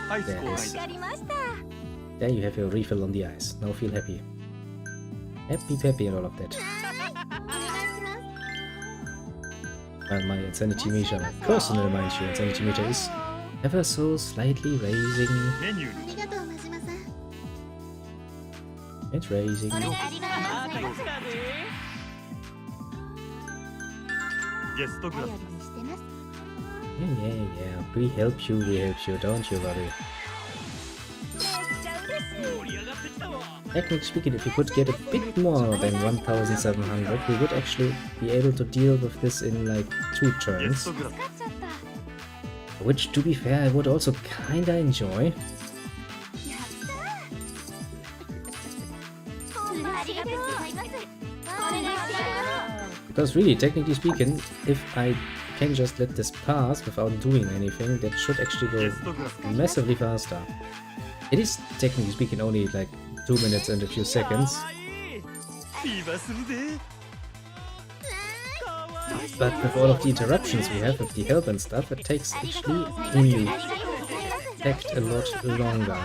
アイス交換いたし助かりました There you have your refill on the ice. Now feel happy. Happy peppy and all of that. お願いします Well, my insanity meter, my personal mind you, insanity meter is ever so slightly raising. メニューあにりがとうマジマさん It's raising. お願いありがとうどうぞゲストグラス頼りにしてます Yeah. We help you, don't you worry. めっちゃ嬉しい 盛り上がってきたわ Technically speaking, if we could get a bit more than 1,700, we would actually be able to deal with this in like 2ゲ turns. ストグラス勝っちゃった Which, to be fair, I would also kinda enjoy. やったほんまありがとうございますお願いします Because really, technically speaking, if I can just let this pass without doing anything, that should actually ゲ go ストグラス massively faster. It is technically speaking only like 2 minutes and a few seconds, かわいいフィーバーするぜ but with all of the interruptions we have with the help and stuff, it takes actually in fact a lot longer.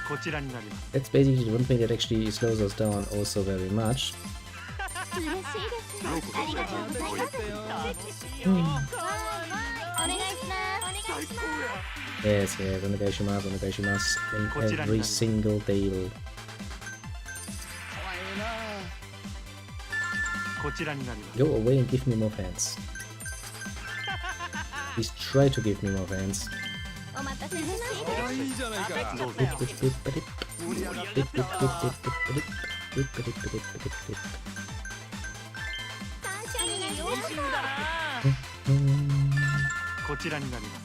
こちらになります That's basically the one thing that actually slows us down also very much. 嬉しいです。ありがとうございます。お願いします。 Yes, yes, お願いします、お願いします。In every single table. こちらになります。 Go away and give me more fans. Please try to give me more fans. お待たせしました。いいじゃないか。どうぞ。 こちらになります。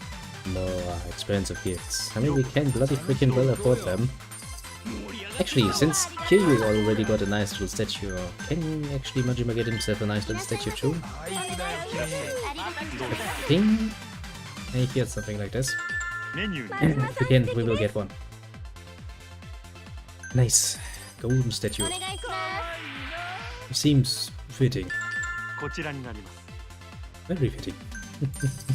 More expensive gifts. I mean, we can bloody freaking well afford them. Actually, since Kiryu already got a nice little statue, can actually Majima get himself a nice little statue too? I think I hear something like this. メニューに If we can, we will get one. Nice. Golden statue. お願いしま Seems fitting. こちらになります。 Very fitting. す。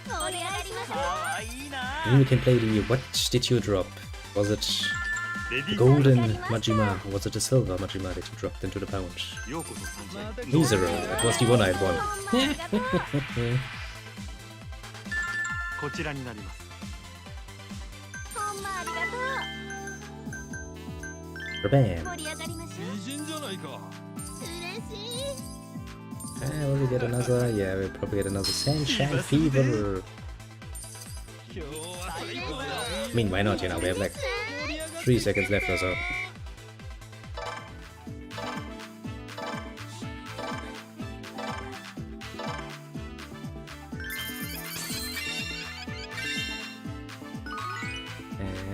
お願いします。 あいいな。 Then we can play the what did you drop? Was it レディ the ー golden Majima? Was it the silver Majima that you dropped into the pouch? ようこそ参戦。 Misero, that was the one I had won. こちらになります。 ほんまありがと Bam. う。盛り上がりましょう。美人じゃないか。嬉しい。 Will we get another? Yeah, we'll probably get another Sunshine Fever. 今日は最高だ。 I mean, why not? You know, we have like 3 seconds left or so.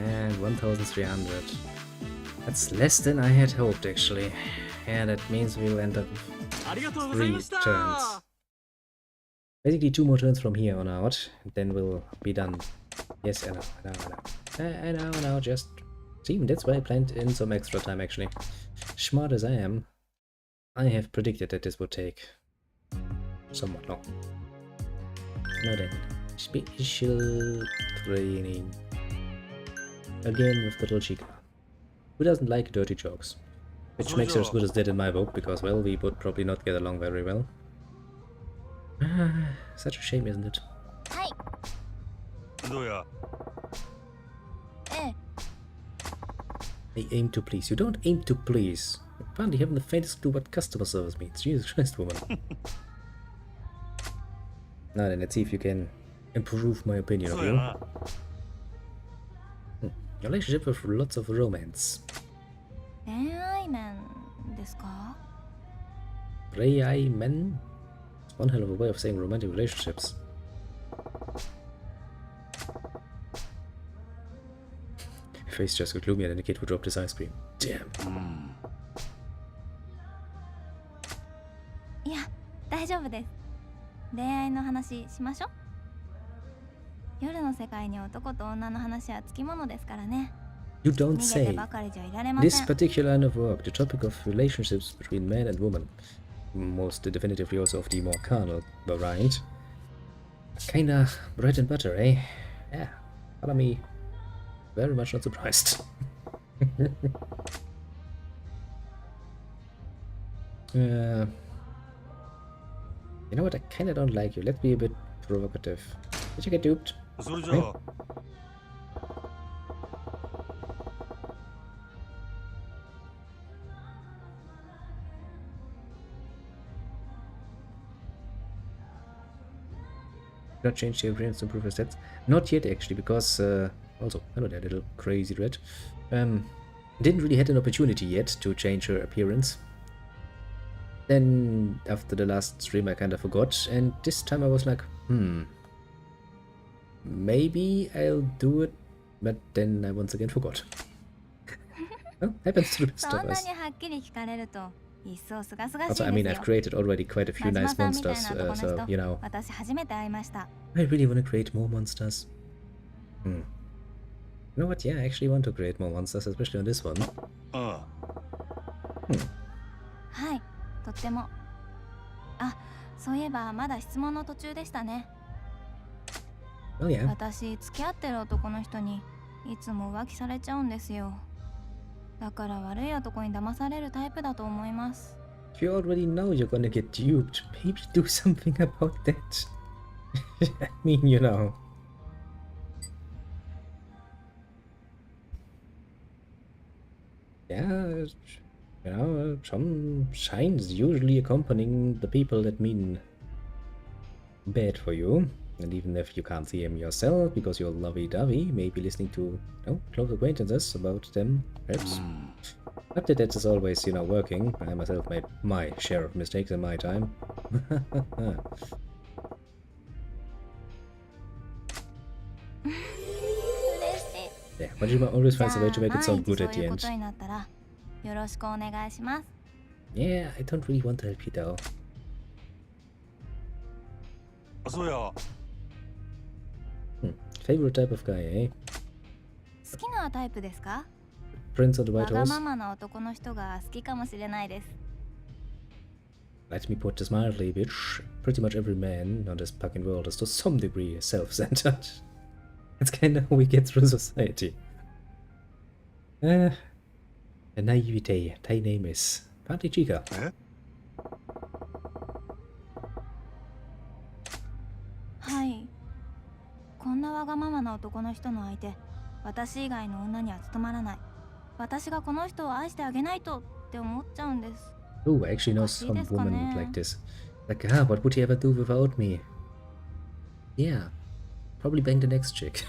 And 1,300. That's less than I had hoped, actually. Yeah, that means we'll end up ありがとうござい 3 ました。 turns. Basically 2 more turns from here on out, and then we'll be done. Yes, I know, just... See, that's why I planned in some extra time, actually. Smart as I am, I have predicted that this would take somewhat long. Now then, special training. Again with little Chica. Who doesn't like dirty jokes? Which makes her as good as dead in my book, because, well, we would probably not get along very well. Such a shame, isn't it? はい。どうや。ええ I aim to please. You don't aim to please. You apparently haven't the faintest clue what customer service means. Jesus Christ, woman. Now then, let's see if you can improve my opinion of そうや you. な。 Relationship with lots of romance. 恋愛面ですか？ Rei men? It's one hell of a way of saying romantic relationships. Face just got gloomier than the kid who dropped his ice cream. Damn. いや、大丈夫です。恋愛の話しましょう。夜の世界に男と女の話はつきものですからね。 You don't 逃げて say. ばかりじゃいられま This せん。 particular line of work, the topic of relationships between man and woman, most definitively also of the more carnal variant, kinda bread and butter, eh? Yeah, follow me. Very much not surprised. You know what? I kinda don't like you. Let's be a bit provocative. Did you get duped? それじゃあ。 Not change the appearance to improve your stats? Not yet, actually, because also, hello there, little crazy red. Didn't really had an opportunity yet to change her appearance. Then after the last stream, I kind of forgot, and this time I was like, maybe I'll do it, but then I once again forgot. Well, happens to the best そ of んな us. にはっきり聞かれると一層すがすがしい Also, で I す mean, よ。 I've created already quite a few 真島 nice さんみたい monsters, な男の so 人、 you know, 私初めて会いました。 I really want to create more monsters. You know what? Yeah, I actually want to create more monsters, especially on this one. あはい、とっても。あ、そういえばまだ質問の途中でしたね。 Well, yeah. 私付き合ってる男の人にいつも浮気されちゃうんですよ。だから悪い男に騙されるタイプだと思います。 If you already know you're gonna get duped, maybe do something about that. I mean, you know. Yeah, you know, some signs usually accompanying the people that mean bad for you. And even if you can't see them yourself because you're lovey-dovey, maybe listening to, you know, close acquaintances about them, perhaps. Not that that is always, you know, working. I myself made my share of mistakes in my time. Yeah, but you always find a way to make it sound good at the end. Yeah, I don't really want to help you though. そうや。 Favorite type of guy, eh? 好きなタイプですか？ Prince on the わ White が Horse? ままな男の人が好きかもしれないです。 Let me put this mildly, bitch. Pretty much every man on this fucking world is to some degree self-centered. That's kinda how we get through society. The naivete. Thy name is Party Chica. え？ はい。こんなわがままな男の人の相手、私以外の女には務まらない。私がこの人を愛してあげないとって思っちゃうんです。 Oh, I actually know some woman like this. Like, what would he ever do without me? Yeah, probably bang the next chick.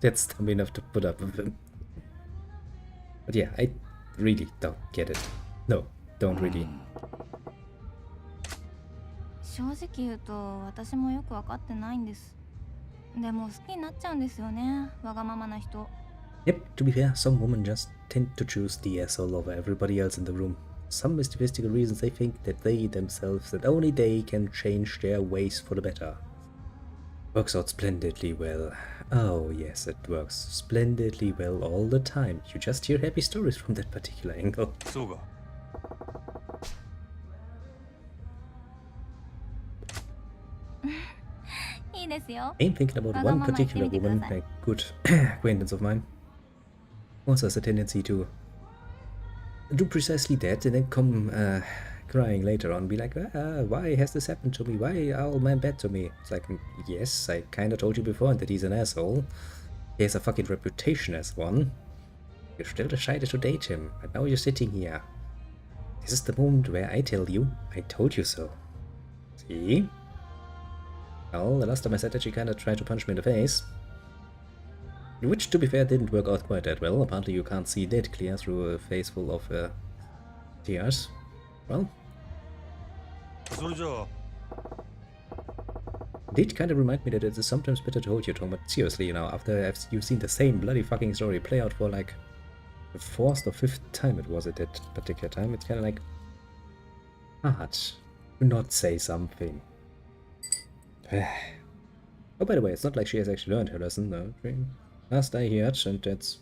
That's dumb enough to put up with him. But yeah, I really don't get it. No, don't really. 正直言うと私もよく分かってないんです。でも好きになっちゃうんですよね、わがままな人。 Yep, to be fair, some women just tend to choose the asshole over everybody else in the room. Some mystical reasons they think that they themselves, that only they can change their ways for the better. Works out splendidly well. Oh yes, it works splendidly well all the time. You just hear happy stories from that particular angle. そうか。 いいですよ。 I'm thinking about one particular woman, a good acquaintance of mine, also has a tendency to do precisely that and then come crying later on, be like, why has this happened to me? Why are all men bad to me? It's like, yes, I kinda told you before that he's an asshole. He has a fucking reputation as one. You still decided to date him, and now you're sitting here. This is the moment where I tell you, I told you so. See? Well, the last time I said that, she kinda tried to punch me in the face. Which, to be fair, didn't work out quite that well. Apparently you can't see that clear through a face full of tears. Well, それじゃあ。 did kind of remind me that it is sometimes better to hold your tongue, but seriously, you know, after you've seen the same bloody fucking story play out for like the fourth or fifth time it was at that particular time, it's kinda like hard to not say something. Oh, by the way, it's not like she has actually learned her lesson, though. Last I heard, and that's...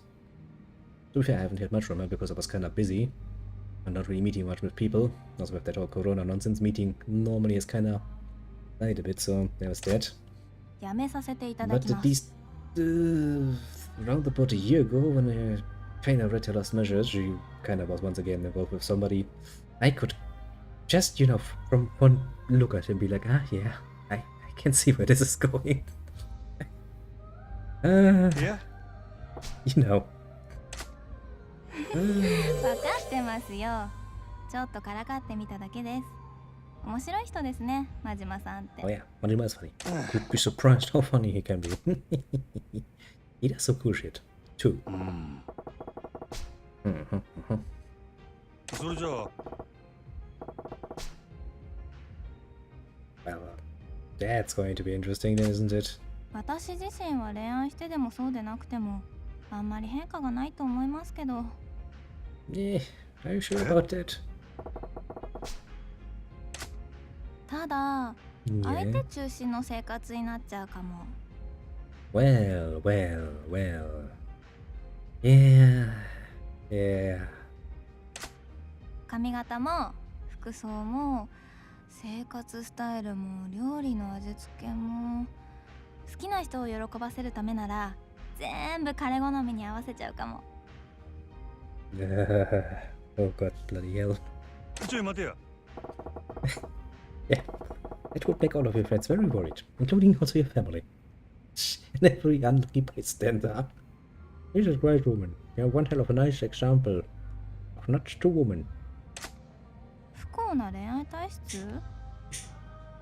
To be fair, I haven't heard much from her because I was kinda busy and not really meeting much with people. Also with that whole corona nonsense, meeting normally is kinda light a bit, so there was that. やめさせていただ But きま at す。 least around about a year ago, when I kinda read her last measures, she kinda was once again involved with somebody. I could just, you know, from one look at him be like, yeah, I can see where this is going. Yeah. You know. 分かってますよ。ちょっとからかってみただけです。面白い人ですね、真島さんって。 Oh yeah, Majima is funny. You'd be surprised how funny he can be. He does some cool shit, too. それじゃあ。 Well, that's going to be interesting, isn't it? 私自身は恋愛してでもそうでなくてもあんまり変化がないと思いますけど。 Yeah, are you sure about that? ただ、相 Yeah. 手中心の生活になっちゃうかも。 Well. Yeah. 髪型も服装も生活スタイルも料理の味付けも好きな人を喜ばせるためなら全部彼好みに合わせちゃうかも。Oh god, bloody hell. ちょい待てよ。 Yeah, that would make all of your friends very worried, including also your family. And every unlucky bystander. Jesus Christ, woman. You're one hell of a nice example of not to woman. 不幸な恋愛体質？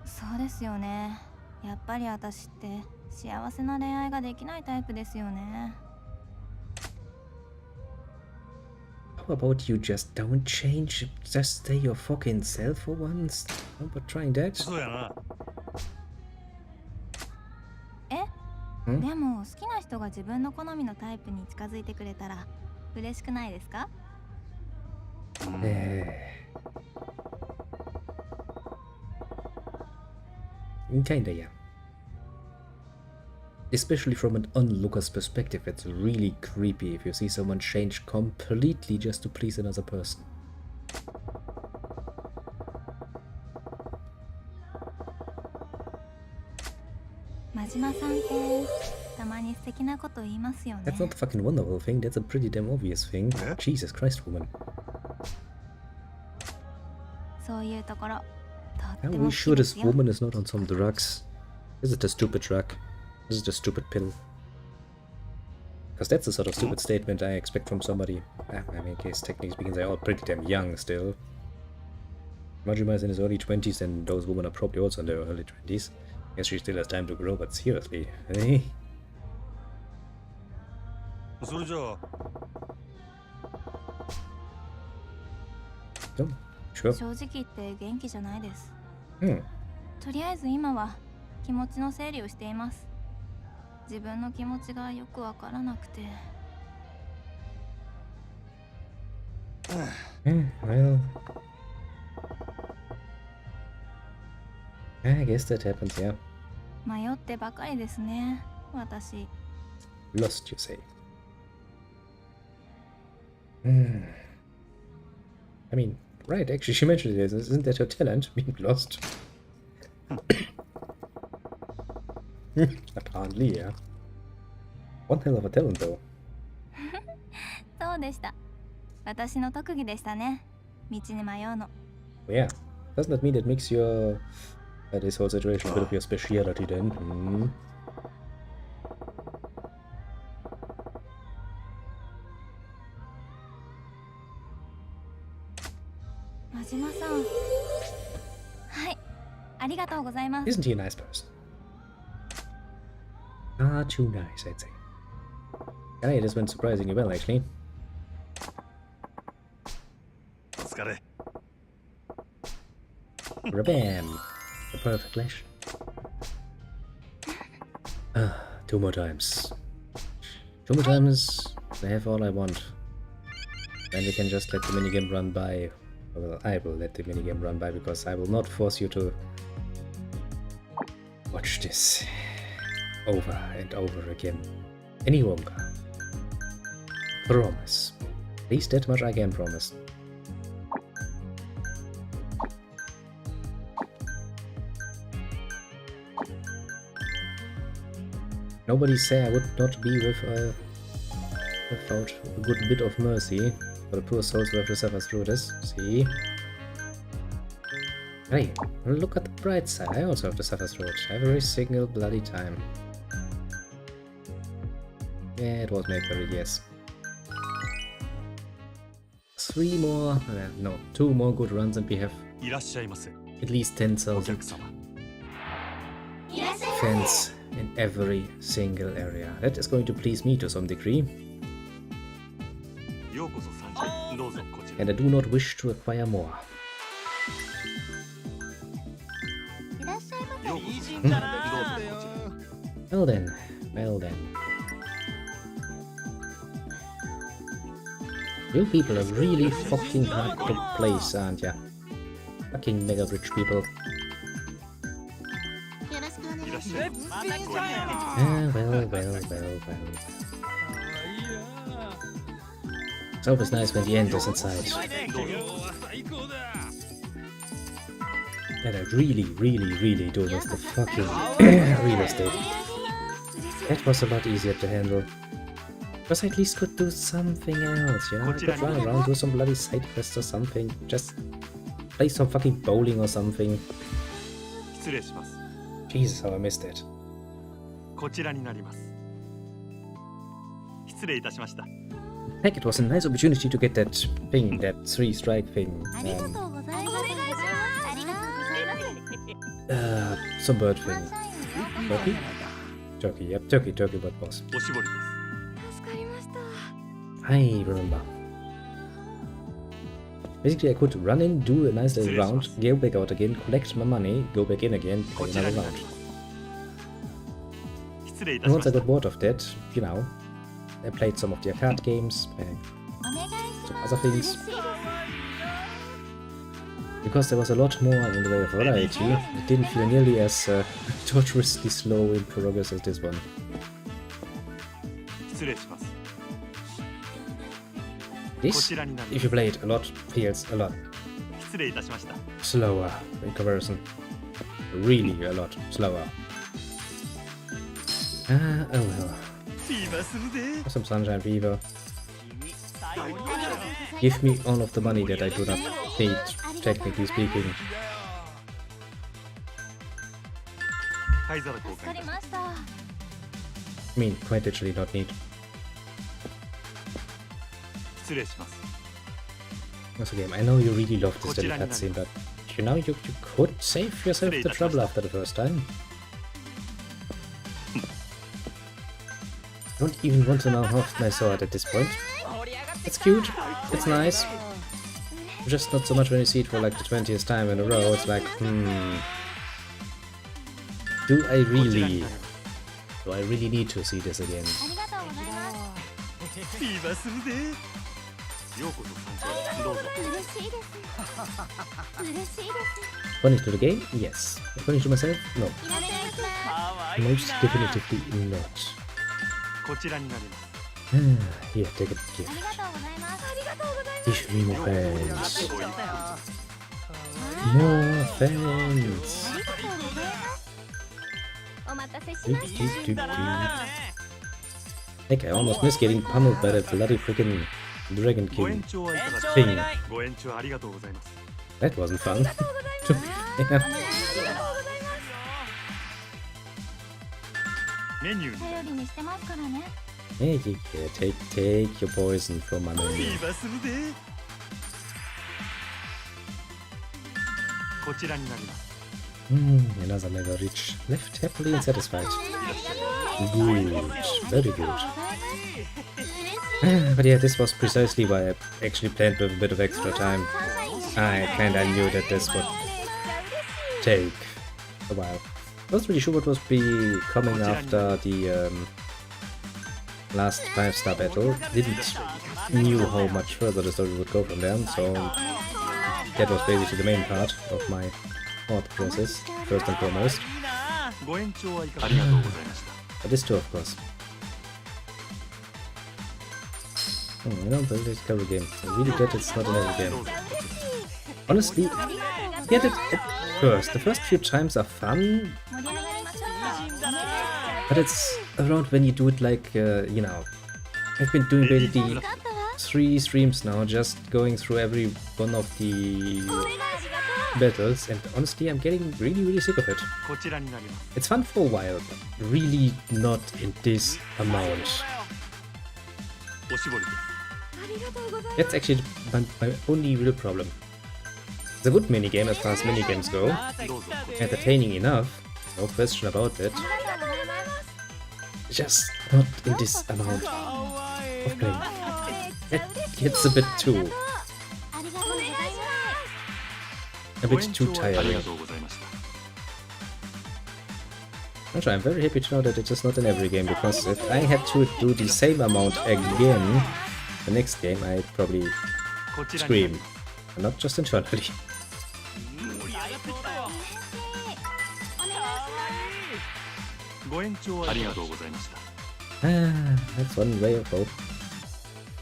そうですよね。やっぱり私って幸せな恋愛ができないタイプですよね。 How about you just don't change? Just stay your fucking self for once? How about trying that? そうやな。でも好きな人が自分の好みのタイプに近づいてくれたら嬉しくないですか？ Kinda, yeah. Especially from an onlooker's perspective, it's really creepy if you see someone change completely just to please another person. 真島さんってたまに素敵なこと言いますよね。 That's not a fucking wonderful thing, that's a pretty damn obvious thing. Jesus Christ, woman. そういうところとっ Are て we も sure 好きで this すよ。 woman is not on some drugs? Is it a stupid drug? Is it a stupid pill? Because that's the sort of stupid statement I expect from somebody. I mean, in case technically speaking, they're all pretty damn young still. Majima is in his early 20s, and those women are probably also in their early 20s. Guess she still has time to grow, but seriously, eh? それじゃあ、 No, sure. 正直言って元気じゃないです。 Hmm. とりあえず今は気持ちの整理をしています。自分の気持ちがよくわからなくて。 Well, I guess that happens, yeah. 迷ってばかりですね、私。 Lost, you say? I mean, right, actually, she mentioned it. Isn't that her talent, being lost? Apparently, yeah. One hell of a talent, though. そうでした。私の特技でしたね。道に迷うの。 Yeah. Doesn't that mean that makes your this whole situation a bit of your speciality then? Hmm. 真島さん。はい、ありがとうございます。 Isn't he a nice person? Ah, too nice, I'd say. Hey, this went surprisingly well, actually. お疲れ。 Rabam! The perfect flash. Two more times. Two more times. I have all I want. Then we can just let the minigame run by. Well, I will let the minigame run by because I will not force you to watch this over and over again any longer. Promise. At least that much I can promise. Nobody say I would not be without a good bit of mercy for the poor souls who have to suffer through this. See? Hey, look at the bright side. I also have to suffer through it every single bloody time. Yeah, it was made for it, yes. 3 more, no, 2 more good runs and we have いらっしゃいませ。 at least お 10,000 客様。 fans in every single area. That is going to please me to some degree, ようこそ参上。どうぞこちら。 and I do not wish to acquire more. いらっしゃいませ。ようこそ参上。どうぞこちら。 Well then, well then. You people are really fucking hard to place, aren't ya? Fucking mega rich people. よろしくお願いします。 Well. It's always nice when the end is inside. And I really do miss the fucking real estate. That was a lot easier to handle. Because I at least could do something else, you know? I could run around, do some bloody side quests or something. Just play some fucking bowling or something. 失礼します。 Jesus, how I missed it. こちらになります。失礼いたしました。 Heck, it was a nice opportunity to get that thing, that 3-strike thing. ありがとうございます。ありがとうございます。 Some bird thing. Turkey? Turkey, yep, turkey bird boss. おしぼりです。 助かりました。 I remember. Basically, I could run in, do a nice little round, go back out again, collect my money, go back in again, play another round. 失礼いた And しま once し I た。 got bored of that, you know, I played some of the arcade games, お願いし some ます。 other things. Because there was a lot more in the way of variety, it didn't feel nearly as torturously slow in progress as this one. 失礼します。 This, if you play it a lot, feels a lot 失礼いたしました。 slower in comparison. Really a lot slower. Oh well. フィーバーするぜ。 Some sunshine fever. Give me all of the money that I do not need, technically speaking. 灰皿交助か換いたしま。りますした。 I mean, quite literally not need. 失礼します。 Once again, I know you really love this little cutscene, but you know, you could save yourself the trouble after the first time. I don't even want to know how often I saw it at this point. It's cute, it's nice. Just not so much when you see it for like the 20th time in a row. It's like, do I really need to see this again? ありがとうございます。フィーバーするぜ。ようこそ参加。どうぞ。嬉しいです。嬉しいです。 Funny to the game? Yes. Funny to myself? No. いらっしゃいませ。 Most definitively not. こちらになります。 Here, take it. あ Here. りがとうございます。ありがとうござい Give me more ご fans. 一 More fans. ありがとうございます。お待たせし Do, まし do, do, do. Heck, I almost missed getting pummeled by that bloody freaking Dragon ご King 延長はいかがですか。 thing. ご延長ありがとうございます。 That wasn't fun. Yeah. メニューにた。頼りにしてますからね。 Hey, yeah, take your poison from my フ menu. ィーバーするぜ。こちらになります。 Another mega rich. Left happily and satisfied. Good. Very good. But yeah, this was precisely why I actually planned with a bit of extra time. I kinda knew that this would take a while. I wasn't really sure what was be coming after the last 5-star battle. Didn't knew how much further the story would go from there, so that was basically the main part of my thought process, first and foremost. ご延長はいかがですか。ありがとうございました。 But this too, of course. You know, but it's every game. I really get it's not in every game. Honestly, I get it at first. The first few times are fun, 盛り上がりましょう。 but it's around when you do it like, you know, I've been doing basically 3 streams now, just going through every one of the battles, and honestly, I'm getting really sick of it. こちらになります。 It's fun for a while, but really not in this amount. おしぼりです。 That's actually my only real problem. It's a good minigame as far as minigames go. どうぞ。 Entertaining enough, no question about it. Just not in this amount of playing. It gets a bit too, ありがとうございます。 a ご bit 延 too 長あり tiring. がとうございました。 Actually, I'm very happy to know that it's just not in every game, because if I had to do the same amount again, the next game I'd probably こちらになり scream. ます。 And not just internally. ご延長ありがとうございました。 That's one ray of hope.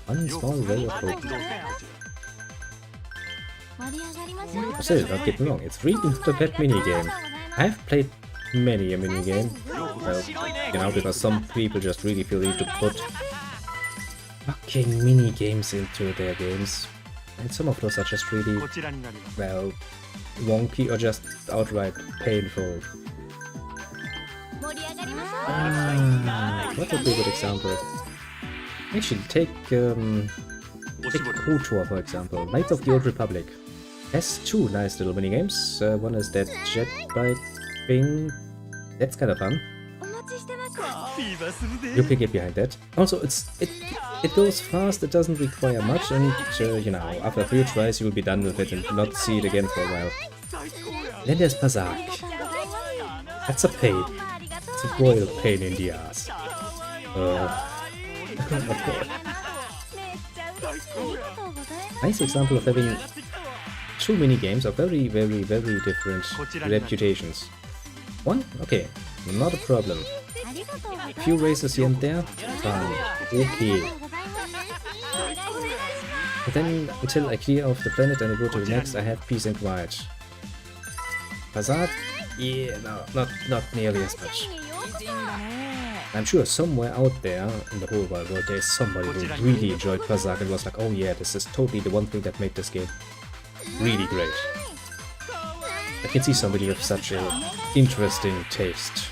One ようこ small そ ray of hope. どうぞこちら。盛り上がりましょう。 Still, don't get me wrong, it's really not a bad minigame. I've played many a minigame. Well, you know, because some people just really feel need to put fucking mini games into their games. And some of those are just really, こちらになります。 well, wonky or just outright painful. 盛り上がりましょう。 What would be a good example? Actually, take お take しぼり。 KOTOR for example. Knights of the Old Republic has two nice little mini games. One is that jet bike thing. That's kind of fun. お待ちしてました。ビーバスム You で can get behind that. Also, it goes fast. It doesn't require much, and you know, after a few tries, you will be done with it and not see it again for a while. 最高や。 Then there's Pazak. That's a pain. It's a royal pain in the ass. Nice example of having two mini games of very, very, very different reputations. One, okay, not a problem. ありがとうございます。 Few races here and there, fine, okay. But then, until I clear off the planet and I go to the next, I have peace and quiet. Pazak, yeah, no, not nearly as much. I'm sure somewhere out there in the whole wide world there's somebody who really enjoyed Pazak and was like, oh yeah, this is totally the one thing that made this game really great. I can see somebody with such an interesting taste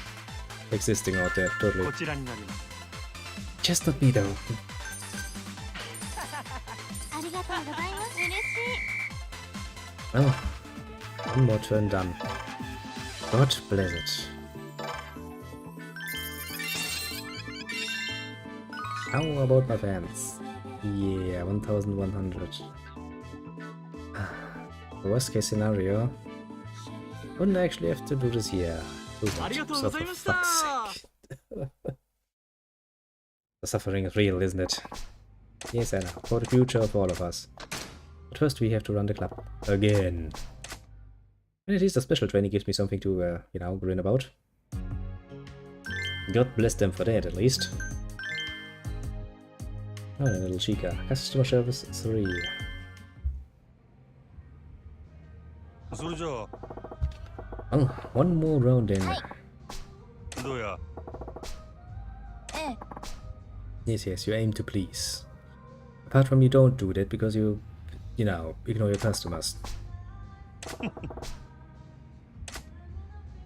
existing out there, こ totally. ちらになります。 Just not me though. ありがとうございます。嬉しい。 Well, one more turn done. God bless it. How about my fans? Yeah, 1100. Worst case scenario. Wouldn't actually have to do this here. Too much, so for fuck's sake. The suffering is real, isn't it? Yes, I know. For the future of all of us. But first we have to run the club. Again. And at least the special training gives me something to, you know, grin about. God bless them for that, at least. Oh, a little Chica. Customer service 3. それじゃあ Oh, one more round in. どうや。ええ。 Yes, yes, you aim to please. Apart from you don't do that because you know, ignore your customers.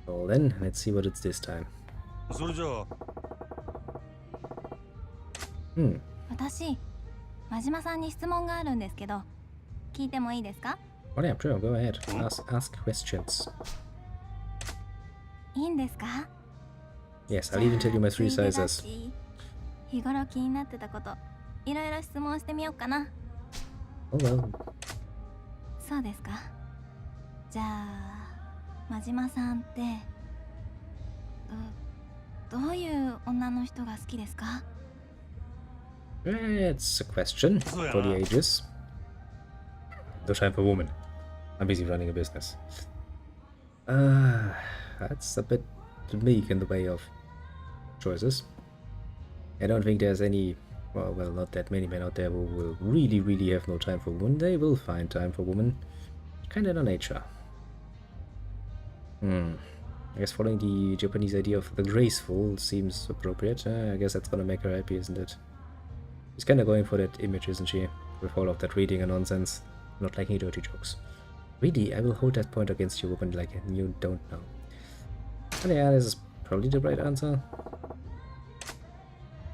Well then, let's see what it's this time. それじゃあ Hmm. 私、真島さんに質問があるんですけど、聞いてもいいですか？ Oh yeah, sure, go ahead. Ask questions. いいんですか？ Yes, I'll even tell you my 3 ついでだ sizes. し日頃気になってたこと、いろいろ質問してみようかな。 Oh well. そうですか。じゃあ、真島さんって、どういう女の人が好きですか？ It's a question for the ages. No time for woman. I'm busy running a business. That's a bit meek in the way of choices. I don't think there's any, well, not that many men out there who will really have no time for women. They will find time for women. Kinda their nature. I guess following the Japanese idea of the graceful seems appropriate. I guess that's gonna make her happy, isn't it? She's kinda going for that image, isn't she? With all of that reading and nonsense. Not liking dirty jokes. Really, I will hold that point against you, woman, like you don't know. And yeah, this is probably the right answer.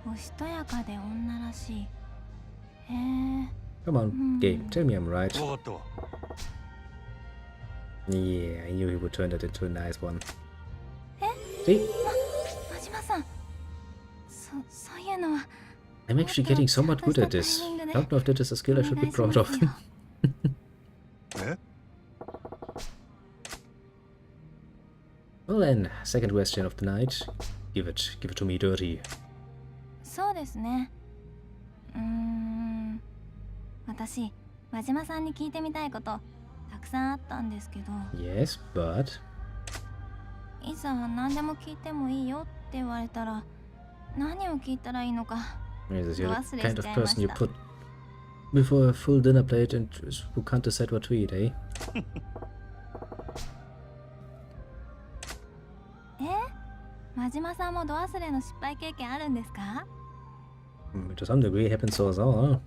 おしとやかで女らしい。へえ。 Come on, game, tell me I'm right. 分かったわ。 Yeah, I knew he would turn that into a nice one. え？ See? 真島さん。そういうのは。 I'm actually getting somewhat good at this. Don't know if that is a skill I should be proud of. え？ Well then, second question of the night. Give it to me dirty. そうですね。私、真島さんに聞いてみたいこと、たくさんあったんですけど、 Yes, but... いざ何でも聞いてもいいよって言われたら、何を聞いたらいいのか。 Yes, you're the kind of person you put before a full dinner plate and who can't decide what to eat, eh? 真島さんもド忘れの失敗経験あるんですか？ To some degree, happens to us all.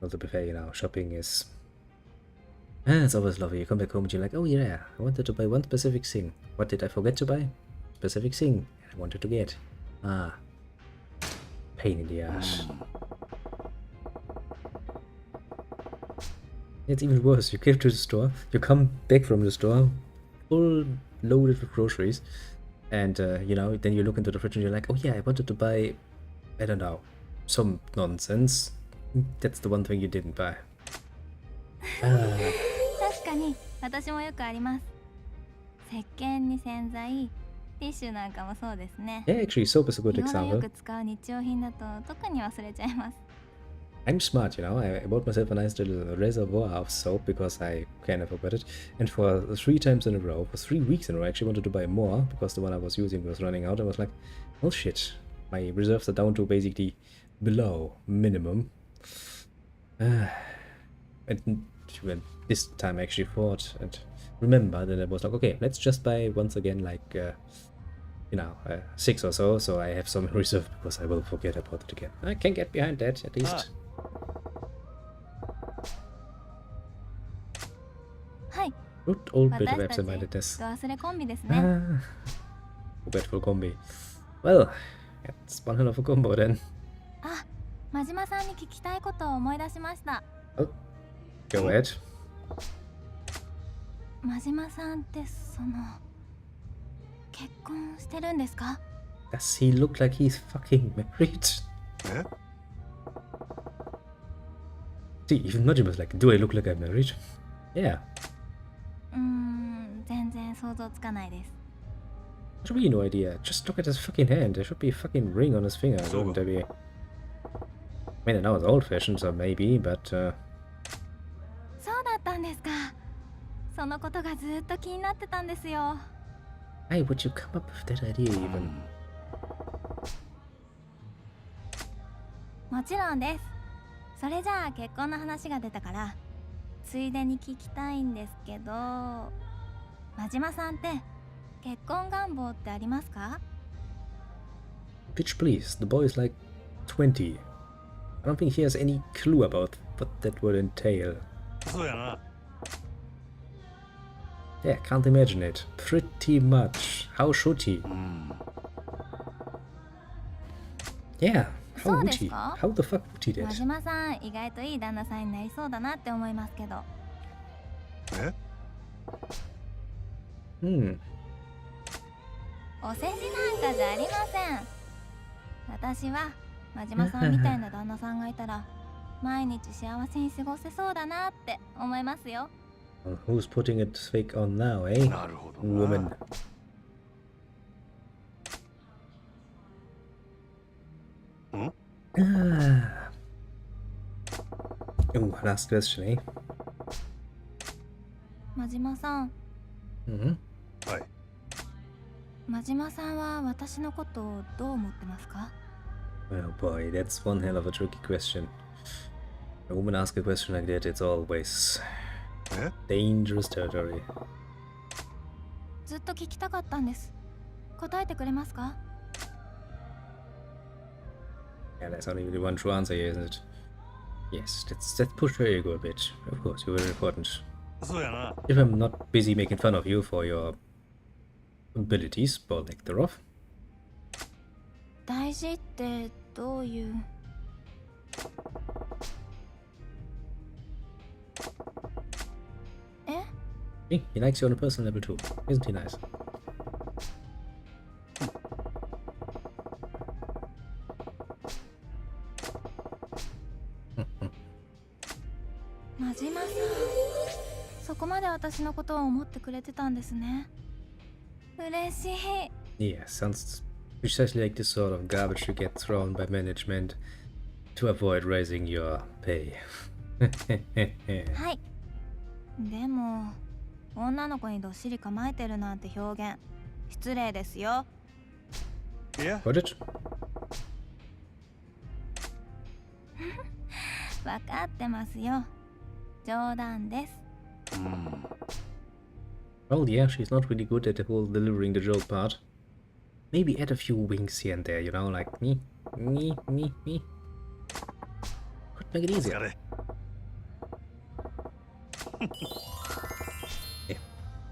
Well, to be fair, you know, shopping is... it's always lovely. You come back home and you're like, oh yeah, I wanted to buy one specific thing. What did I forget to buy? Specific thing I wanted to get. Ah. Pain in the ass. It's even worse. You go to the store, you come back from the store, full loaded with groceries, and you know, then you look into the fridge and you're like, oh yeah, I wanted to buy, I don't know, some nonsense. That's the one thing you didn't buy. 確かに私もよくあります。石鹸に洗剤、ティッシュなんかもそうですね。 Yeah, actually, soap is a good 日頃よ example. く使う日用品だと特に忘れちゃいます。 I'm smart, you know. I bought myself a nice little reservoir of soap because I kind of forgot it. And for 3 times in a row, for 3 weeks in a row, I actually wanted to buy more because the one I was using was running out. I was like, well, shit. My reserves are down to basically below minimum. And when this time I actually thought and remembered, and I was like, okay, let's just buy once again, like, you know, 6 or so, so I have some in reserve because I will forget about it again. I can get behind that, at least. はい、 Good old bit of 私たち absent-mindedness. 忘れコンビですね。 Ah, forgetful combi. Well, that's one hell of a combo then. あ、真島さんに聞きたいことを思い出しました。 Oh, go ahead. 真島さんって結婚してるんですか？ Does he look like he's fucking married? え See, even Majima's like, do I look like I'm married? Yeah. 全然想像つかないです。 There's really no idea. Just look at his fucking hand. There should be a fucking ring on his finger, shouldn't there be? I mean, I know it's old-fashioned, so maybe, but, そうだったんですか。そのことがずっと気になってたんですよ。 Why would you come up with that idea even? もちろんです。それじゃあ結婚の話が出たからついでに聞きたいんですけど、真島さんって結婚願望ってありますか？ Bitch, please. The boy is like 20. I don't think he has any clue about what that would entail. そうやな。 Yeah, can't imagine it. Pretty much. How should he? Yeah, how そう would です he? か？ How the fuck would he 真 that? 島さん意外といい旦那さんになりそうだなって思いますけど。え Hmm. お世辞なんかじゃありません。私は真島さんみたいな旦那さんがいたら毎日幸せに過ごせそうだなって思いますよ。 Well, who's putting a fake on now, eh? なるほどな。 Woman. Ah. Oh, last question, eh? 真島さん、 Mm-hmm. はい。真島さんは私のことをどう思ってますか？ Oh boy, that's one hell of a tricky question. A woman asks a question like that, it's always え dangerous territory. ずっと聞きたかったんです。答えてくれますか？ Yeah, there's only really one true answer here, isn't it? Yes, let's push her ego a bit. Of course, you're very important. そうやな。 If I'm not busy making fun of you for your abilities, or lack thereof. 大事ってどういう？え？ Hey, he likes you on a personal level too. Isn't he nice? 真島さん、そこまで私のことを思ってくれてたんですね。嬉しい。 Yeah, sounds precisely like this sort of garbage you get thrown by management to avoid raising your pay. はい。でも、女の子にどっしり構えてるなんて表現、失礼ですよ。いや、 Got it? わかってますよ。冗談です。 Well, yeah, she's not really good at the whole delivering the joke part. maybe add a few wings here and there, you know, like me. Could make it お疲 easier. れ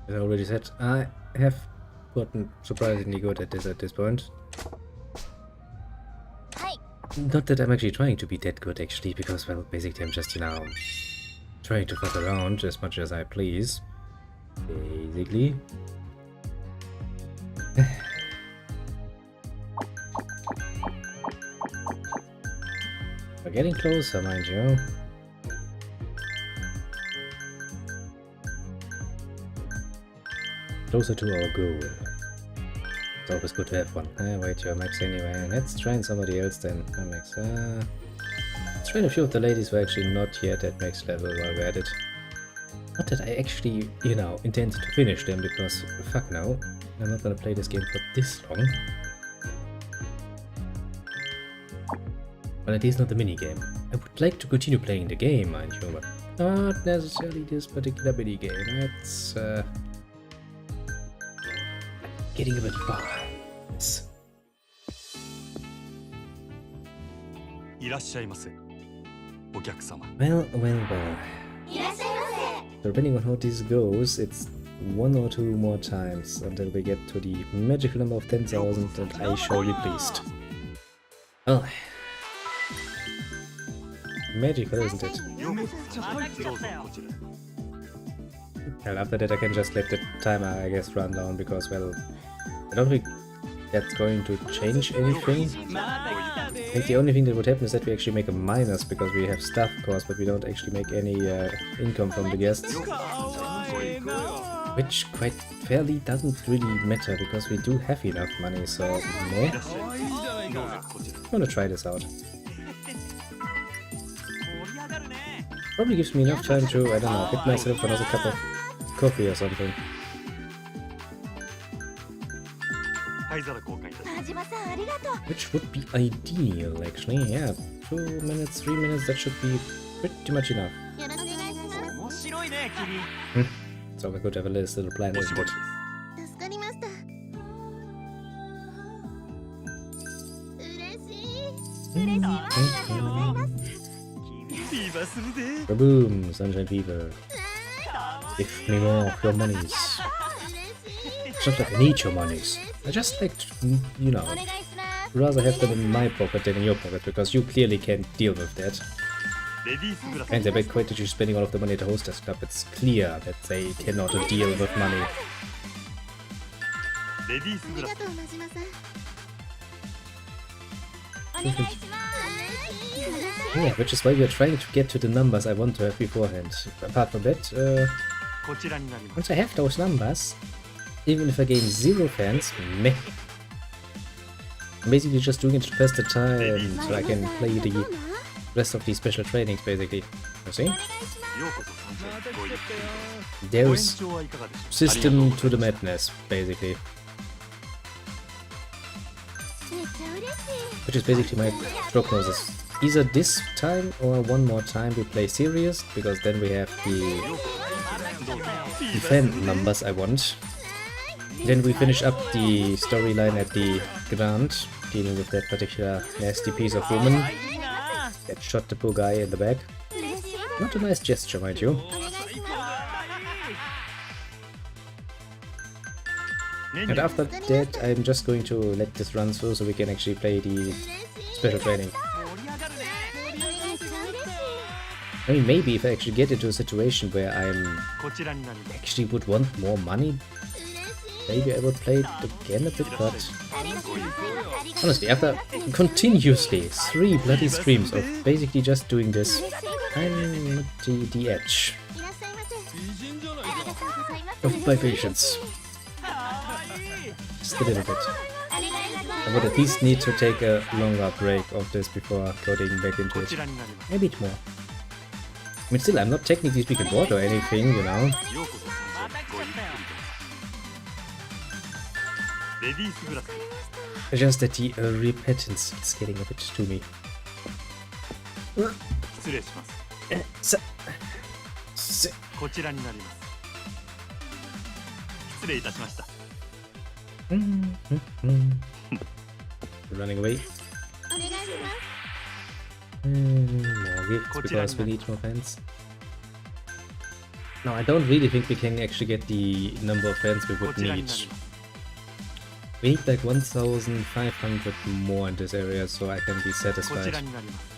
As I already said, I have gotten surprisingly good at this point. はい。 Not that I'm actually trying to be that good, actually, because, well, basically I'm just, you know, trying to fuck around as much as I please. Basically. We're getting closer, mind you. Closer to our goal. It's always good to have one. Wait, your max anyway. Let's train somebody else then. Max. Let's train a few of the ladies who are actually not yet at max level while we're at it. Not that I actually, you know, intend to finish them, because fuck no. I'm not gonna play this game for this long. But at least not the minigame. I would like to continue playing the game, mind you, but not necessarily this particular minigame. It's getting a bit far. Yes. いらっしゃいませお客様 Well. いらっしゃいま So depending on how this goes, it's 1 or 2 more times until we get to the magical number of 10,000 and I shall be pleased. Oh. Magical, isn't it? ようこそどうぞこちら Well, after that I can just let the timer, I guess, run down because, well, I don't think that's going to change anything. I think the only thing that would happen is that we actually make a minus because we have staff costs, but we don't actually make any income from the guests. Which quite fairly doesn't really matter because we do have enough money, so meh. どうぞこちら I'm gonna try this out. Probably gives me enough time to, I don't know, get myself another cup of coffee or something. 灰皿交換いたします 田島さんありがとう Which would be ideal, actually. Yeah, 2 minutes, 3 minutes, that should be pretty much enough. よろしくお願いしま面白いね君 So we could have a little plan, もし isn't も it? しす助かりました嬉しい嬉しいわありがとうございますビーバーするで Kaboom! Sunshine Fever. Give me more of your monies. 嬉しい It's not like I need your monies. I just like to, you know, お願いします rather have them in my pocket than in your pocket because you clearly can't deal with that. レディースグラス And they're quite that you're spending all of the money at the hostess club. It's clear that they cannot deal with money. レディースグラスありがとう真島さんお願いします Yeah, which is why we are trying to get to the numbers I want to have beforehand. Apart from that, こちらになります once I have those numbers, even if I gain 0 fans, meh. I'm basically just doing it to pass the time so I can play the rest of these special trainings, basically. You see? ようこそサンシャインご一ご There's 延長はいかがでしょう system to the madness, basically. めっちゃ嬉しい Which is basically my prognosis. Either this time or one more time we play serious, because then we have the defend numbers I want. Then we finish up the storyline at the Grand, dealing with that particular nasty piece of woman that shot the poor guy in the back. 嬉しい Not a nice gesture, mind you. お願いしま メニュ And ー after that, I'm just going to let this run through so we can actually play the す嬉しい special training. 盛り上がるね めっちゃ嬉しい I mean, maybe if I actually get into a situation where I'm こちらになります actually would want more money, 嬉しい maybe I would play it again a bit, but ありがとうございます honestly, after continuously 3 bloody streams of basically just doing this, I'm at the edge いらっしゃいませありがとうございます of my patience. Just a little bit. I would at least need to take a longer break of this before getting back into こ it. ちらになります Maybe it more. I mean, still, I'm not technically speaking bored or anything, you know. ようこそサンシャインご一ごレディースグラス Just that the repentance is getting a bit to me. 失礼しますこちらになります失礼いたしました Running away. お願いします。 More gifts because we need more fans. No, I don't really think we can actually get the number of fans we こ would ちらに need. なります We need like 1,500 more in this area so I can be こち satisfied. らになります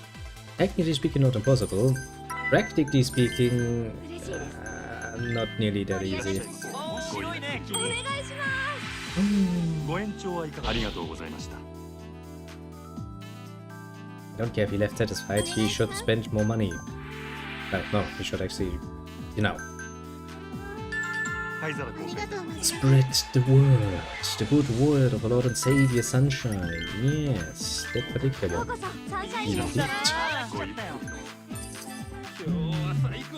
Technically speaking, not impossible. Practically speaking, not nearly that easy. ご意見お願いしまご延長はいかがありがとうございました I don't care if he left satisfied, he should spend more money. No, he should actually, you know, 灰皿公開 spread the word. The good word of our Lord and Savior Sunshine. Yes, that す。よ particular. うこそサンシャインへ。 Indeed. ご意見ありが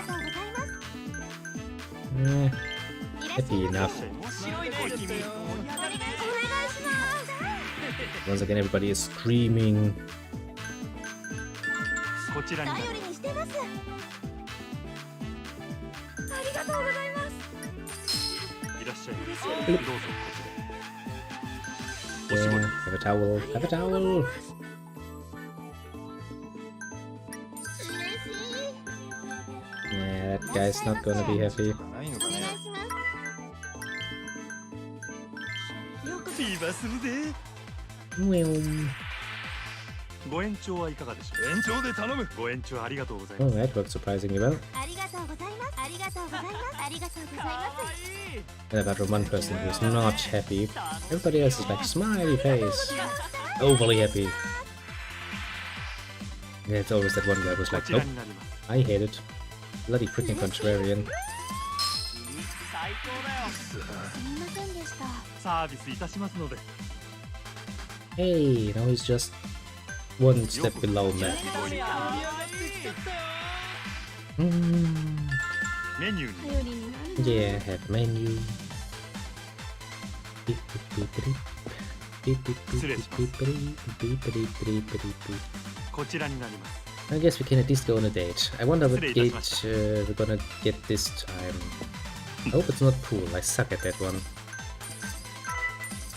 とうございます。 Eh, いらっしゃい happy ま enough. せ。お願いします。 Once again, everybody is screaming. こちらになり頼まりにしてます。ありがとうございます。すいらっしゃい嬉しい。どうぞこ Yeah, have a towel. Have a towel. 嬉しい。 Yeah, that guy's not gonna be happy. ないのかお願いねします。ようこそ。ビーバーするで Well, ご延長はいかがでしょう延長で頼むご延長ありがとうござい oh, ます that worked surprisingly well. ありがとうございます。ありがとうございます。ありがとうございます。 And apart from one person who's not happy, everybody else is like smiley face, overly happy. Yeah, it's always that one guy who's こ like, ちら nope, になります I hate it. Bloody freaking contrarian. 最高だよすみませんでした。サービスいたしますので Hey, now he's just one step below me. メニューに頼りになる。 Yeah, have menu. こちらになります I guess we can at least go on a date. I wonder what date we're gonna get this time. I hope it's not pool. I suck at that one.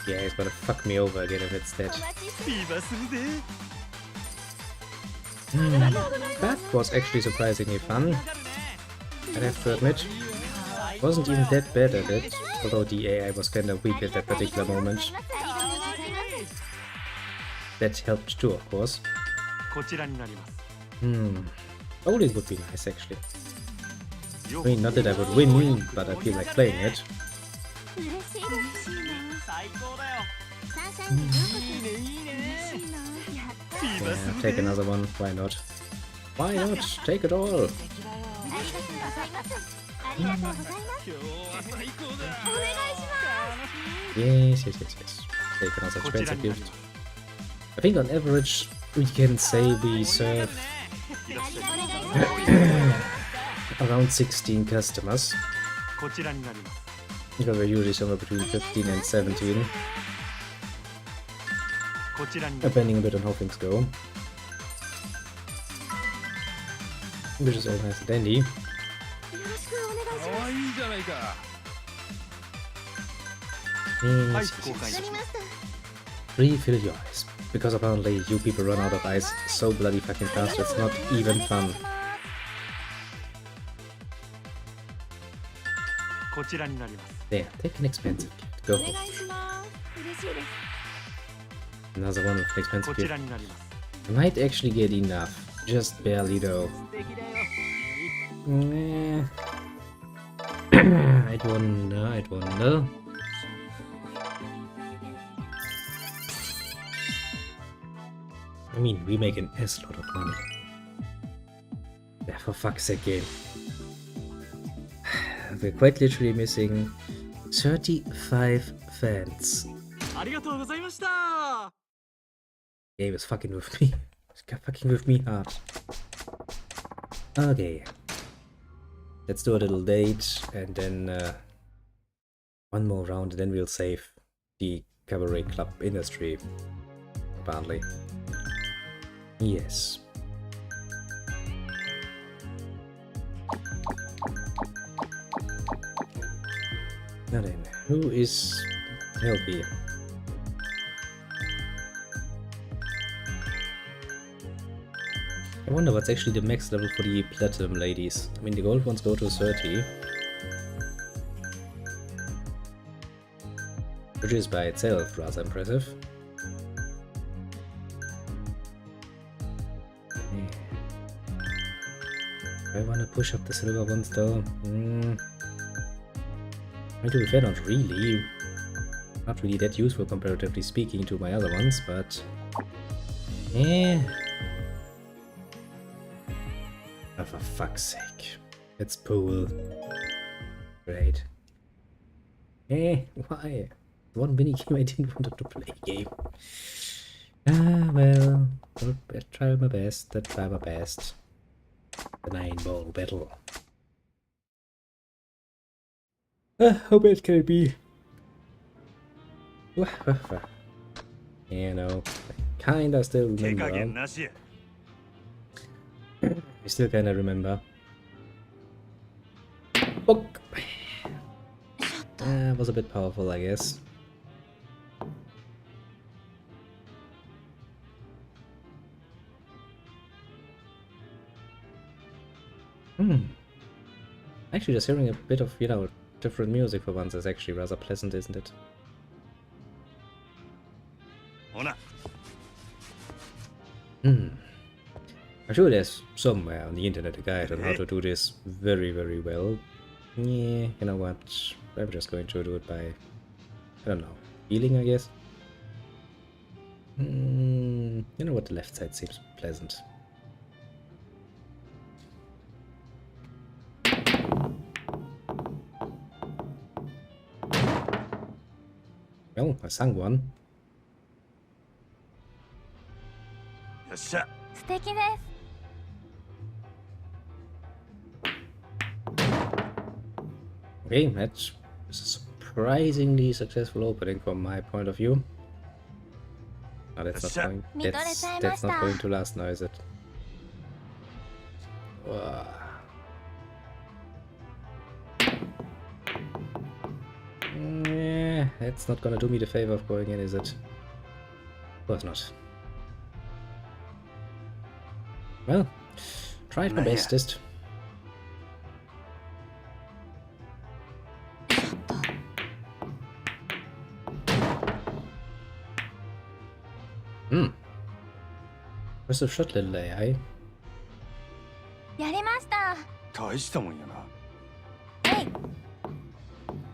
Yeah, he's gonna fuck me over again if it's that. お待ちして。ビーバーするで That was actually surprisingly fun. I have to admit. Wasn't even that bad at it, although the AI was kinda weak at that particular moment. ありがとうございます。 That helped too, of course. こちらになります Bowling would be nice actually. よ I mean, not that I would win, but I feel like playing it. 嬉しいです。嬉しいな。最高だよサンシャインへようこそ。嬉しいな。やった。ビーバー Yeah, す take るで another one. Why not? Why not? Take it all. ありがとうございます。ありがとうございます。今日は最高だお願いします。 Yes, yes, yes, yes. Take another こちら expensive になり gift. ます I think on average we can say we serve いらっしゃいお願いします。 around 16 customers こちらになります because we're usually somewhere between 15 and 17, こちらになります depending a bit on how things go. Which is all nice and dandy. よろしくお願いします。いいじゃないか Yes, はい yes, 公開 yes. します Refill your eyes. Because apparently you people run out of ice so bloody fucking fast it's not even fun. こちらになります There, take an expensive gift. Go お for it. 願いします。嬉しいです。 Another one with an こ expensive ち gift. らになります I might actually get enough. Just barely though. Nah. I'd wonder. I mean, we make an S-lot of money. Yeah, for fuck's sake, game. We're quite literally missing 35 fans. ありがとうございました Game is fucking with me. It's fucking with me hard. Okay. Let's do a little date and then one more round and then we'll save the cabaret club industry. Apparently. Yes. Now then, who is healthy? I wonder what's actually the max level for the platinum ladies. I mean, the gold ones go to 30. Which is by itself rather impressive. I wanna push up the silver ones though. To be fair, not really. Not really that useful comparatively speaking to my other ones, but... Oh, for fuck's sake. It's pool. Great. Why? One minigame I didn't want to play game. Well, I'll try my best. I'll try my best. The 9-ball battle. How bad can it be? You know, I kinda still remember. I still kinda remember. Fuck! Was a bit powerful, I guess. Actually, just hearing a bit of, you know, different music for once is actually rather pleasant, isn't it? I'm sure there's somewhere on the internet a guide on how to do this very, very well. Yeah, you know what? I'm just going to do it by, I don't know, healing, I guess. You know what? The left side seems pleasant. Oh, I sang one. Okay, that's a surprisingly successful opening from my point of view. No, that's not going. That's not going to last now, is it? Yeah, that's not gonna do me the favor of going in, is it? Of course not. Well, tried my bestest. Impressive shot, little AI.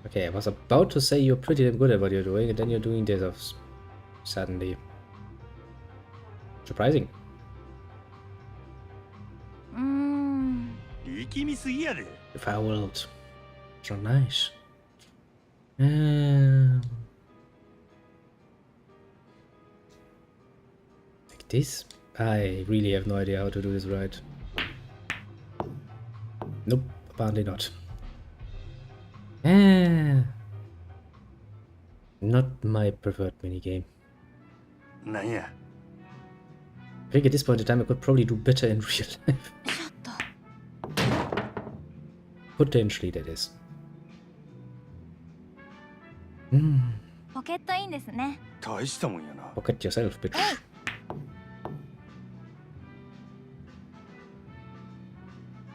Okay, I was about to say you're pretty damn good at what you're doing, and then you're doing this suddenly. Surprising. Fouled. So nice. Like this? I really have no idea how to do this right. Nope, apparently not. Not my preferred minigame. I think at this point in time I could probably do better in real life. Potentially, that is. Pocket yourself, bitch.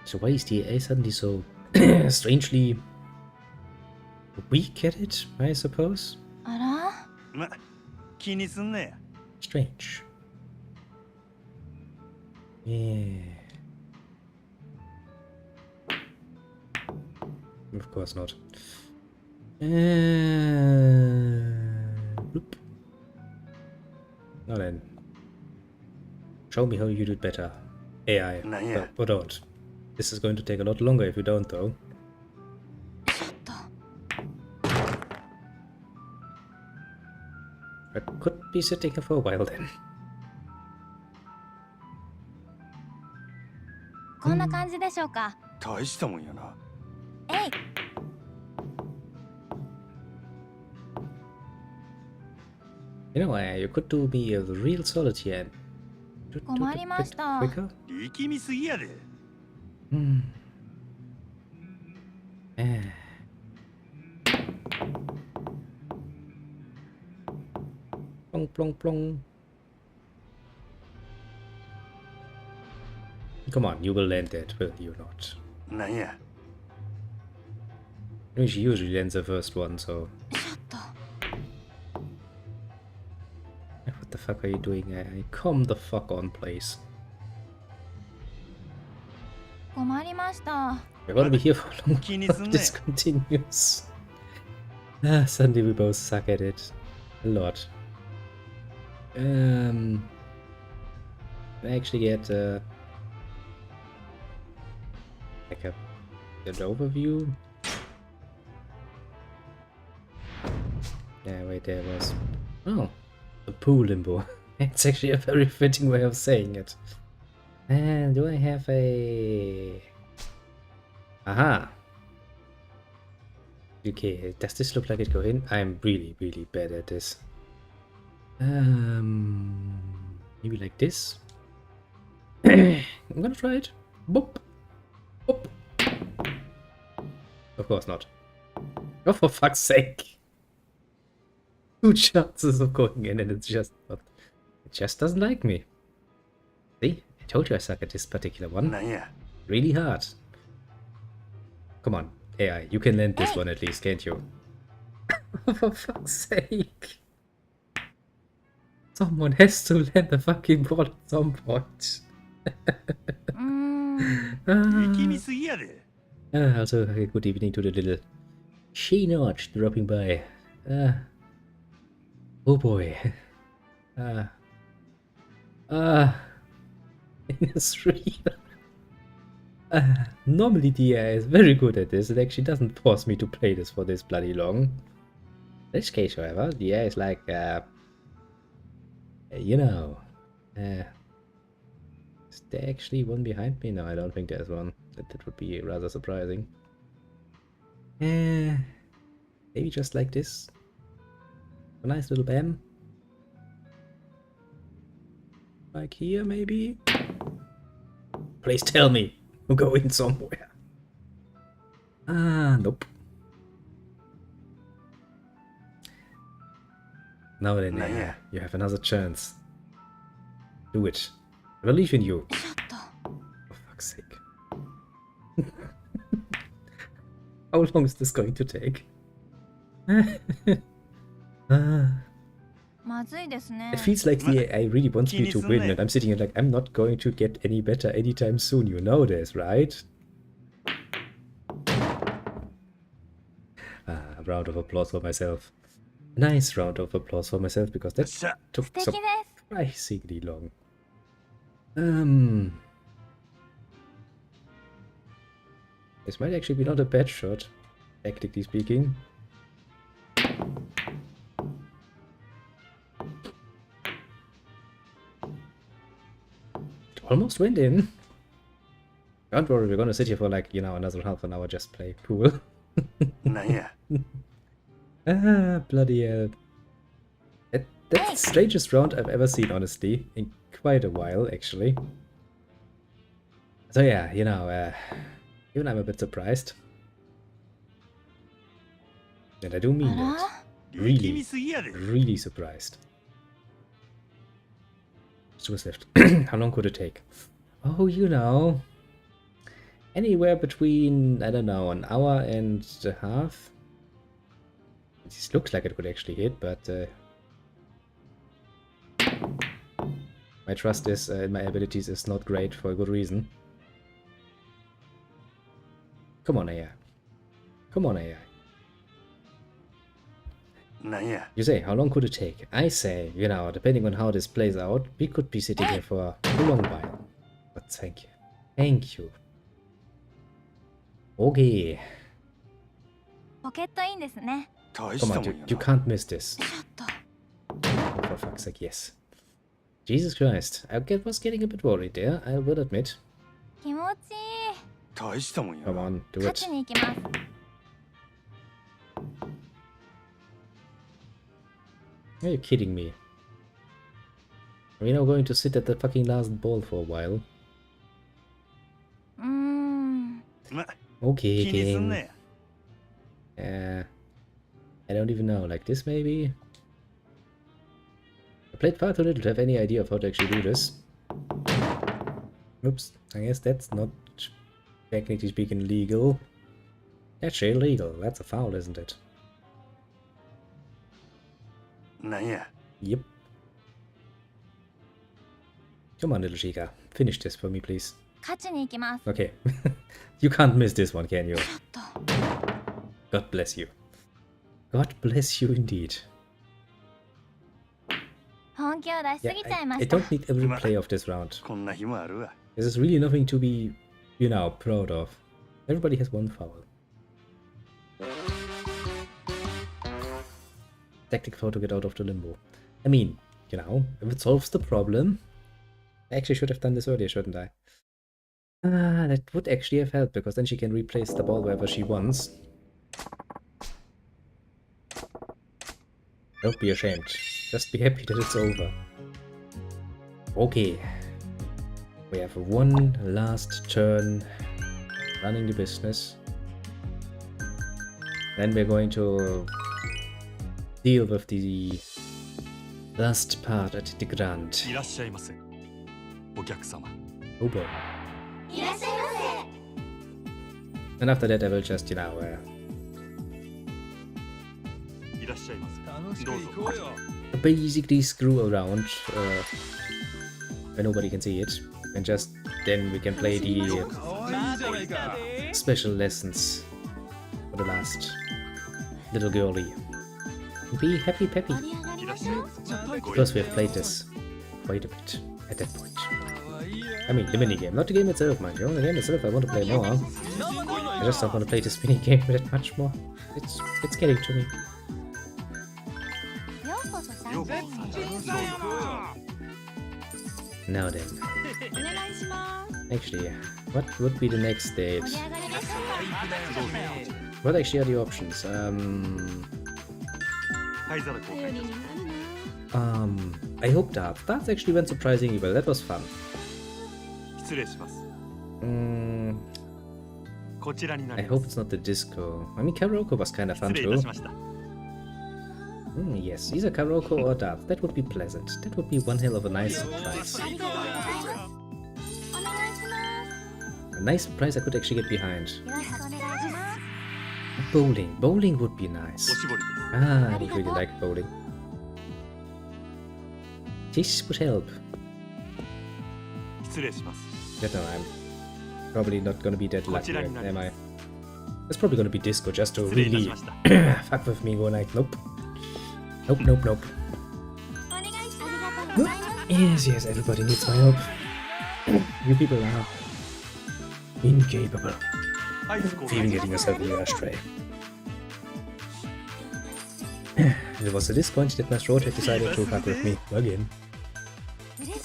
So why is the AI suddenly so strangely weak at it, I suppose? Strange. Yeah. Of course not. Bloop. Now then. Show me how you do it better. AI. Or don't. This is going to take a lot longer if you don't, though. I could be sitting here for a while then. You know, you could do me a real solid here. Bit quicker? Plong, plong, plong. Come on, you will land that, will you not? なんや I mean, she usually lands the first one, so... ちょっと What the fuck are you doing? Come the fuck on, please. 困りました。 We're gonna be here for a long 気に time すん if ね this continues. Suddenly we both suck at it. A lot. Can I actually get like an overview? Yeah, wait, there was... Oh, a pool limbo. It's actually a very fitting way of saying it. And do I have a... Aha! Okay, does this look like it go in? I'm really, really bad at this. Maybe like this? I'm gonna try it. Boop! Boop! Of course not. Oh, for fuck's sake! 2 chances of going in and it's just not... It just doesn't like me. See? I told you I suck at this particular one. なんや Really hard. Come on, AI, you can land this one at least, can't you? For fuck's sake. Someone has to land the fucking ball at some point. うーん 力みすぎやで Also, good evening to the little she-notch dropping by. Oh boy. It's really... normally the AI is very good at this. It actually doesn't force me to play this for this bloody long. In this case, however, the AI is like, you know, is there actually one behind me? No, I don't think there's one. That would be rather surprising. Maybe just like this. A nice little bam. Like here, maybe? Please tell me I'm going somewhere. Nope. Now then, Nah. you have another chance. Do it. I believe in you. ちょっと For fuck's sake. How long is this going to take?まずいですね It feels like the AI really wants me to win, and I'm sitting here like, I'm not going to get any better anytime soon. You know this, right? A round of applause for myself. Nice round of applause for myself, because よっ that しゃ took 素敵です surprisingly long. This might actually be not a bad shot, tactically speaking. It almost went in. Don't worry, we're gonna sit here for like, you know, another half an hour just play pool. なんや Bloody hell. That's the strangest round I've ever seen, honestly. In quite a while, actually. So yeah, you know, even I'm a bit surprised. And I do mean あ that. ら 力みすぎやで Really surprised. Just was left. How long could it take? Oh, you know. Anywhere between, I don't know, an hour and a half. This looks like it could actually hit, but my trust is in my abilities is not great for a good reason. Come on, AI. Come on, AI. なんや You say, how long could it take? I say, you know, depending on how this plays out, we could be sitting here for a long while. But thank you. Thank you. Okay. ポケットインですね大し Come た on, も you, んや you な can't miss this. ちょっと Oh, for fuck's sake, yes. Jesus Christ. Was getting a bit worried there, I will admit. 気持ちいい大したもんや Come な on, do 勝 it. ちに行きます Are you kidding me? We're now going to sit at the fucking last ball for a while. うーん ま Okay, 気にすん game. なや I don't even know, like this maybe? I played far too little to have any idea of how to actually do this. Oops, I guess that's not technically speaking legal. That's illegal. That's a foul, isn't it? なんや Yep. Come on, little Chica. Finish this for me, please. 勝ちに行きます。 Okay. You can't miss this one, can you? God bless you. God bless you indeed. 本気を出しす Yeah, ぎちゃい I ました。 don't need every play of this round. こんな日もあるわ This is really nothing to be, you know, proud of. Everybody has one foul. Tactic foul to get out of the limbo. I mean, you know, if it solves the problem... I actually should have done this earlier, shouldn't I? Ah, that would actually have helped, because then she can replace the ball wherever she wants. Don't be ashamed. Just be happy that it's over. Okay. We have one last turn running the business. Then we're going to deal with the last part at the Grand. いらっしゃいませお客様 Oh boy. いらっしゃいま And after that I will just, you know, いらっしゃいませどうぞ basically screw around where nobody can see it. And just then we can play the special lessons for the last little girlie. Be happy peppy. いらっしゃいませ Because we have played this quite a bit at that point. I mean, the minigame, not the game itself, mind you. The game itself I want to play more. I just don't want to play this minigame that much more. It's getting to me. ようこそ参ようこ加そ Now then, お願いします。 actually, what would be the next stage? 盛り上がりでしょうか。 What actually are the options? 灰皿交換 I hope that. That actually went surprisingly well. That was fun. 失礼します Mm, こちらにな I りま hope す it's not the disco. I mean, karaoke was kind of 失 fun 礼いた too. しました Yes, either karaoke or dart. That would be pleasant. That would be one hell of a nice surprise. ありがとうございます。お願いしま A nice surprise I could actually get behind. す。よろしくお願いします。 Bowling. Bowling would be お nice. しぼり Ah, I would really like bowling. This would help. 失礼します But no, I'm probably not gonna be that lucky, am I? It's probably gonna be disco just to 失礼いたし really ました fuck with me, go like, nope. Nope, nope, nope. お願いします。ありがとうございます。 Yes, yes, everybody needs my help. You people are incapable アイス交 of even 換 getting yourself in your ashtray. It was at this point that my throat had decided to fuck with me again. 嬉しい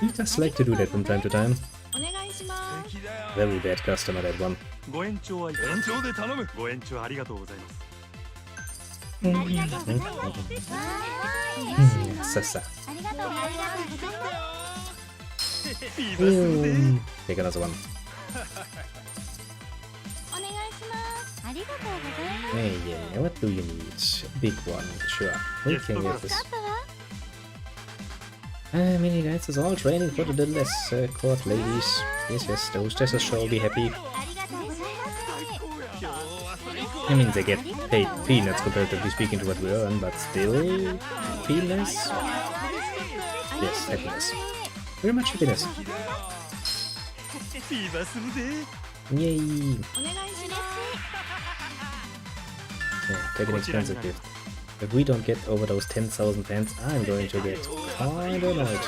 He な。 does like to do that from time to time. お願いします。 Very bad customer, that one. ご延長はいただきます延長で頼むご延長ありがとうございます ありがとうございます。わーい。Sa sa. ありがとうございます。 Take another one. お願いします。ありがとうございます。 Hey, yeah, what do you need? Big one, sure. We Yes, can of get course. this. あったわ。 Many guys is all training for the less court ladies. Yes, yes, the hostesses shall be happy. ありがとうございます。 I mean, they get paid peanuts comparatively speaking to what we earn, but still, peanuts? Yes, happiness. Very much happiness. ビーバーするぜ Yay! お願いします。 Yeah, take an expensive gift. If we don't get over those 10,000 pence, I'm going to get quite annoyed.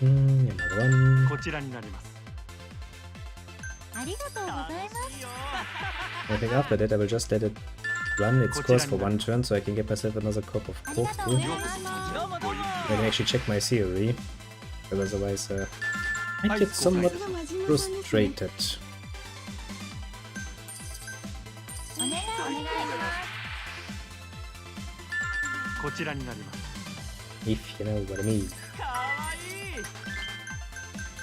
Another one. こちらになりますありがとうございます。 I think after that I will just let it run its course for one turn so I can get myself another cup of ありがとう coffee. ございます。 I can actually check my theory, because otherwise I get somewhat frustrated. お願いしこちらになります If you know what I mean. ます。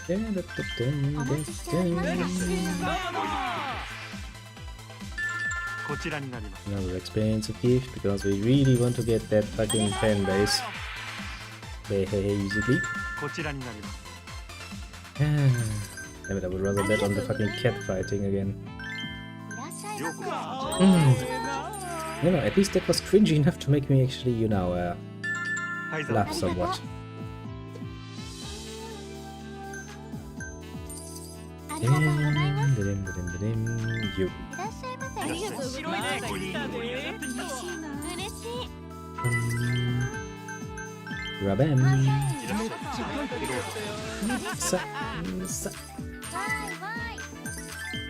お待ちしております。こちらになります。 Another expensive gift because we really want to get that fucking fan base. Basically. こちらになります。 Damn it, I would rather bet on the fucking cat fighting again. いらっしゃいませ。 You know, at least that was cringy enough to make me actually, you know, はい、ざ laugh somewhat. ありがとうございます。 You. いらっしゃいませ。ありがとうございます。嬉しいな。嬉しい。 Rabam. いらっしゃい。 Sa. Sa.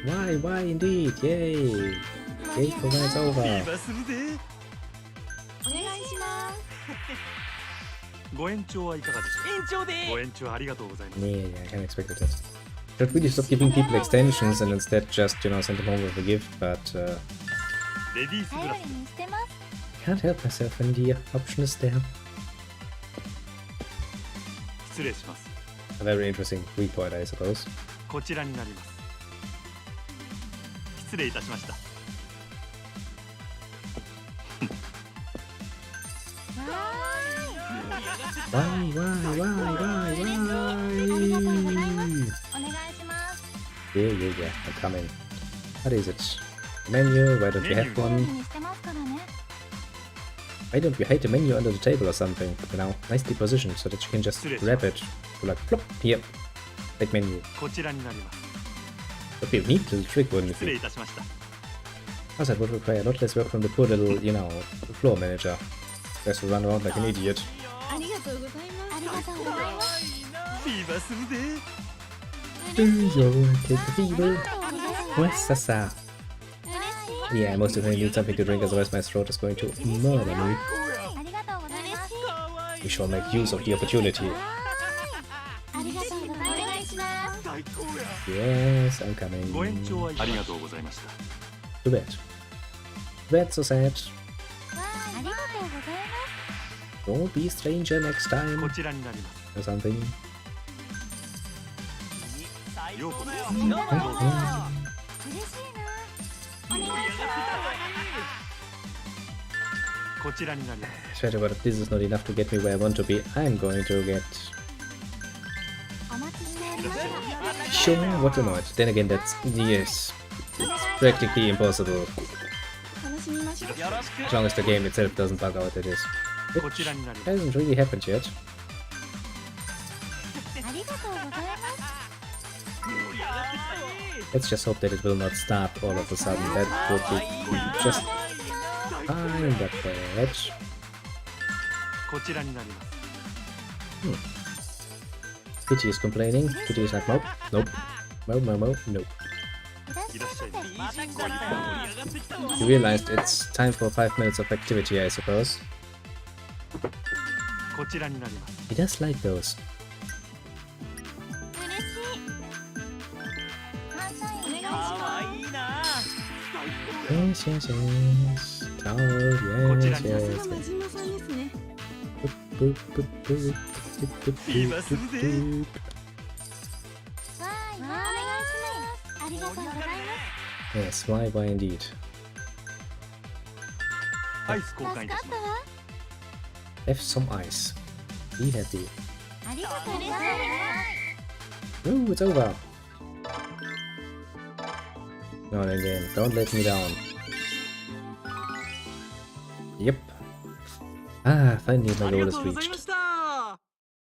わいわい。 Why indeed? Yay. Gate for when it's ビ over. ーバするで。お願いします。ご延長はいかがでしょう。延長で。ご延長ありがとうございます。 Yeah, I kind of expected that. Should really stop giving people extensions and instead just, you know, send them home with a gift, but レディースグ頼ラス。りにしてます。 can't help myself when the option is there. 失礼します。 A very interesting report, I suppose. こちらになります。失礼いたしました。 Why? ありがとうございます。 お願いします。 Yeah, I'm coming. What is it? Menu? Why don't you have 頼り one? にしてますからね。 Why don't you hide the menu under the table or something? You know, nicely positioned so that you can just grab it. Go like, plop, here. Take menu. こちらになります。 Would be a neat little trick, wouldn't 失礼 it? いたしました。 Plus, it would require a lot less work from the poor little, you know, floor manager. Just to run around like an idiot. ありがとうございます。ありがとうございます。ビーバするで。 Do you take the fever? ありがとうございます。 What's Sasa? 嬉しい。 Yeah, I most definitely need something to drink, otherwise my throat is going to murder me. ありがとうございます。 We shall make use of the opportunity. ありがとうございます。お願いします。 Yes, I'm coming. ご延長はありがとうございました。 Too bad. That's so sad. ありがとうございます。 Don't be a stranger next こ time ちらになります。 or something. ようこそ。嬉しいな。お願いします。こちらになります。 Swear to God, if this is not enough to get me where I want to be, I'm going to get... お待ちしておりました。 Sure, what not? Then again, that's... Yes. It's practically impossible. 楽しみましょう。 As long as the game itself doesn't bug out, that is. こちらになります。 Hasn't really happened yet. ありがとうございます。 Let's just hope that it will not stop all of a sudden. That would be just fine, but bad. こちらになります。 Kitty is complaining. Kitty is like, nope, nope, no, no, no, no. いらっしゃいませ。 You realized it's time for 5 minutes of activity, I suppose. こちらになります。 He does like those. 嬉しい。反対お願いします。 Yes, yes, yes. Towel, yes, yes, yes. 真島さんですね。 Boop, boop, boop, boop, boop, boop, boop, boop. わーい。お願いします。ありがとうございます。 Yes, why indeed. アイス交換いたします。助かったわ。 Have some ice. Be happy. ありがとうございます。 Ooh, it's over. No, again. Don't let me down. Yep. Ah, finally my goal is reached.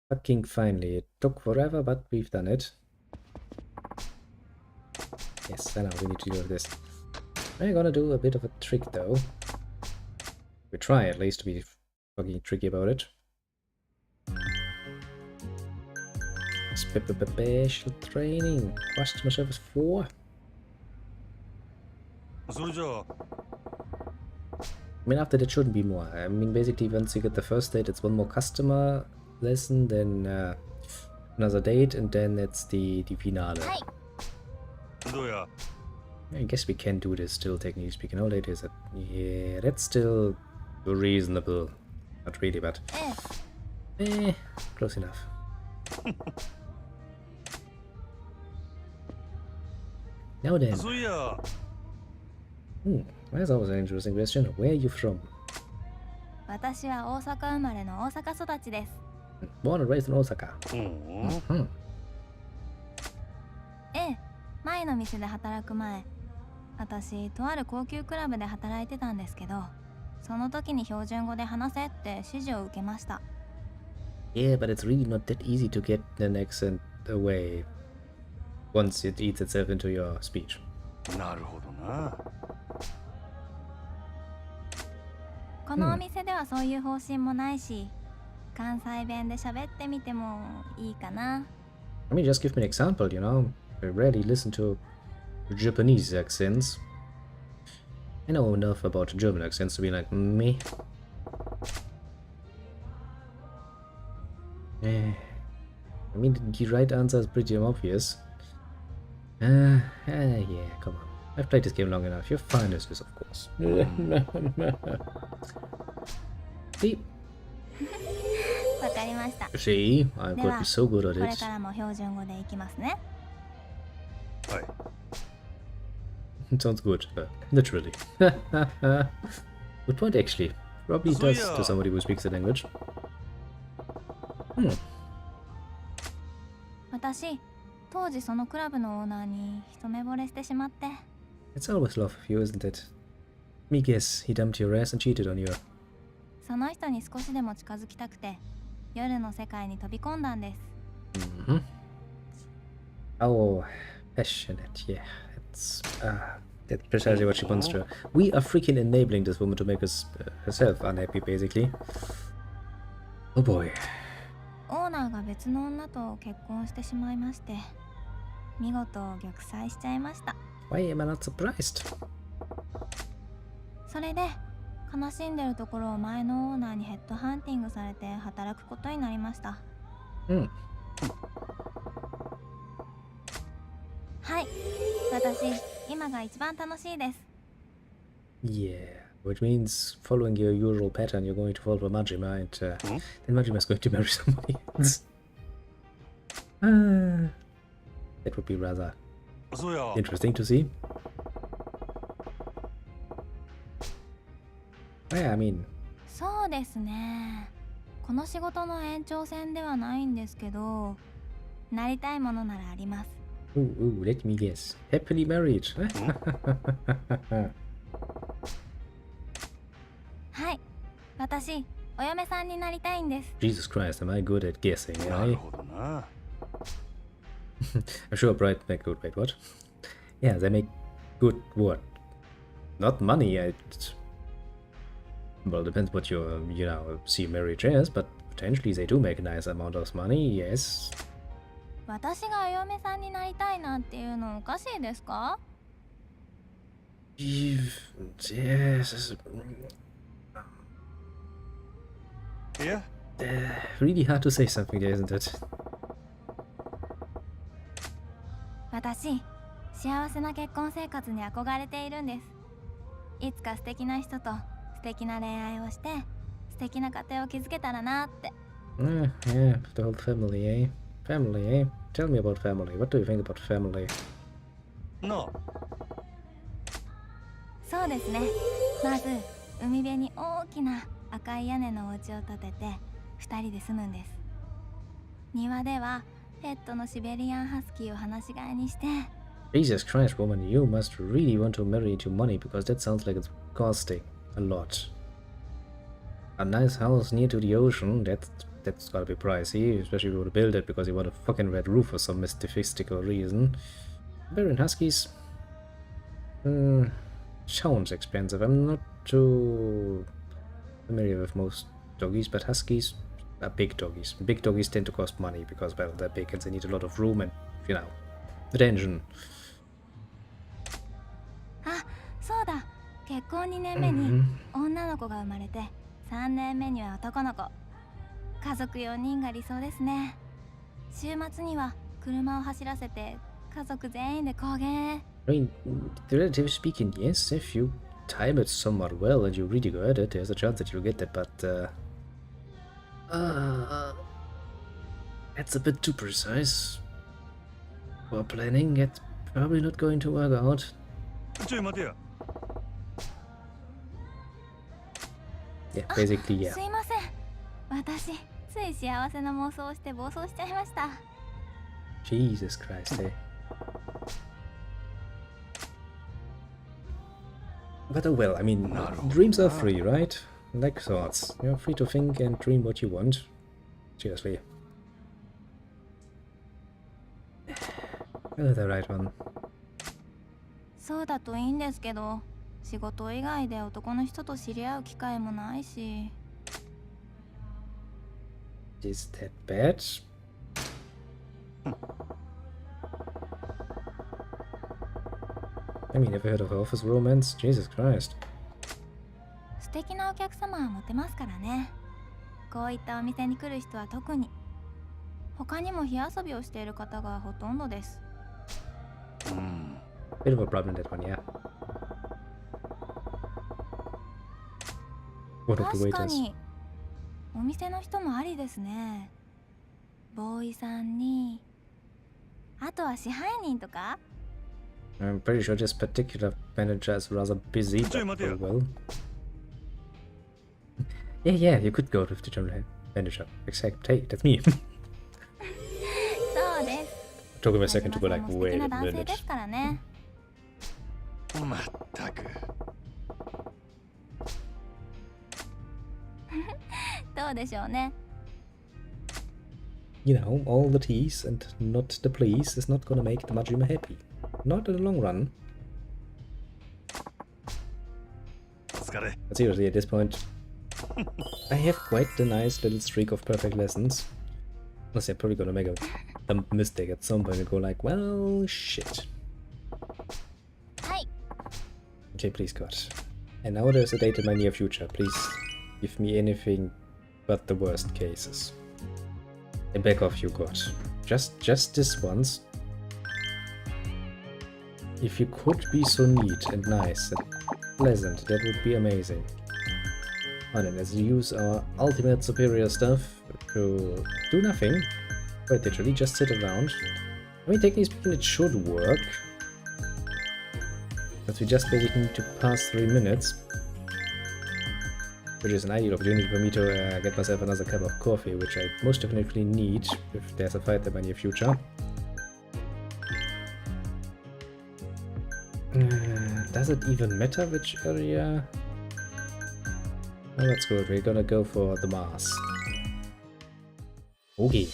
Fucking finally. It took forever, but we've done it. Yes, I know, we need to do this. We're gonna do a bit of a trick though. We try at least to be fucking tricky about it. Special training. Customer service 4. それじゃあ I mean, after that shouldn't be more. I mean, basically, once you get the first date, it's one more customer lesson, then another date, and then it's the finale. どうや。 I guess we can do this still, technically speaking. How late is it? Yeah, that's still reasonable. Not really, but... close enough. Now then. そういや。That's always an interesting question. Where are you from? 私は大阪生まれの大阪育ちです。 Born and raised in Osaka. ええ、前の店で働く前、私とある高級クラブで働いてたんですけど、その時に標準語で話せって指示を受けました。 Yeah, but it's really not that easy to get an accent away once it eats itself into your speech. なるほどな。このお店ではそういう方針もないし、関西弁で喋ってみてもいいかな。 I mean, just give me an example, you know? I rarely listen to Japanese accents. I know enough about German accents to be like, me. I mean, the right answer is pretty obvious. Yeah, come on. I've played this game long enough. You're fine as this, of course. See? わかりました。 See? I've got to be so good at これ it. からも標準語でいきますね。はい。It sounds good, literally. Good point, actually. Probably So, does yeah. to somebody who speaks the language. 私、当時そのクラブのオーナーに一目惚れしてしまって。 It's always love of you, isn't it? Me guess, he dumped your ass and cheated on you. その人に少しでも近づきたくて、夜の世界に飛び込んだんです。 Oh, passionate, yeah. That's precisely what she wants to. We are freaking enabling this woman to make herself unhappy, basically. Oh boy. オーナーが別の女と結婚してしまいまして、見事玉砕しちゃいました。 Why am I not surprised? それで悲しんでるところを前のオーナーにヘッドハンティングされて働くことになりました。はい、私今が一番楽しいです。 Yeah, which means following your usual pattern, you're going to fall for Majima, and then Majima's going to marry somebody else. That would be rather そうや。 interesting to see. Yeah, I mean, そうですね。この仕事の延長線ではないんですけど、なりたいものならあります。 let me guess. Happily married. はい、私お嫁さんになりたいんです。 Jesus Christ, am I good at guessing, なる eh? ほどな。 I'm sure Bright make good. Wait, what? Yeah, they make good what? Not money. Well, depends what you see marriage as, but potentially they do make a nice amount of money. Yes. 私がお嫁さんになりたいなんていうのおかしいですか？ Yes. いや、 Really hard to say something there, isn't it? 私、幸せな結婚生活に憧れているんです。いつか素敵な人と素敵な恋愛をして素敵な家庭を築けたらなって。 Yeah, the whole family, eh? Family, eh? Tell me about family. What do you think about family? なあ。そうですね。まず海辺に大きな赤い屋根のお家を建てて2人で住むんです。庭ではペットのシベリアンハスキーを放し飼いにして。 Jesus Christ, woman, you must really want to marry into money because that sounds like it's costing a lot. A nice house near to the ocean, that's gotta be pricey, especially if you want to build it because you want a fucking red roof for some mystical reason. Barbarian Huskies? Sounds expensive. I'm not too familiar with most doggies, but Huskies are big doggies. Big doggies tend to cost money because, well, they're big and they need a lot of room and, attention. あ、そうだ。結婚2年目に女の子が生まれて3年目には男の子。家族4人が理想ですね。週末には車を走らせて家族全員で高原へ。 I mean, relatively speaking, yes, if you time it somewhat well and you're really good at it, there's a chance that you'll get that, but that's a bit too precise for planning. It's probably not going to work out. ちょい待てや。Yeah, basically, yeah. すいません。私、つい幸せな妄想をして暴走しちゃいました。Jesus Christ, eh? But oh well, I mean, dreams are free, right? Like thoughts. You're free to think and dream what you want. Seriously. Oh, the right one. そうだといいんですけど、仕事以外で男の人と知り合う機会もないし。Is that bad? I mean, ever heard of office romance? Jesus Christ. 素敵なお客様はモテますからね。こういったお店に来る人は特に。他にも火遊びをしている方がほとんどです。Bit of a problem that one, yeah. One of the 確か waiters. にお店の人もありですね。ボーイさんに、あとは支配人とか。 I'm pretty sure this particular manager is rather busy, but oh well. Yeah, you could go with the general manager. Exact. Hey, that's me. そうです。 Took him a second to go like, 素 wait 敵 a な男性 minute. ですからね。まったく。どうでしょうね。You know, all the tease and not the please is not gonna make the Majima happy. Not in the long run. お疲れ。 But seriously, at this point, I have quite a nice little streak of perfect lessons. Unless I'm probably gonna make a dumb mistake at some point and go like, well, shit. はい。 Okay, please, God. And now there's a date in my near future. Please give me anything but the worst cases. And back off, you God. Just this once. If you could be so neat and nice and pleasant, that would be amazing. And then let's use our ultimate superior stuff to do nothing. Quite literally, just sit around. I mean, technically speaking, it should work. But we just basically need to pass 3 minutes. Which is an ideal opportunity for me to get myself another cup of coffee, which I most definitely need if there's a fight in my near future. Does it even matter which area? Oh, that's good. We're gonna go for the Mars. Okay.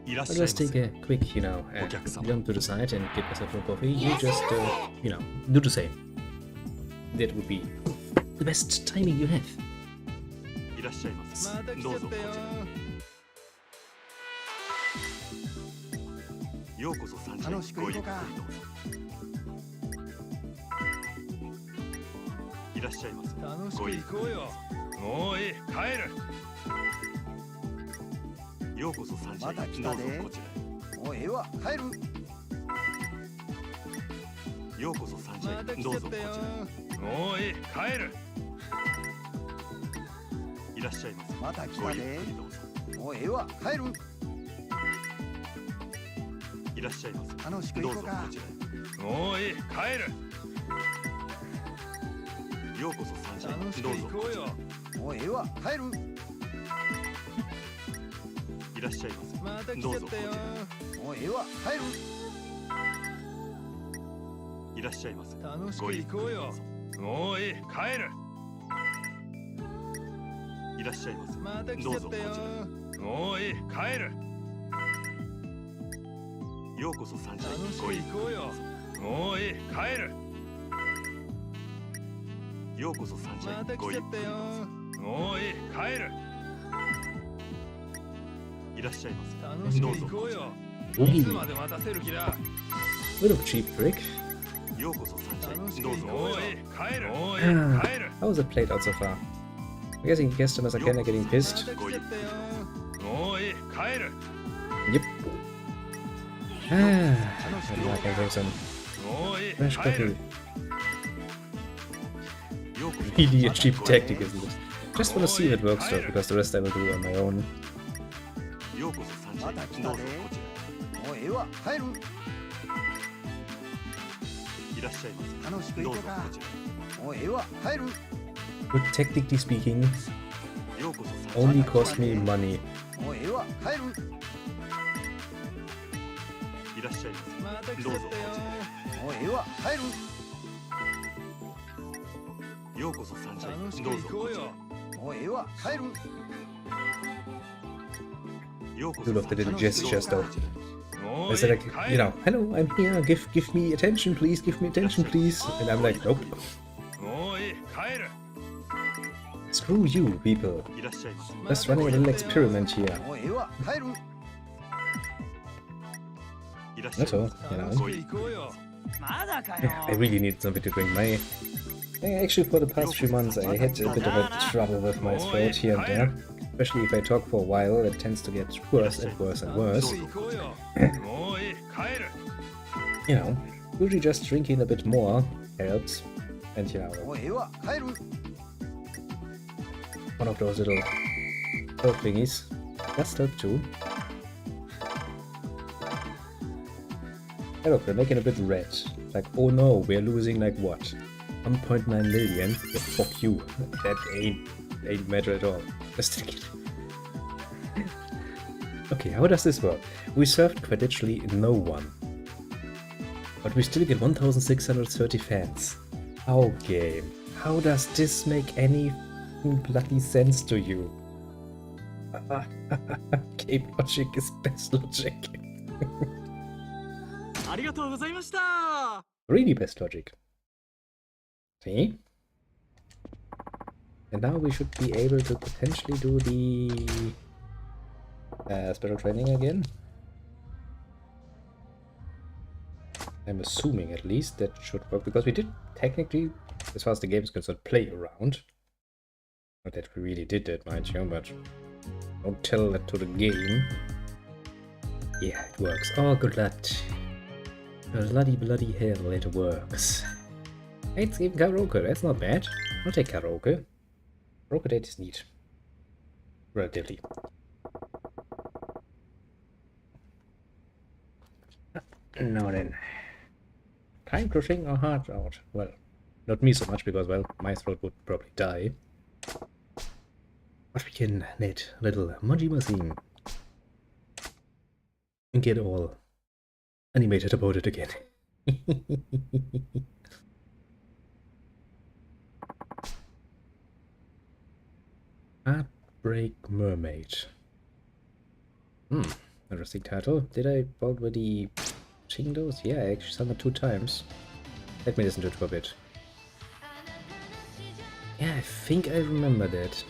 いらっ I'll しゃいま just せ。 take a quick, you know, jump to the side and get myself some coffee. You just, you know, do the same. That would be the best timing you have. いらっしゃいませ。どうぞこちらへ。ようこそ三時楽しく行こうか。いらっしゃいませ。楽しく行こうよ。もういい、帰る。ようこそ三時また来どうぞたでこちらへ。もうええわ、帰る。ようこそ三時また来どうぞこちらちゃったよ。へ。もういい、帰る。いらっしゃいませ。また来ごゆったでくりどうぞ。もうええわ、帰る。いらっしゃいませ。楽しくどうぞ行こうかこちらへ。もういい、帰る。ようこそ三時楽しくどうぞ行こうよこちらへ。もうええわ、帰る。いらっしゃいませ。また来どうぞこちちゃったよら。もうええわ、帰る。へ。いらっしゃいませ。楽しくごゆっ行こうよくりどうぞ。もういい、帰る。いらっしゃいませ。また来ちどうぞこちゃったよらへ。もういい、帰る。ようこそ三時楽しくごゆっくり行こうよどうぞ。もういい、帰る。ようこそ三時またごゆっく来ちゃったよりどうぞ。もういい、帰る。いらっしゃいませ。楽しくどうぞ行こうよ。いつまで待たせる気だ。 Bit of cheap trick. ようこそ三楽しく時どうぞもういい、帰る。もういい、Ah. 帰る。 How was it played out so far? I'm guessing customers are kinda getting ま pissed. た来ちゃったよもういい、帰る。 Yep. Ah, I'm not gonna drink some もういい、 fresh 帰る。 coffee. ようこそ Really a cheap tactic, isn't it? Just wanna see if it works though, because the rest I will do on my own. ようこそ三また時どうぞ来たでこちらもうええわ、帰る。へ。いらっしゃいませ。楽しくどうぞ行こうかこちらへ。もうええわ、帰る。But technically speaking, ようこそ only cost me money. もうええわ帰るいらっしゃいままた来せどうぞちゃったよ。もうええわ帰るようこそサンシャイ楽しくンどうぞ行こうよ。もうええわ帰るようこそ I love the little gestures though. も I う said いい like, you know, hello, I'm here, give me attention please, give me attention please. And I'm like, nope, もういい帰る。 screw you people. いらっしゃいませ Just running a little experiment here. もうええわ帰るいらっしゃい That's ま all, せ you 楽 know. しく行こうよ。 I really need something to drink. Actually, for the past few months, I had a bit of a trouble with my throat here and there. Especially if I talk for a while, it tends to get worse and worse and 楽 worse. しく行こうよ。もういい帰る。 You know, usually just drinking a bit more helps. And you know, もうええわ帰る one of those little cold thingies does help too. Hey look, they're making a bit red. Like, oh no, we're losing like what? 1.9 million? Yeah, fuck you. That ain't matter at all. Just take it. Okay, how does this work? We served quite literally no one. But we still get 1,630 fans. How game? How does this make any bloody sense to you? Game logic is best logic. ありがとうございました Really best logic. See? And now we should be able to potentially do the special training again. I'm assuming at least that should work, because we did technically, as far as the game is concerned, play around. Not that we really did that, mind you, but don't tell that to the game. Yeah, it works. Oh, good luck. Bloody hell, it works. It's even karaoke, that's not bad. I'll take karaoke. Karaoke date is neat. Relatively. Now then. Time to sing our hearts out. Well, not me so much because, well, my throat would probably die. But we can let little Majima sing. And get all animated about it again. Heartbreak Mermaid. Interesting title. Did I already sing those? Yeah, I actually sung it 2 times. Let me listen to it for a bit. Yeah, I think I remember that.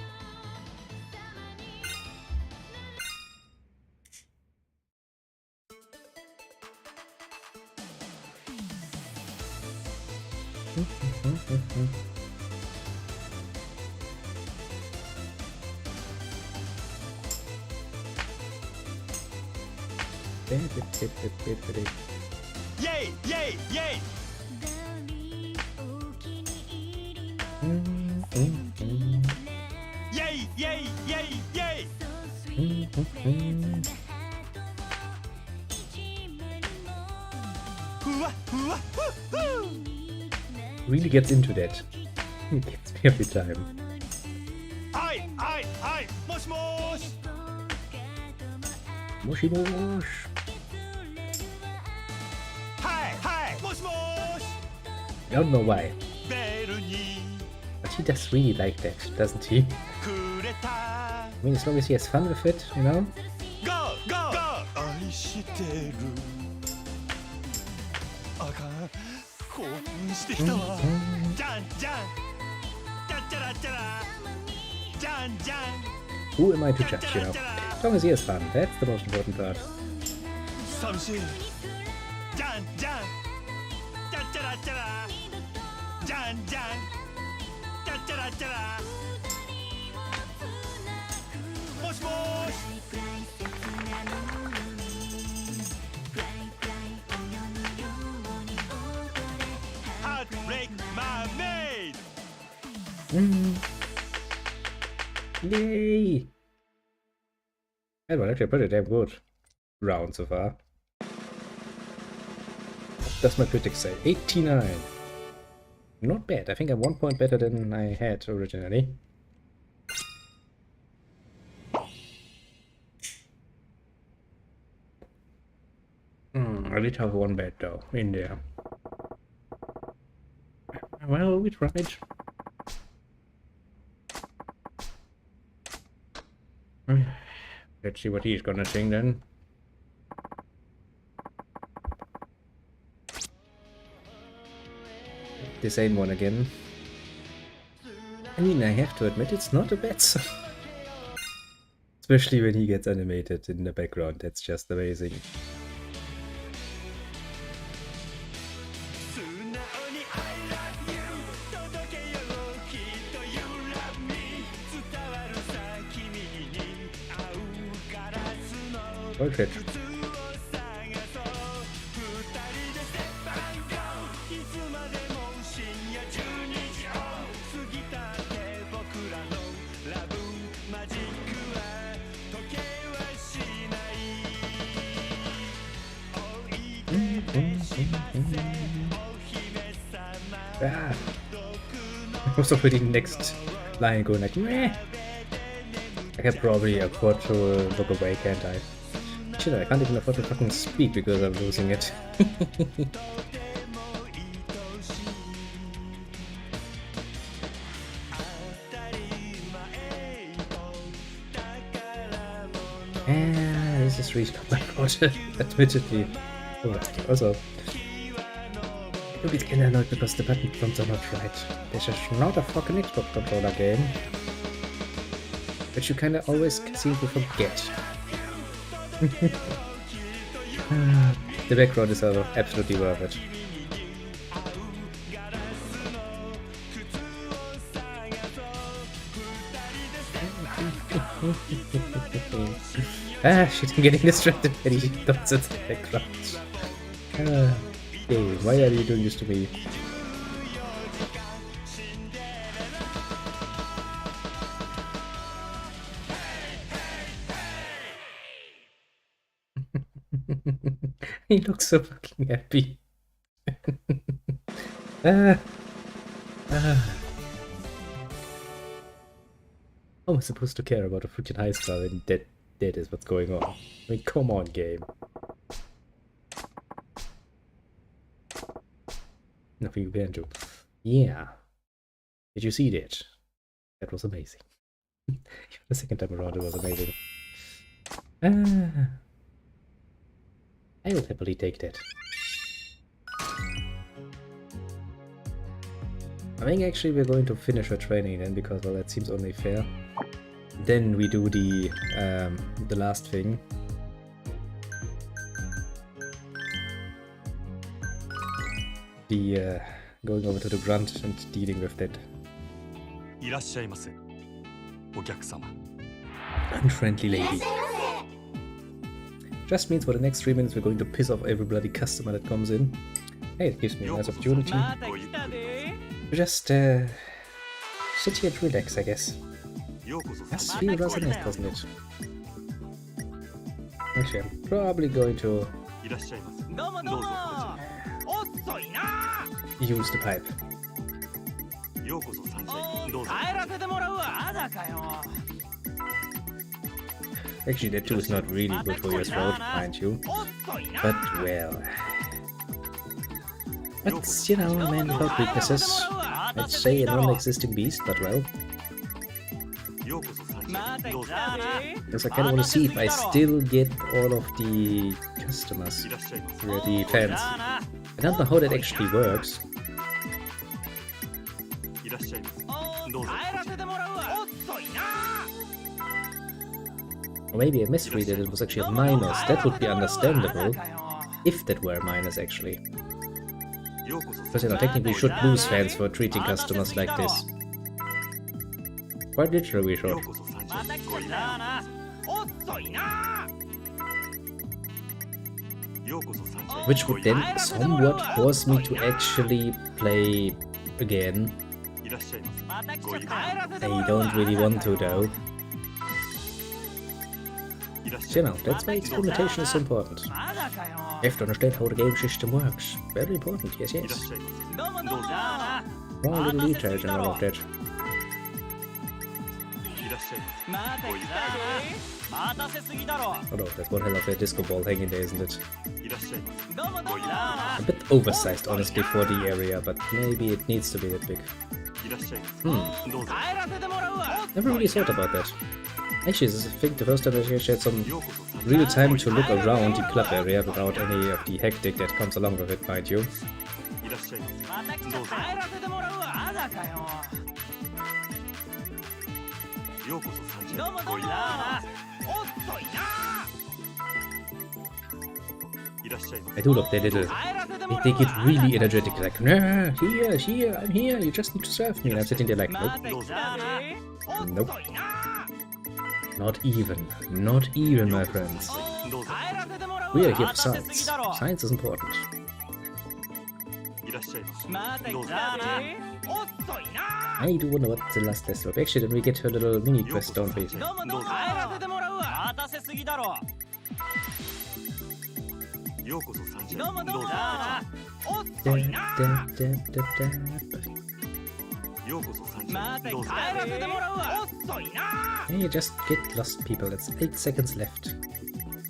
Yay! Yay! Yay! Yay! Yay! Yay! Yay! Hua, hua, hoo, hoo. Really gets into that. Gets me every time. Hi! Hi! Hi! Mosh mosh! Moshi mosh. Hi! Hi! Mosh mosh! I don't know why, ベルに but he does really like that, doesn't he? くれた I mean, as long as he has fun with it, you know? Go! Go! Go! 愛してるあかん興奮してきたわじゃんじゃんチャッチャラチャラじゃんじゃん Who am I to judge, you know? As long as he has fun, that's the most important part. 寂しいじゃんじゃんチャッチャラチャラじゃんじゃんチャッチャラチャラもしもーし Heartbreak Mermaid! Yay! That was actually a pretty damn good round so far. What does my critics say? 89. Not bad. I think I'm 1 point better than I had originally. I did have one bad though in there. Well, we tried. Let's see what he's gonna sing then. The same one again. I mean, I have to admit, it's not a bad song. Especially when he gets animated in the background, that's just amazing. Oh shit. Ah. I was already next line going like, meh. I can probably afford to look away, can't I? Shit, I can't even afford to fucking speak because I'm losing it. Yeah, this is really not my fault, admittedly. Alright, also, I do get kinda annoyed because the button prompts are not right. This is not a fucking Xbox controller game. Which you kinda always seem to forget. The background is absolutely worth it. Shit, I'm getting distracted when he does it in the background. Hey, why are you doing this to me? He looks so fucking happy. How am I supposed to care about a freaking high star when that is what's going on? I mean, come on, game. Nothing you can do. Yeah. Did you see that? That was amazing. The second time around it was amazing. I will happily take that. I think actually we're going to finish our training then, because well, that seems only fair. Then we do the last thing. The going over to the grunt and dealing with that unfriendly lady. Just means for the next 3 minutes we're going to piss off every bloody customer that comes in. Hey, it gives me a nice opportunity to just sit here and relax, I guess. Just feel rather nice, doesn't it? Actually, I'm probably going to use the pipe. Actually, that too is not really good for your throat, mind you. But well... But, you know, man without weaknesses. I'd say a non-existing beast, but well... Because I kinda wanna see if I still get all of the customers, the fans. I don't know how that actually works. Or maybe I misread it was actually a minus. That would be understandable. If that were a minus, actually. Because, you know, technically we should lose fans for treating customers like this. Quite literally we should. Which would then somewhat force me to actually play again. I don't really want to though. You know, that's why experimentation is so important. You have to understand how the game system works. Very important, yes, yes. One little details and all of that. いらっしゃいま待ておい待たせすぎだろ Oh no, that's one hell of a disco ball hanging there, isn't it? せいらっしゃいませどうもどうも A bit oversized, honestly, for the area, but maybe it needs to be that big. いらっしゃいませ Hmm, どうぞ帰らせてもらうわ never really thought about that. Actually, this is, I think, the first time I actually had some ようこそ参 real time to look around the club area without any of the hectic that comes along with it, mind you. いらっしゃいませまた来た帰らせてもらうわまだかよようこそ参上どうもどうもおいおっといないらっしゃいま I せ do love their little. 帰らせても They らう get わ really energetic, like, nah, here, I'm here, you just need to serve me. And I'm sitting there like, ま nope, た来たぜおっ Nope. といな not even, my friends. どうぞ帰らせてもらう We わ are here for 待たせすぎ science. だろ Science is important. いらっしゃいませまたどうぞ来たぜおっといな I do wonder what the last test will be. Actually, then we get to a little mini quest, don't we? どうもどうも帰らせてもらうわ待たせすぎだろようこそ参上どうもどうもどうぞおっ Da, といな da, da, da, da. ようこそ参また帰上どうぞらせてもらうわおっといな Hey, just get lost, people. That's 8 seconds left.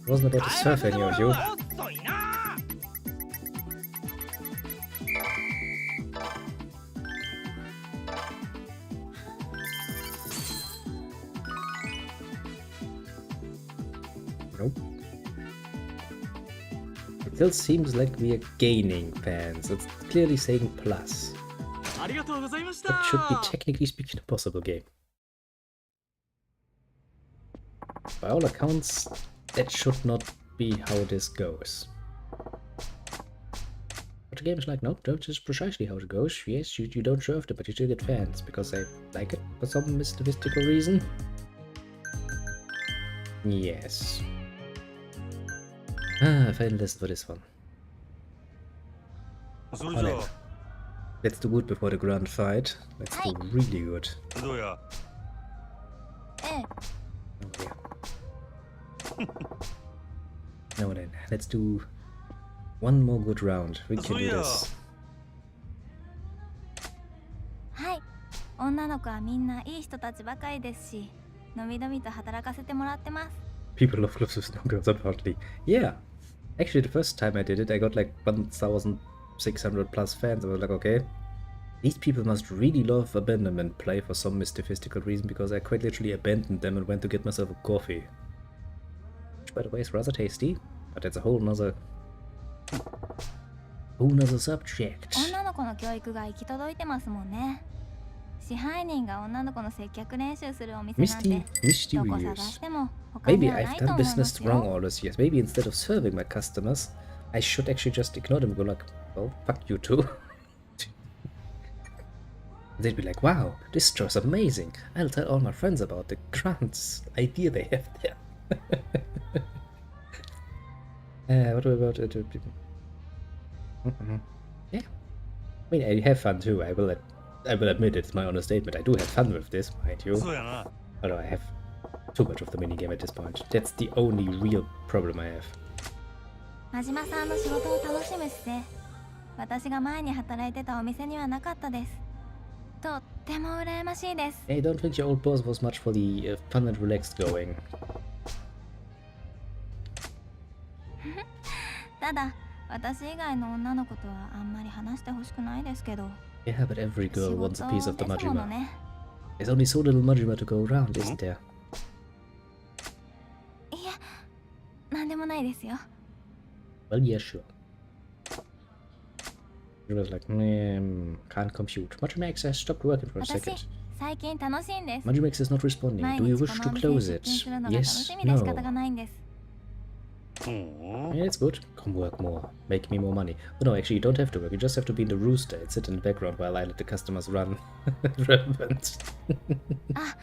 I wasn't about to 帰ら surf せて any も of らう you. わおっといな Nope. It still seems like we are gaining fans. It's clearly saying plus. ありがとうございました That should be technically speaking a possible game. By all accounts, that should not be how this goes. But the game is like, nope, that's just precisely how it goes. Yes, you don't serve them, but you still get fans because they like it for some mystical reason. Yes. Ah, final lesson for this one. それじゃ Let's do good before the grand fight. Let's do really good. あどうやええ Oh yeah. Now then, let's do one more good round. We can do this. はい女の子はみんないい人たちばかりですしのびのびと働かせてもらってます People love clubs with no girls, apparently. Yeah. Actually, the first time I did it, I got like 1,600 plus fans. I was like, okay, these people must really love abandonment play for some mystical reason, because I quite literally abandoned them and went to get myself a coffee. Which, by the way, is rather tasty, but that's a whole nother subject. 女の子の教育が行き届いてますもんね支配人が女の子の接客練習するお店なんて Misty どこ探 reviews. しても他に Maybe はな I've いと done 思いま business す wrong よ all those years. Maybe instead of serving my customers, I should actually just ignore them and go like, well, fuck you too. They'd be like, wow, this store's amazing. I'll tell all my friends about the grand idea they have there. What about it? Yeah. I mean, I have fun too. I will admit it's my honest statement. I do have fun with this, mind you. そうやな Although I have too much of the minigame at this point. That's the only real problem I have. 真島さんの仕事を楽しむ姿勢私が前に働いてたお店にはなかったですとっても羨ましいです I don't think your old boss was much for the fun and relaxed going. ただ私以外の女の子とはあんまり話してほしくないですけど Yeah, but every 仕 girl 事 wants a piece of the ですもの Majima. ね There's only so little Majima to go around, isn't there? いやなんでもないですよ Well, yeah, sure. She was like, can't compute. Majimax has stopped working for a 私 second. 最近楽しいんです Majimax is not responding. 毎 Do you 日 wish こ to のお close 店に出 it? 勤するのが楽 Yes, しみで仕方 no. がないんですうん Yeah, it's good. Come work more. Make me more money. But no, actually, you don't have to work. You just have to be in the rooster and sit in the background while I let the customers run. Relevant. あ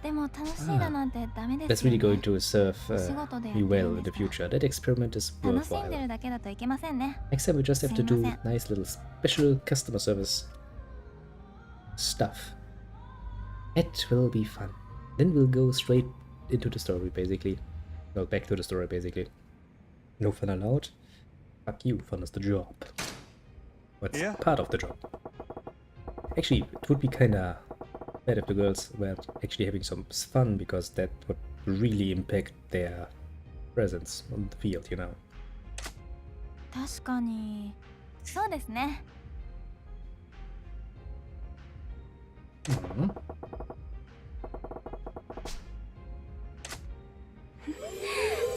でも楽しいだなんてダメで That's すよ really ね going to serve 仕事でやって me る well ん in で the すから future. That experiment is 楽しんで worthwhile. るだけだといけませんね Next time we just have to do すいません。 nice little special customer service stuff. It will be fun. Then we'll go straight into the story, basically. Well, back to the story, basically. No fun allowed. Fuck you, fun is the job. What's Yeah. part of the job? Actually, it would be kinda bad if the girls were actually having some fun, because that would really impact their presence on the field, you know. 確かにそうですね。 Mhm.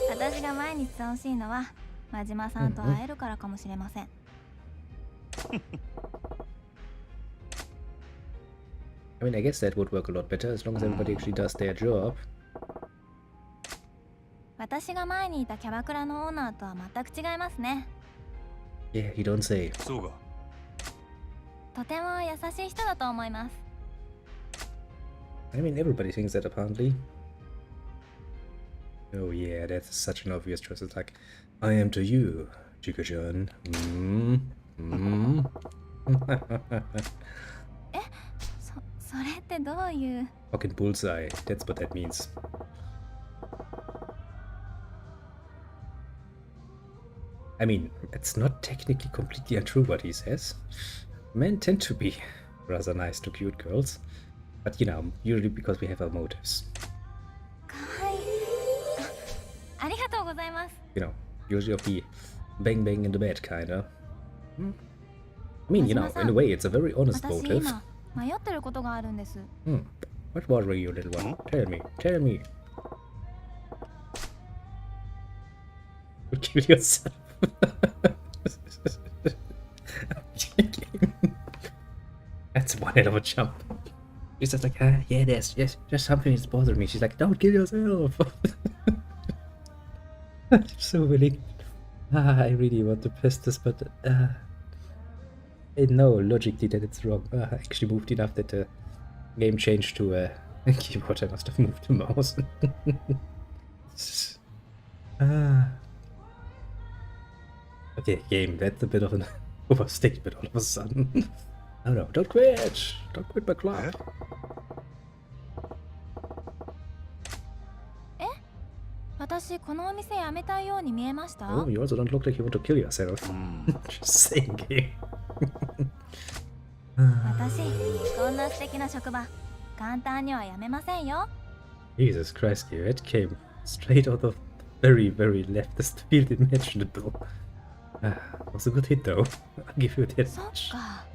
私が毎日楽しいのは真島さんと会えるからかもしれません。 I mean, I guess that would work a lot better as long as everybody actually does their job. 私が前にいたキャバクラのオーナーとは全く違いますね。 Yeah, you don't say. そうか。とても優しい人だと思います。 I mean, everybody thinks that apparently. Oh yeah, that's such an obvious choice. It's like, I am to you, Chica-chan. Eh? それってどういう Fucking bullseye. That's what that means. I mean, it's not technically completely untrue what he says. Men tend to be rather nice to cute girls. But you know, usually because we have our motives. かわいい。ありがとうございます。 You know, usually of the bang bang in the bed kinda. I mean, you know, in a way, it's a very honest 私 motive. 今迷ってることがあるんです。 What bothering you, little one? Tell me, tell me. You kill yourself. That's one hell of a jump. He's just like, yeah, there's something that's bothering me. She's like, don't kill yourself. I'm so willing. I really want to press this, but I know logically that it's wrong. I actually moved enough that the game changed to a keyboard. I must have moved the mouse. Okay, game, that's a bit of an overstatement all of a sudden. Oh no, don't quit! Don't quit my club. 私このお店辞めたいように見えました？ Oh, you also don't look like you want to kill yourself. Just saying, game. 私こんな素敵な職場簡単には辞めませんよ。 Jesus Christ, game, it came straight out of very, very leftist field imaginable. Was a good hit though. I'll give you that そっ much. か。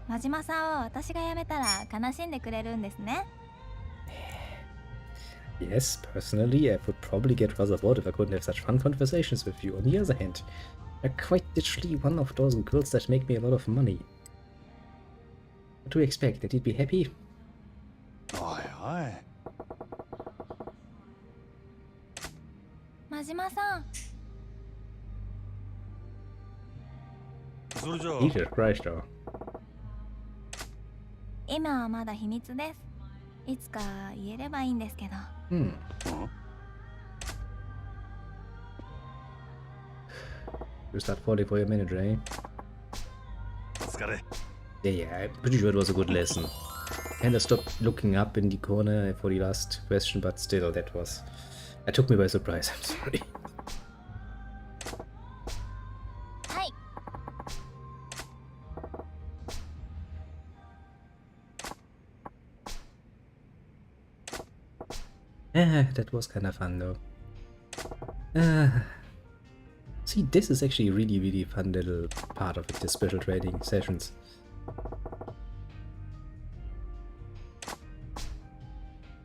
真島さんは私が辞めたら悲しんでくれるんですね。 Yes, personally, I would probably get rather bored if I couldn't have such fun conversations with you. On the other hand, you're quite literally one of those girls that make me a lot of money. What do you expect? That he'd be happy? おいおい。真島さん、それじゃあ Jesus Christ, though. 今はまだ秘密です。いつか言えればいいんですけど。 You start falling for your manager, eh? お疲れ。 Yeah, I'm pretty sure it was a good lesson. Kinda stopped looking up in the corner for the last question, but still, that took me by surprise, I'm sorry. はい。 That was kind of fun though. See, this is actually a really, really fun little part of it, the special training sessions.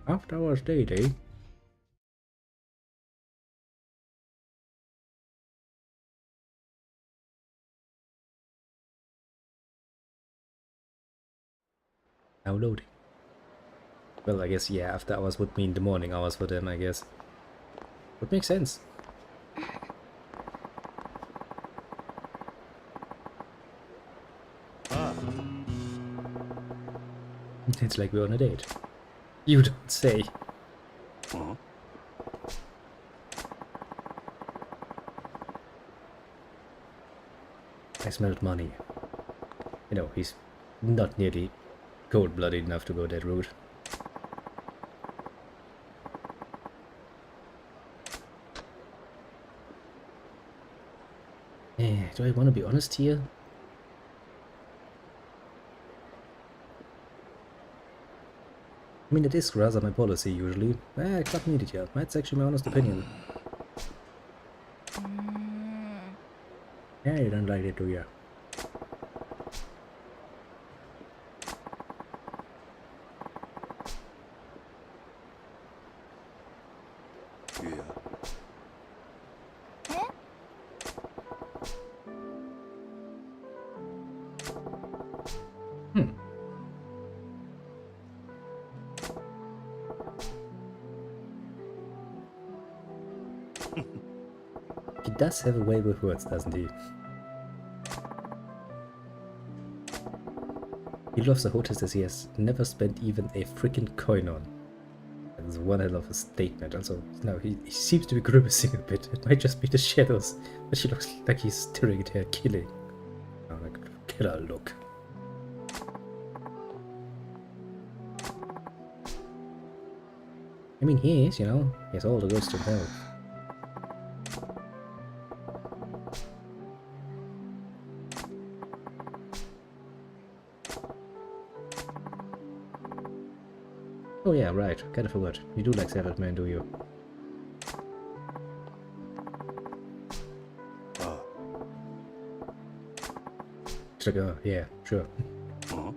After hours day, eh? Now loading. Well, I guess, yeah, after hours would mean the morning hours for them, I guess. Would make sense. It's like we're on a date. You don't say. I smelled money. You know, he's not nearly cold-blooded enough to go that route. Do I want to be honest here? I mean, it is rather my policy usually. I got needed here. That's actually my honest opinion. Yeah, you don't like it, do you? Yeah. Hmm. He does have a way with words, doesn't he? He loves the hostesses he has never spent even a freaking coin on. That is one hell of a statement. Also, no, he seems to be grimacing a bit. It might just be the shadows, but she looks like he's staring at her, killing. Oh, like a killer look. I mean, he is, you know, he has all the ghosts himself. Oh yeah, right, kinda forgot. You do like Salad Man, do you? Oh. Sugar, yeah, sure. Huh?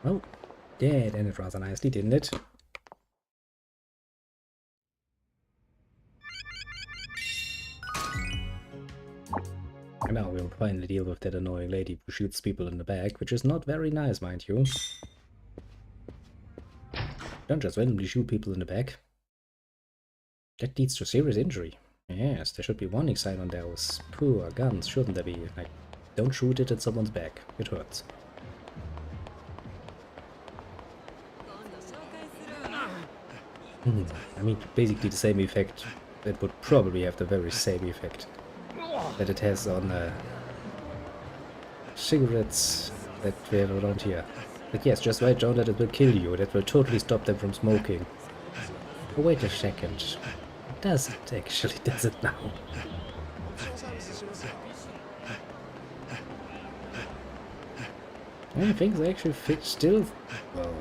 Oh, that ended rather nicely, didn't it? And now we'll finally deal with that annoying lady who shoots people in the back, which is not very nice, mind you. Don't just randomly shoot people in the back. That leads to serious injury. Yes, there should be warning sign on those poor guns, shouldn't there be? Like, don't shoot it at someone's back. It hurts. I mean, basically the same effect. It would probably have the very same effect that it has on cigarettes that we have around here. But yes, just write down that it will kill you. That will totally stop them from smoking. Oh, wait a second. Does it actually? Does it now? Things actually fit still. Well,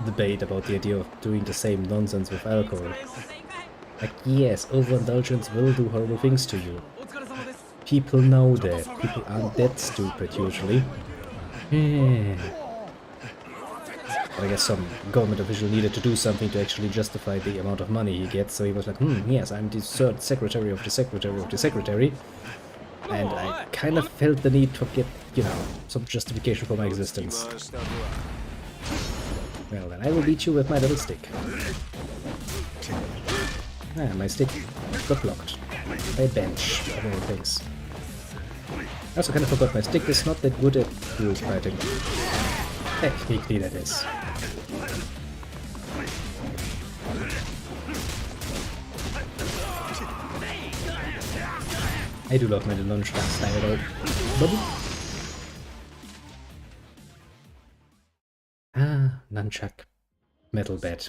debate about the idea of doing the same nonsense with alcohol. Like, yes, overindulgence will do horrible things to you. People know that. People aren't that stupid usually. But I guess some government official needed to do something to actually justify the amount of money he gets, so he was like, yes, I'm the third secretary of the secretary of the secretary. And I kind of felt the need to get, you know, some justification for my existence. Well, then I will beat you with my little stick. Ah, my stick got blocked by a bench, of all things. I also kind of forgot my stick is not that good at group fighting. Technically, that is. I do love my nunchuck style though. Bubble. Ah, nunchuck. Metal bat.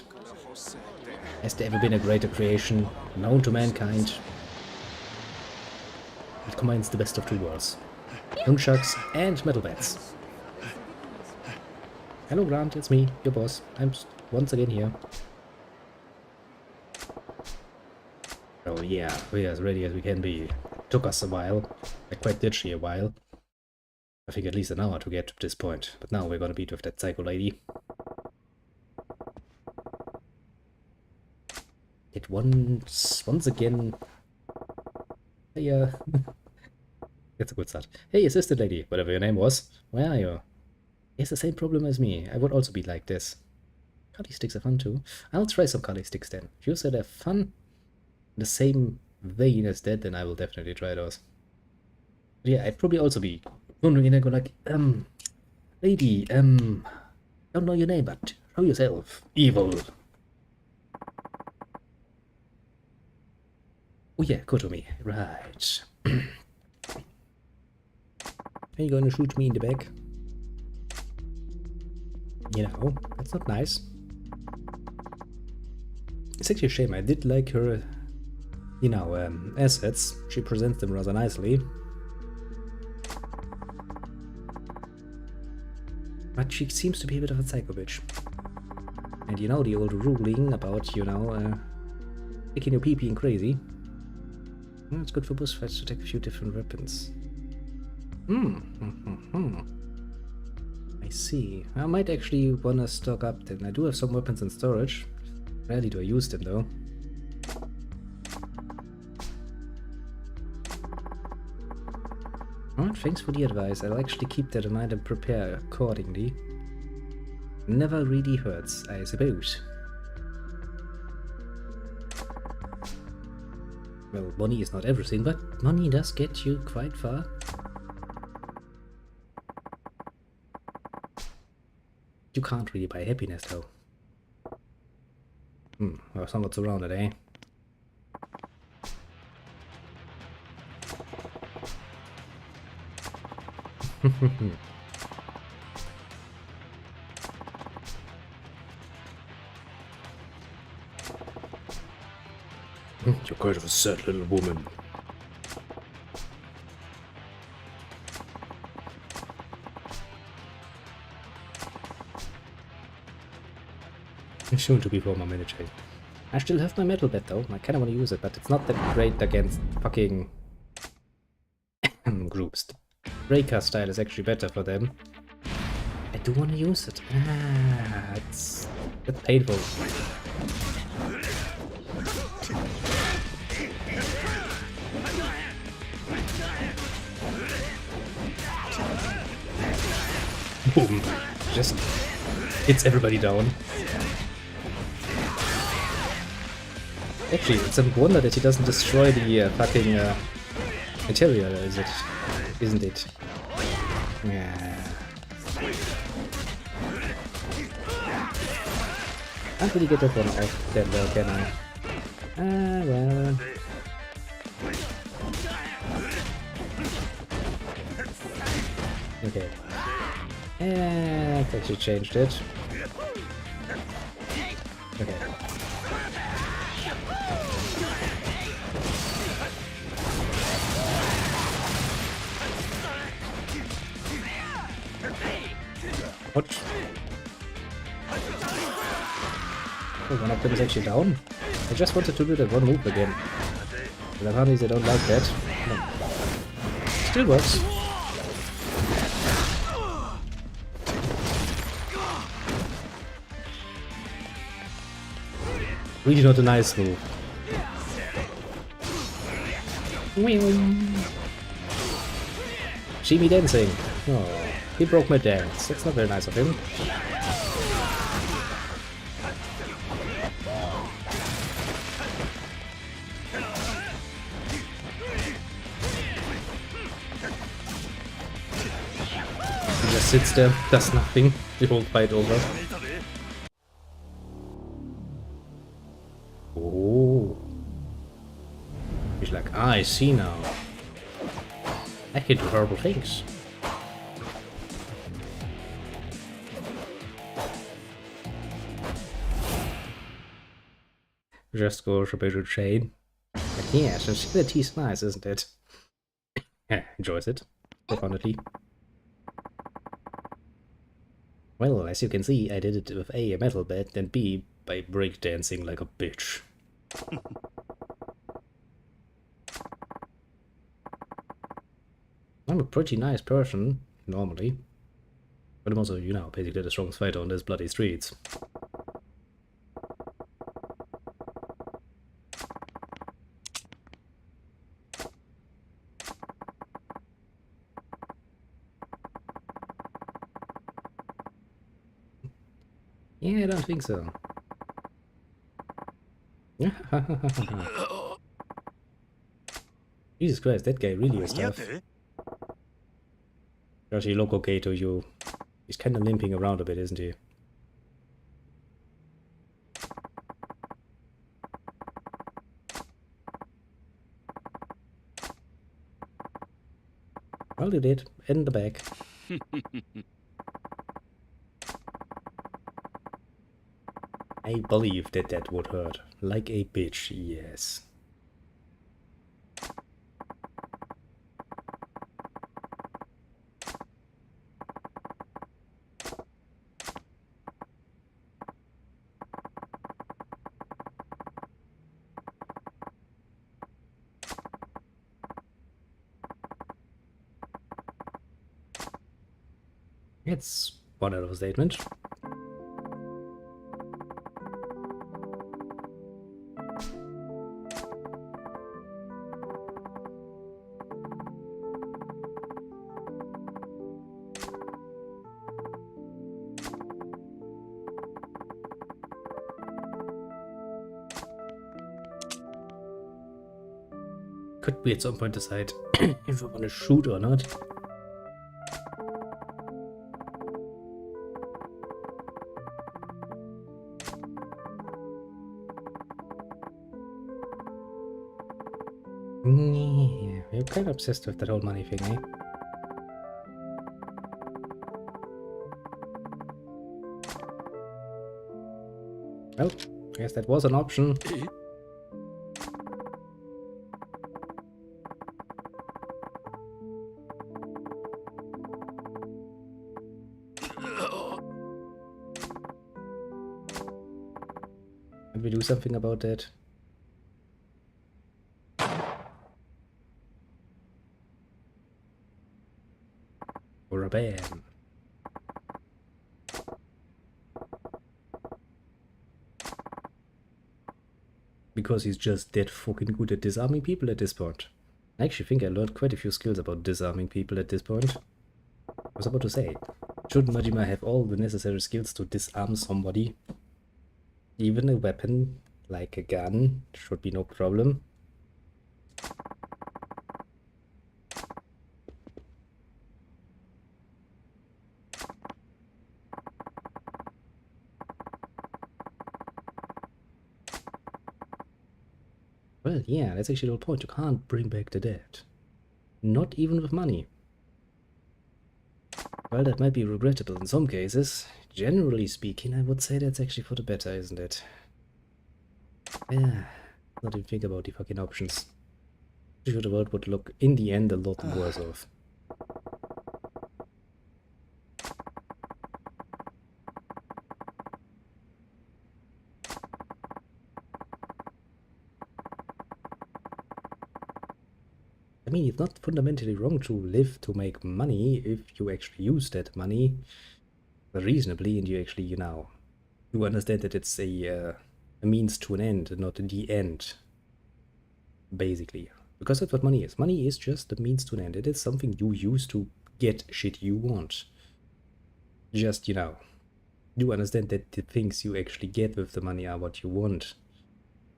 Has there ever been a greater creation known to mankind? It combines the best of two worlds. Nunchucks and metal bats. Hello Grant, it's me, your boss. I'm once again here. Oh yeah, we're as ready as we can be. Took us a while, like quite literally a while. I think at least an hour to get to this point, but now we're gonna beat with that psycho lady. It once again... Hey, that's a good start. Hey, assistant lady, whatever your name was, where are you? He has the same problem as me, I would also be like this. Kali sticks are fun too. I'll try some Kali sticks then. If you said they're fun, the same vein as that, then I will definitely try those. But yeah, I'd probably also be wondering and I go like, lady, don't know your name, but show yourself. Evil. Oh yeah, Kotomi, right. Are you gonna shoot me in the back? You know, that's not nice. It's actually a shame. I did like her, you know, assets. She presents them rather nicely. But she seems to be a bit of a psycho bitch. And you know the old ruling about, you know, picking your pee-pee and crazy. Well, it's good for boss fights to take a few different weapons. I see. I might actually wanna stock up then. I do have some weapons in storage. Rarely do I use them though. Alright, thanks for the advice. I'll actually keep that in mind and prepare accordingly. Never really hurts, I suppose. Well, money is not everything, but money does get you quite far. You can't really buy happiness though. Well, somewhat surrounded, eh? You're kind of a sad little woman. Soon to be former manager. I still have my metal bed though. I kinda wanna use it, but it's not that great against fucking groups. The breaker style is actually better for them. I do wanna use it. It's painful. Boom. Just hits everybody down. Actually, it's a wonder that he doesn't destroy the fucking material, isn't it? Yeah. Can't really get that one off that well, can I? Well. Okay. I've actually changed it. Okay. What? Oh, one of them is actually down. I just wanted to do that one move again. But apparently they don't like that. No. Still works. Really not a nice move. See me dancing. Oh, he broke my dance. That's not very nice of him. He just sits there, does nothing. The whole fight over. Oh. He's like, I see now. I can do horrible things. Just goes a bit of shade. Like, yeah, sensibility's nice, isn't it? Yeah, enjoys it. Definitely. Well, as you can see, I did it with A, a metal bed, and B, by breakdancing like a bitch. I'm a pretty nice person, normally. But I'm also, you know, basically the strongest fighter on these bloody streets. Yeah, I don't think so. Jesus Christ, that guy really is tough. Yoshi Loco Kato, you. He's kind of limping around a bit, isn't he? Well, you did. In the back. I believe that that would hurt. Like a bitch, yes. It's one out of a statement. Could we at some point decide if we want to shoot or not? Yeah, we're kind of obsessed with that whole money thing, eh? Well, I guess that was an option. Can we do something about that? Or a ban? Because he's just that fucking good at disarming people at this point. I actually think I learned quite a few skills about disarming people at this point. I was about to say, should Majima have all the necessary skills to disarm somebody? Even a weapon like a gun should be no problem. Well, yeah, that's actually the whole point. You can't bring back the dead. Not even with money. Well, that might be regrettable in some cases. Generally speaking, I would say that's actually for the better, isn't it? Yeah, not even think about the fucking options. I'm sure the world would look, in the end, a lot worse off. I mean, it's not fundamentally wrong to live to make money if you actually use that money reasonably and you actually, you understand that it's a means to an end, not the end, basically. Because that's what money is. Money is just a means to an end. It is something you use to get shit you want. Just, you understand that the things you actually get with the money are what you want,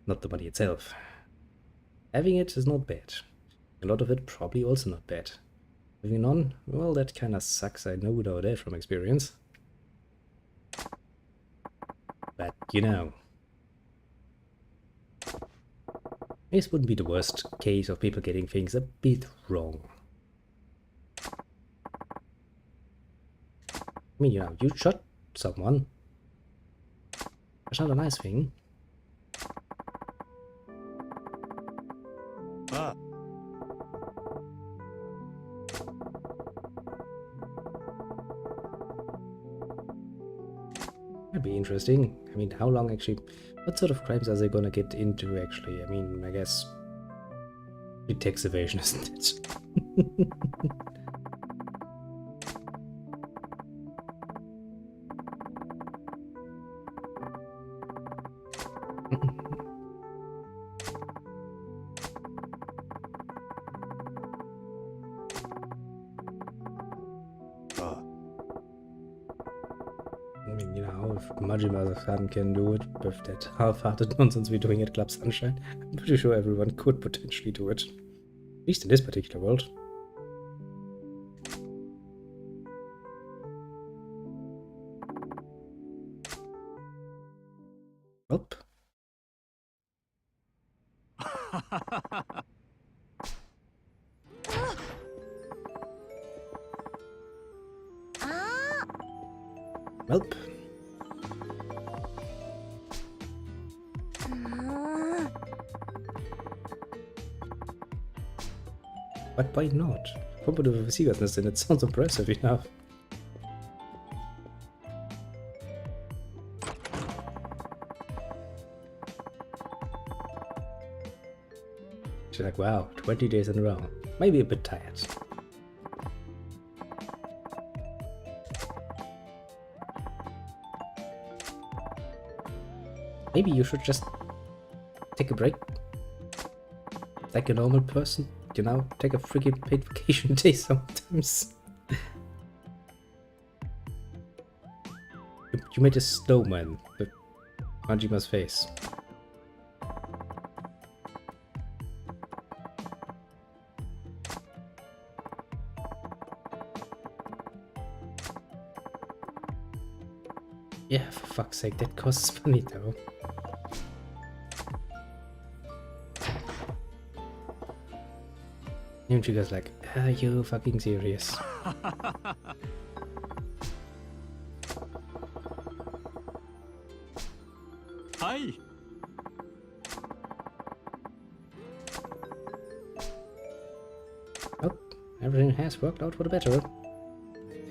not the money itself. Having it is not bad. A lot of it probably also not bad. Moving on, well, that kind of sucks, I know that from experience. But, this wouldn't be the worst case of people getting things a bit wrong. I mean, you shot someone. That's not a nice thing. Ah. That'd be interesting. I mean, how long actually... What sort of crimes are they gonna get into, actually? I mean, I guess... It tax evasion, isn't it? I mean, if Majima-san can do it with that half-hearted nonsense we're doing at Club Sunshine, I'm pretty sure everyone could potentially do it. At least in this particular world. Welp. Welp. But why not? Combat with a seagull's nest, and it sounds impressive enough. She's like, wow, 20 days in a row. Maybe a bit tired. Maybe you should just take a break. Like a normal person, you know, take a freaking paid vacation day sometimes. You made a snowman with Majima's face. Yeah, for fuck's sake, that costs money though. And she goes like, are you fucking serious? Hi. Oh, everything has worked out for the better.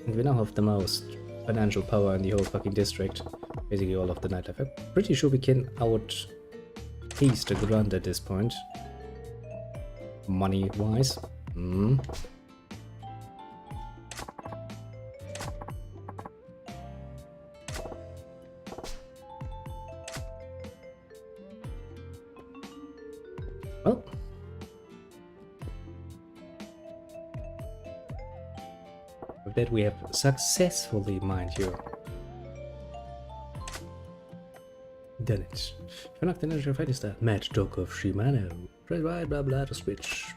And we now have the most financial power in the whole fucking district. Basically all of the nightlife. I'm pretty sure we can outpace the Grand at this point. Money-wise. Hmm. Well. With that we have successfully, mind you, done it. If you're not the natural fighting star, Mad Dog of Shimano. Press right, blah blah to switch.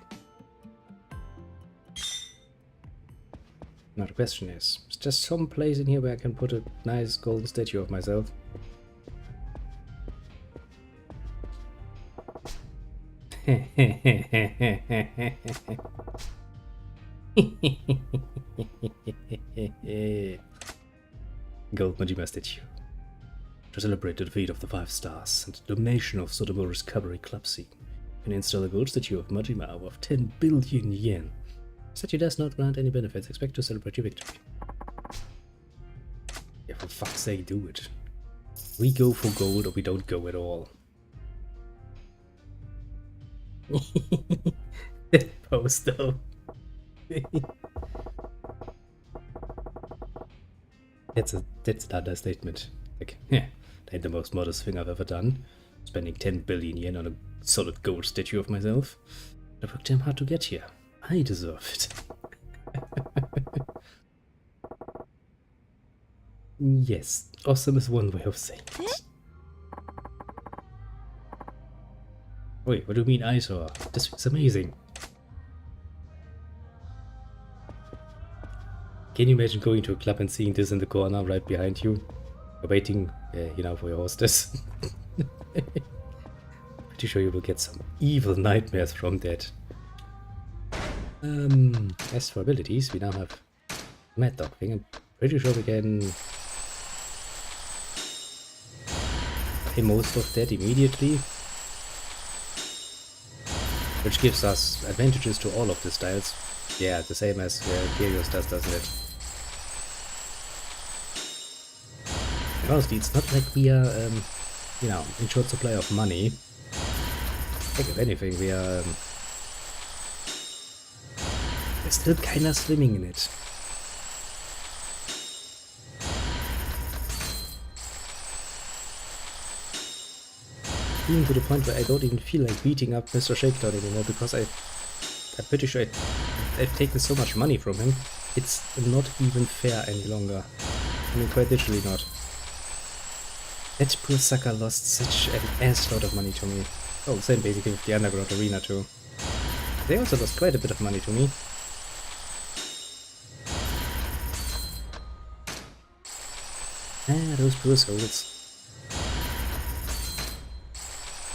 Now the question is just some place in here where I can put a nice golden statue of myself? Gold Majima statue. To celebrate the defeat of the 5 stars and the donation of Sotomo's Cabaret Club scene, you can install a gold statue of Majima worth 10 billion yen. The statue does not grant any benefits. Expect to celebrate your victory. Yeah, for fuck's sake, do it. We go for gold or we don't go at all. That pose though. That's an understatement. Like, yeah, that ain't the most modest thing I've ever done. Spending 10 billion yen on a solid gold statue of myself. I worked damn hard to get here. I deserve it. Yes, awesome is one way of saying it. Wait, what do you mean I saw? This is amazing. Can you imagine going to a club and seeing this in the corner right behind you? Waiting, you know, for your hostess. Pretty sure you will get some evil nightmares from that. As for abilities, we now have Mad Dog thing. I'm pretty sure we can pay most of that immediately. Which gives us advantages to all of the styles. Yeah, the same as Kyrios does, doesn't it? And honestly, it's not like we are, you know, in short supply of money. I think if anything, we're still kinda swimming in it. Even to the point where I don't even feel like beating up Mr. Shakedown anymore, because I'm pretty sure I've taken so much money from him, it's not even fair any longer. I mean, quite literally not. That poor sucker lost such an assload of money to me. Oh, same basically with the Underground Arena too. They also lost quite a bit of money to me. Ah, those poor souls.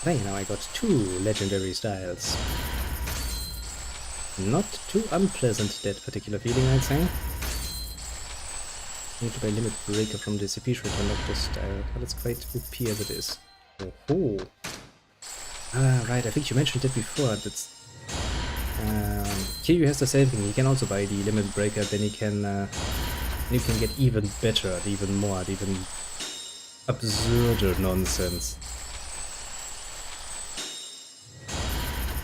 Hey, now I got 2 legendary styles. Not too unpleasant, that particular feeling, I'd say. Need to buy Limit Breaker from the CP to unlock this style, but it's quite OP as it is. Oh, ah, right, I think you mentioned it before. That's Kiryu has the same thing. He can also buy the limit breaker, then he can you can get even better, at even more, at even absurder nonsense.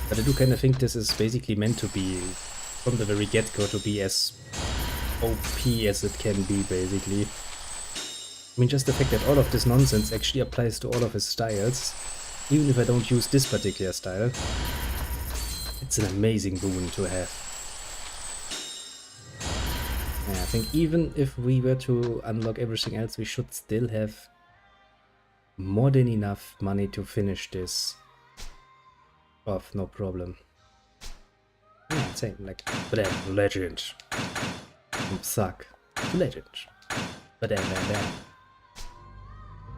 But I do kind of think this is basically meant to be, from the very get-go, to be as OP as it can be, basically. I mean, just the fact that all of this nonsense actually applies to all of his styles, even if I don't use this particular style, it's an amazing boon to have. Yeah, I think even if we were to unlock everything else, we should still have more than enough money to finish this off, no problem. Yeah, same, like, but then, legend. Suck. Legend. But then.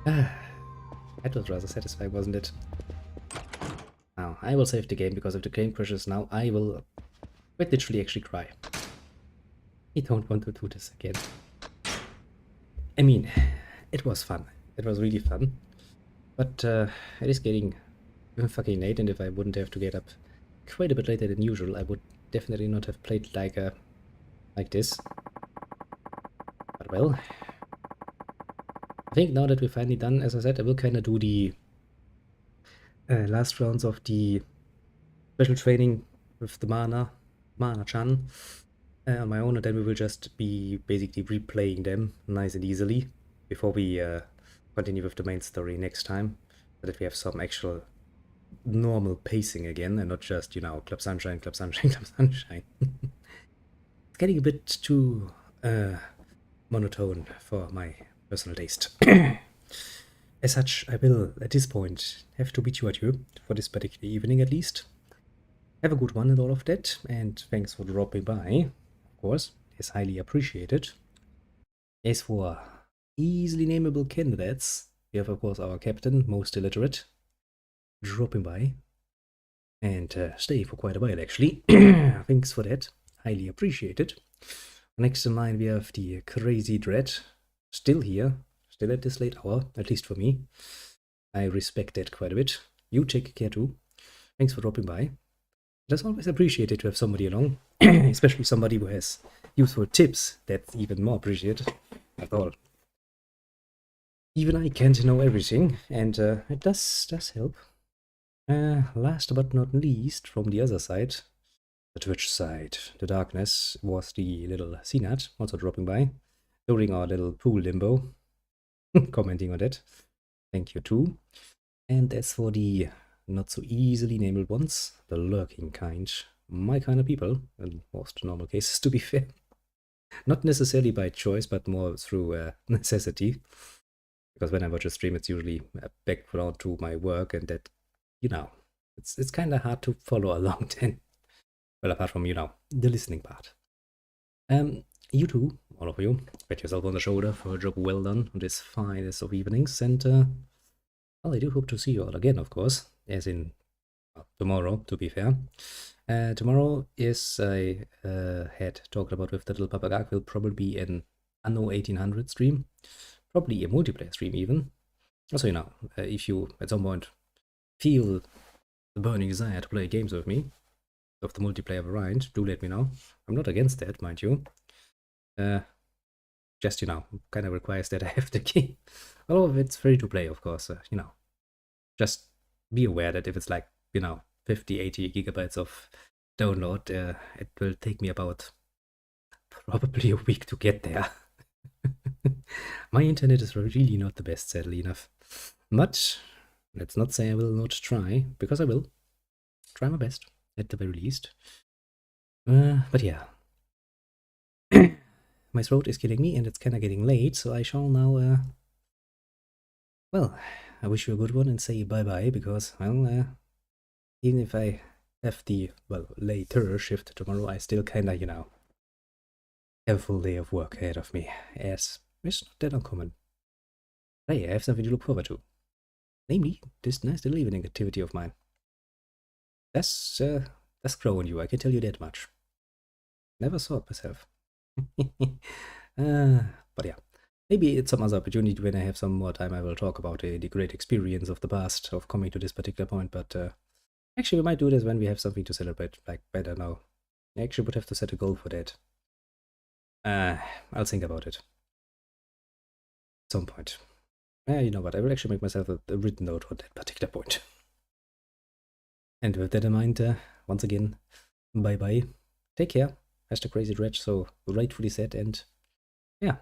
That was rather satisfying, wasn't it? Now, I will save the game, because if the game crashes now, I will quite literally actually cry. I don't want to do this again. I mean, it was fun. It was really fun. But it is getting fucking late, and if I wouldn't have to get up quite a bit later than usual, I would definitely not have played like this. But well, I think now that we're finally done, as I said, I will kind of do the last rounds of the special training with the Mana-chan on my own, and then we will just be basically replaying them nice and easily before we continue with the main story next time, so that we have some actual normal pacing again, and not just, you know, Club Sunshine, Club Sunshine, Club Sunshine. It's getting a bit too monotone for my personal taste. As such, I will, at this point, have to bid you adieu for this particular evening at least. Have a good one and all of that, and thanks for dropping by, of course, it's highly appreciated. As for easily nameable candidates, we have of course our captain, most illiterate, dropping by, and stay for quite a while actually. Thanks for that, highly appreciated. Next in line we have the Crazy Dread, still here, still at this late hour, at least for me. I respect that quite a bit. You take care too. Thanks for dropping by. It's always appreciated to have somebody along, especially somebody who has useful tips. That's even more appreciated. After all, even I can't know everything, and it does help. Last but not least, from the other side, the Twitch side, the darkness, was the little CNAT, also dropping by, during our little pool limbo, commenting on that. Thank you too. And as for the not so easily named ones, the lurking kind, my kind of people, in most normal cases to be fair. Not necessarily by choice, but more through necessity. Because when I watch a stream, it's usually a background to my work, and that, you know, it's kind of hard to follow along then. Well, apart from, you know, the listening part. You too, all of you, pat yourself on the shoulder for a job well done on this finest of evenings, and well, I do hope to see you all again, of course, as in tomorrow, to be fair. Tomorrow, as I had talked about with the little Papagak, will probably be an Anno 1800 stream. Probably a multiplayer stream even. Also, you know, if you at some point feel the burning desire to play games with me, of the multiplayer variant, do let me know. I'm not against that, mind you. Just, you know, kind of requires that I have the game. Although it's free to play, of course, you know. Just be aware that if it's like, you know, 50, 80 gigabytes of download, it will take me about probably a week to get there. My internet is really not the best, sadly enough. But let's not say I will not try, because I will. Try my best, at the very least. But yeah. My throat is killing me, and it's kind of getting late, so I shall now, well, I wish you a good one and say bye-bye, because, well, even if I have the, well, later shift tomorrow, I still kind of, you know, have a full day of work ahead of me, as it's not that uncommon. But hey, I have something to look forward to. Namely, this nice little evening activity of mine. That's growing you, I can tell you that much. Never saw it myself. But yeah, maybe it's some other opportunity when I have some more time. I will talk about the great experience of the past of coming to this particular point. But actually, we might do this when we have something to celebrate, like, I don't know, I actually would have to set a goal for that. I'll think about it. At some point. You know what, I will actually make myself a written note on that particular point. And with that in mind, once again, bye-bye. Take care, as the crazy dredge so rightfully said, and yeah,